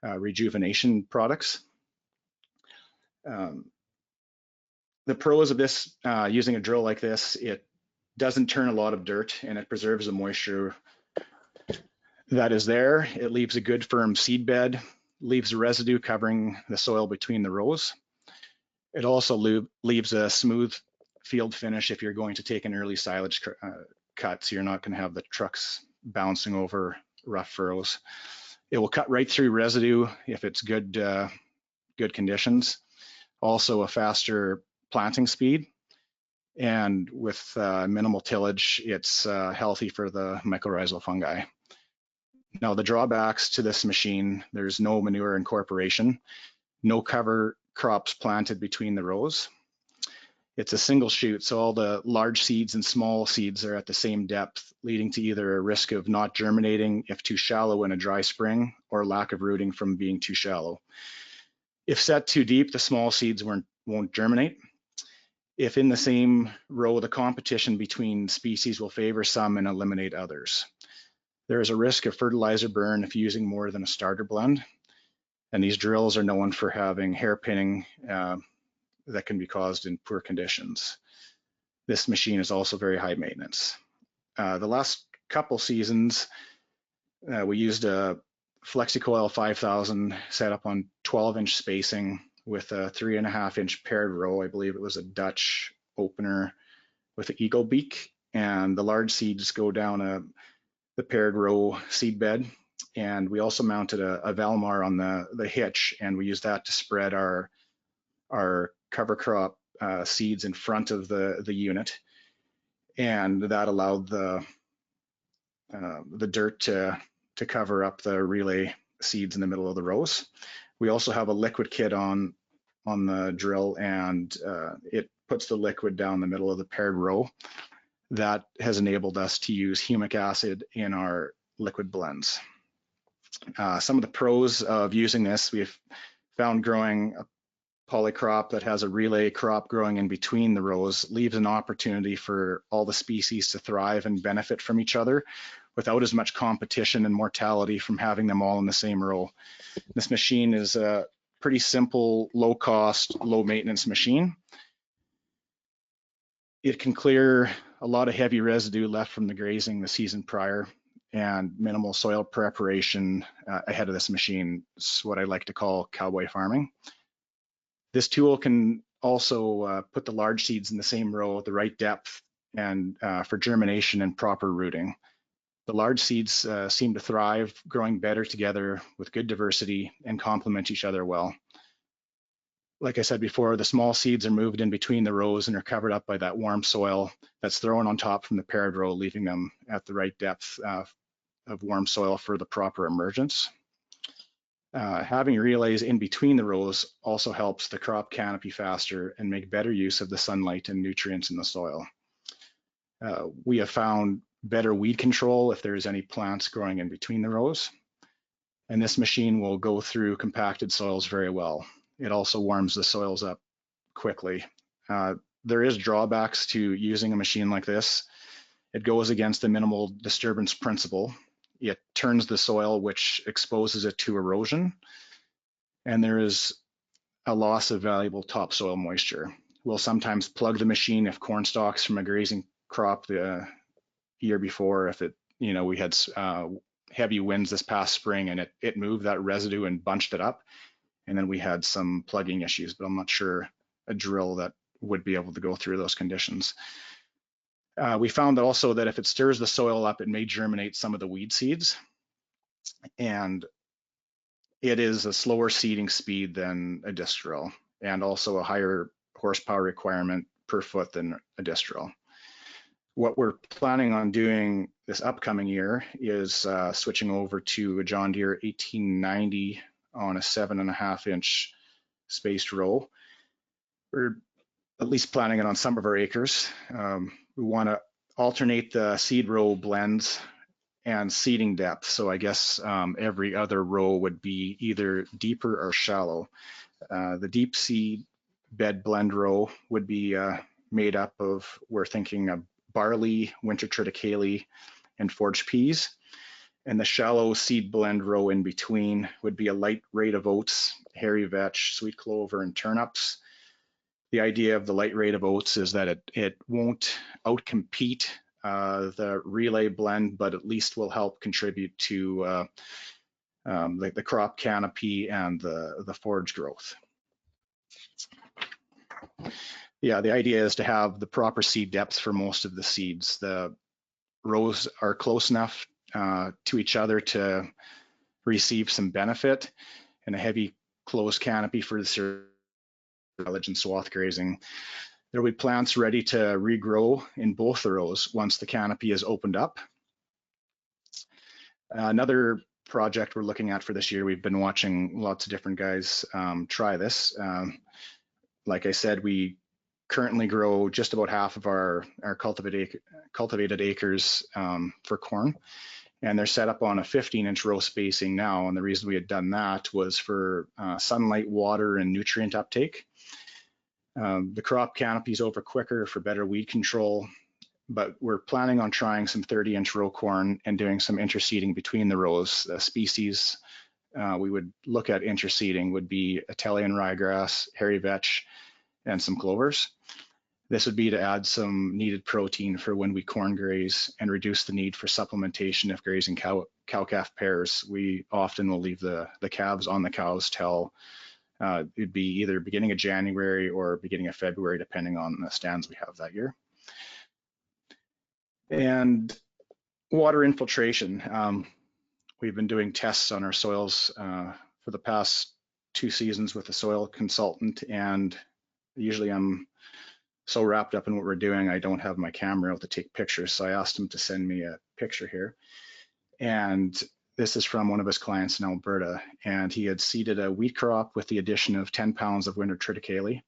rejuvenation products. The pros of this, using a drill like this, it doesn't turn a lot of dirt and it preserves the moisture that is there. It leaves a good firm seed bed, leaves a residue covering the soil between the rows. It also leaves a smooth field finish if you're going to take an early silage cut, so you're not going to have the trucks bouncing over rough furrows. It will cut right through residue if it's good conditions. Also a faster planting speed, and with minimal tillage, it's healthy for the mycorrhizal fungi. Now the drawbacks to this machine, there's no manure incorporation, no cover crops planted between the rows. It's a single shoot, so all the large seeds and small seeds are at the same depth, leading to either a risk of not germinating if too shallow in a dry spring, or lack of rooting from being too shallow. If set too deep, the small seeds won't germinate. If in the same row, the competition between species will favor some and eliminate others. There is a risk of fertilizer burn if using more than a starter blend. And these drills are known for having hairpinning that can be caused in poor conditions. This machine is also very high maintenance. The last couple seasons, we used a FlexiCoil 5000 set up on 12-inch spacing with a 3.5-inch paired row. I believe it was a Dutch opener with an eagle beak, and the large seeds go down the paired row seed bed. And we also mounted a Valmar on the hitch, and we used that to spread our cover crop seeds in front of the unit, and that allowed the dirt to cover up the relay seeds in the middle of the rows. We also have a liquid kit on the drill, and it puts the liquid down the middle of the paired row. That has enabled us to use humic acid in our liquid blends. Some of the pros of using this, we've found growing a polycrop that has a relay crop growing in between the rows leaves an opportunity for all the species to thrive and benefit from each other without as much competition and mortality from having them all in the same row. This machine is a pretty simple, low cost, low maintenance machine. It can clear a lot of heavy residue left from the grazing the season prior and minimal soil preparation ahead of this machine. It's what I like to call cowboy farming. This tool can also put the large seeds in the same row at the right depth and for germination and proper rooting. The large seeds seem to thrive, growing better together with good diversity and complement each other well. Like I said before, the small seeds are moved in between the rows and are covered up by that warm soil that's thrown on top from the paired row, leaving them at the right depth of warm soil for the proper emergence. Having relays in between the rows also helps the crop canopy faster and make better use of the sunlight and nutrients in the soil. We have found better weed control if there's any plants growing in between the rows. And this machine will go through compacted soils very well. It also warms the soils up quickly. There is drawbacks to using a machine like this. It goes against the minimal disturbance principle. It turns the soil, which exposes it to erosion. And there is a loss of valuable topsoil moisture. We'll sometimes plug the machine if corn stalks from a grazing crop the year before, if it, we had heavy winds this past spring and it moved that residue and bunched it up. And then we had some plugging issues, but I'm not sure a drill that would be able to go through those conditions. We found also that if it stirs the soil up, it may germinate some of the weed seeds. And it is a slower seeding speed than a disc drill, and also a higher horsepower requirement per foot than a disc drill. What we're planning on doing this upcoming year is switching over to a John Deere 1890 on a 7.5-inch spaced row. We're at least planning it on some of our acres. We want to alternate the seed row blends and seeding depth. So I guess every other row would be either deeper or shallow. The deep seed bed blend row would be made up of, we're thinking of barley, winter triticale, and forage peas. And the shallow seed blend row in between would be a light rate of oats, hairy vetch, sweet clover, and turnips. The idea of the light rate of oats is that it won't outcompete the relay blend, but at least will help contribute to the crop canopy and the forage growth. Yeah, the idea is to have the proper seed depth for most of the seeds. The rows are close enough to each other to receive some benefit, and a heavy closed canopy for the silage and swath grazing. There will be plants ready to regrow in both the rows once the canopy is opened up. Another project we're looking at for this year, we've been watching lots of different guys try this. Like I said, we currently grow just about half of our cultivated acres for corn, and they're set up on a 15-inch row spacing now. And the reason we had done that was for sunlight, water, and nutrient uptake. The crop canopies over quicker for better weed control, but we're planning on trying some 30-inch row corn and doing some interseeding between the rows. Species we would look at interseeding would be Italian ryegrass, hairy vetch, and some clovers. This would be to add some needed protein for when we corn graze and reduce the need for supplementation if grazing cow-calf pairs. We often will leave the calves on the cows till it'd be either beginning of January or beginning of February, depending on the stands we have that year. And water infiltration. We've been doing tests on our soils for the past 2 seasons with a soil consultant, and usually I'm so wrapped up in what we're doing, I don't have my camera out to take pictures. So I asked him to send me a picture here. And this is from one of his clients in Alberta, and he had seeded a wheat crop with the addition of 10 pounds of winter triticale.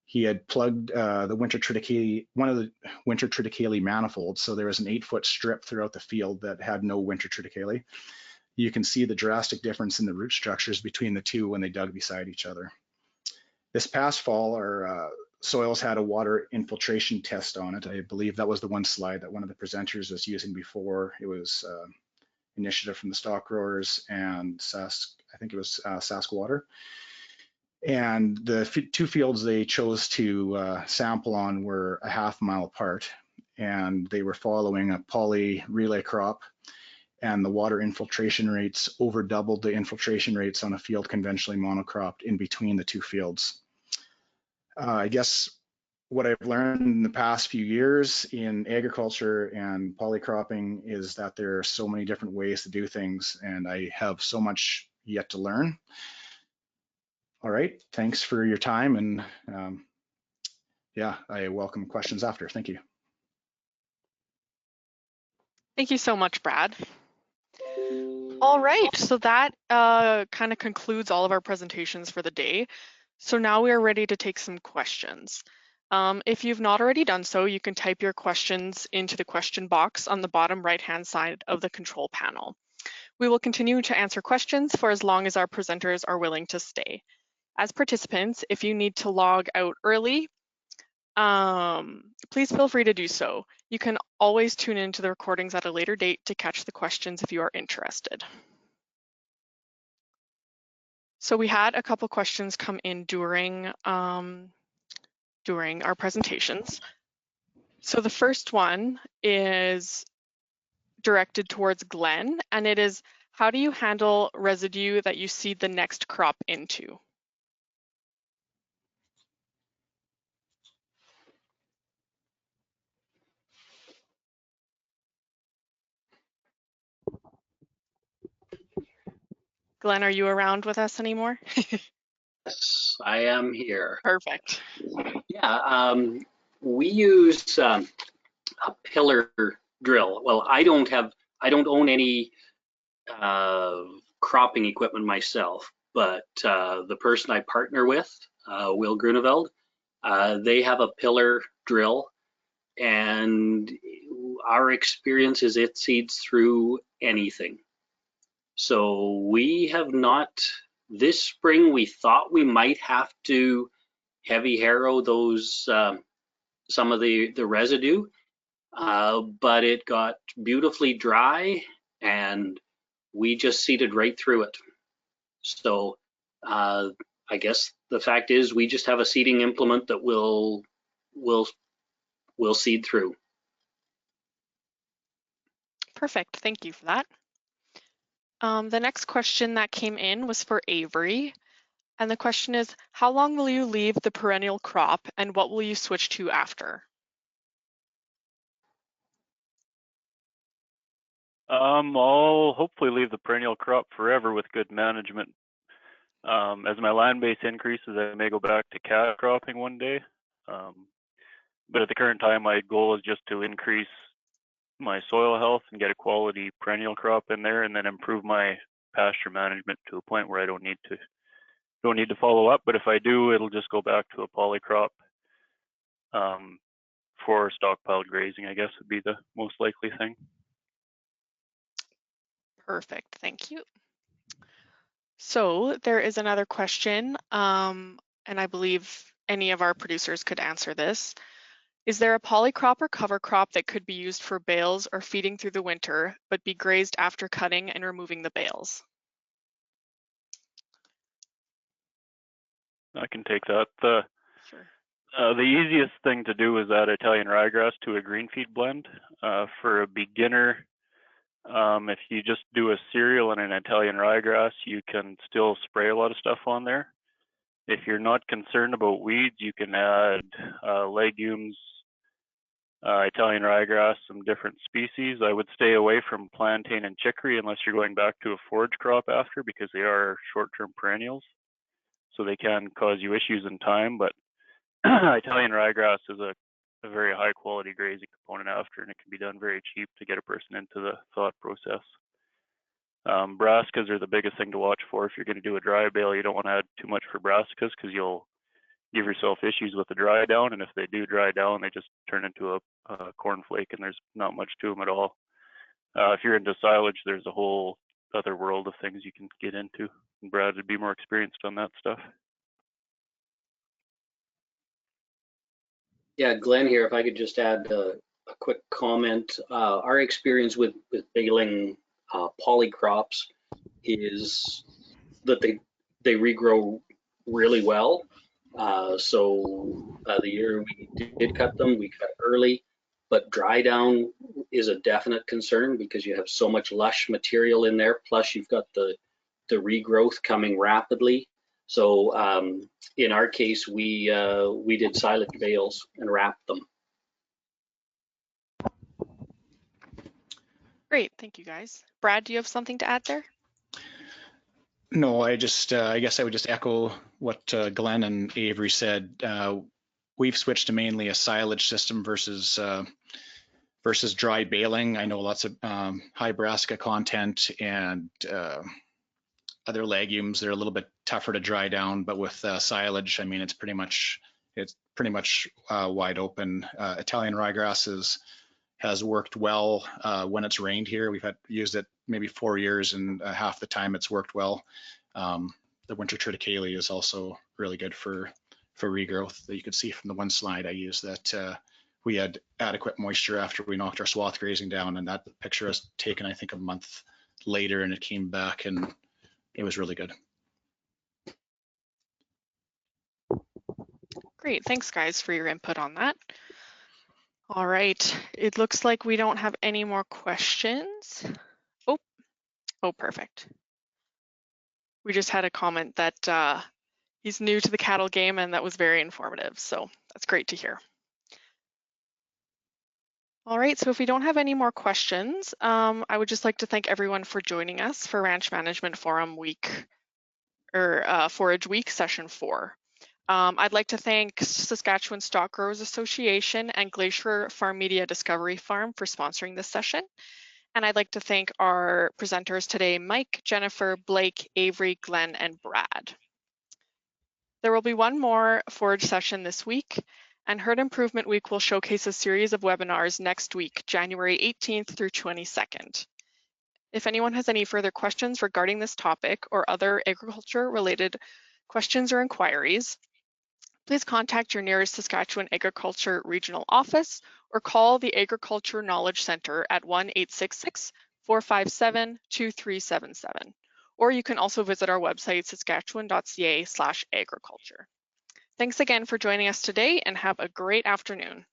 He had plugged the winter triticale, one of the winter triticale manifolds. So there was an 8-foot strip throughout the field that had no winter triticale. You can see the drastic difference in the root structures between the two when they dug beside each other. This past fall, our soils had a water infiltration test on it. I believe that was the one slide that one of the presenters was using before. It was initiative from the stock growers and I think it was Sask Water. And the 2 fields they chose to sample on were a half mile apart. and they were following a poly relay crop, and the water infiltration rates over doubled the infiltration rates on a field conventionally monocropped in between the two fields. I guess what I've learned in the past few years in agriculture and polycropping is that there are so many different ways to do things, and I have so much yet to learn. All right, thanks for your time, and yeah, I welcome questions after. Thank you. Thank you so much, Brad. All right, so that kind of concludes all of our presentations for the day. So now we are ready to take some questions. If you've not already done so, you can type your questions into the question box on the bottom right-hand side of the control panel. We will continue to answer questions for as long as our presenters are willing to stay. As participants, if you need to log out early, please feel free to do so. You can always tune into the recordings at a later date to catch the questions if you are interested. So we had a couple questions come in during our presentations. So the first one is directed towards Glenn, and it is, how do you handle residue that you seed the next crop into? Glenn, are you around with us anymore? Yes, I am here. Perfect. Yeah, we use a pillar drill. Well, I don't own any cropping equipment myself, but the person I partner with, Will Grunewald, they have a pillar drill, and our experience is it seeds through anything. So we have not, this spring we thought we might have to heavy harrow those some of the residue, but it got beautifully dry and we just seeded right through it. So I guess the fact is we just have a seeding implement that will seed through. Perfect, thank you for that. The next question that came in was for Avery. And the question is, how long will you leave the perennial crop and what will you switch to after? I'll hopefully leave the perennial crop forever with good management. As my land base increases, I may go back to cash cropping one day. But at the current time, my goal is just to increase my soil health and get a quality perennial crop in there, and then improve my pasture management to a point where I don't need to follow up. But if I do, it'll just go back to a polycrop for stockpiled grazing, I guess would be the most likely thing. Perfect, thank you. So there is another question, and I believe any of our producers could answer this. Is there a polycrop or cover crop that could be used for bales or feeding through the winter, but be grazed after cutting and removing the bales? I can take that. Sure. The easiest thing to do is add Italian ryegrass to a green feed blend. For a beginner, if you just do a cereal and an Italian ryegrass, you can still spray a lot of stuff on there. If you're not concerned about weeds, you can add legumes, Italian ryegrass, some different species. I would stay away from plantain and chicory unless you're going back to a forage crop after, because they are short-term perennials. So they can cause you issues in time, but Italian ryegrass is a very high quality grazing component after, and it can be done very cheap to get a person into the thought process. Brassicas are the biggest thing to watch for. If you're going to do a dry bale, you don't want to add too much for brassicas because you'll give yourself issues with the dry down, and if they do dry down, they just turn into a cornflake and there's not much to them at all. If you're into silage, there's a whole other world of things you can get into. And Brad would be more experienced on that stuff. Yeah, Glenn here, if I could just add a quick comment. Our experience with baling polycrops is that they regrow really well. So the year we did cut them, we cut early. but dry down is a definite concern because you have so much lush material in there. Plus you've got the regrowth coming rapidly. So in our case, we did silage bales and wrapped them. Great, thank you guys. Brad, do you have something to add there? No, I guess I would just echo what Glenn and Avery said. We've switched to mainly a silage system versus dry baling. I know lots of high brassica content and other legumes. They're a little bit tougher to dry down, but with silage, I mean, it's pretty much wide open. Italian ryegrass has worked well when it's rained here. We've used it maybe 4 years, and half the time it's worked well. The winter triticale is also really good for regrowth. You could see from the one slide I used that we had adequate moisture after we knocked our swath grazing down, and that picture was taken, I think, a month later, and it came back and it was really good. Great, thanks guys for your input on that. All right, it looks like we don't have any more questions. Oh, perfect. We just had a comment that he's new to the cattle game, and that was very informative, so that's great to hear. All right, so if we don't have any more questions, I would just like to thank everyone for joining us for Ranch Management Forum Week, or Forage Week Session 4. I'd like to thank Saskatchewan Stock Growers Association and Glacier FarmMedia Discovery Farm for sponsoring this session. And I'd like to thank our presenters today, Mike, Jennifer, Blake, Avery, Glenn, and Brad. There will be one more forage session this week, and Herd Improvement Week will showcase a series of webinars next week, January 18th through 22nd. If anyone has any further questions regarding this topic or other agriculture-related questions or inquiries, please contact your nearest Saskatchewan Agriculture Regional Office or call the Agriculture Knowledge Centre at 1-866-457-2377. Or you can also visit our website, saskatchewan.ca/agriculture. Thanks again for joining us today, and have a great afternoon.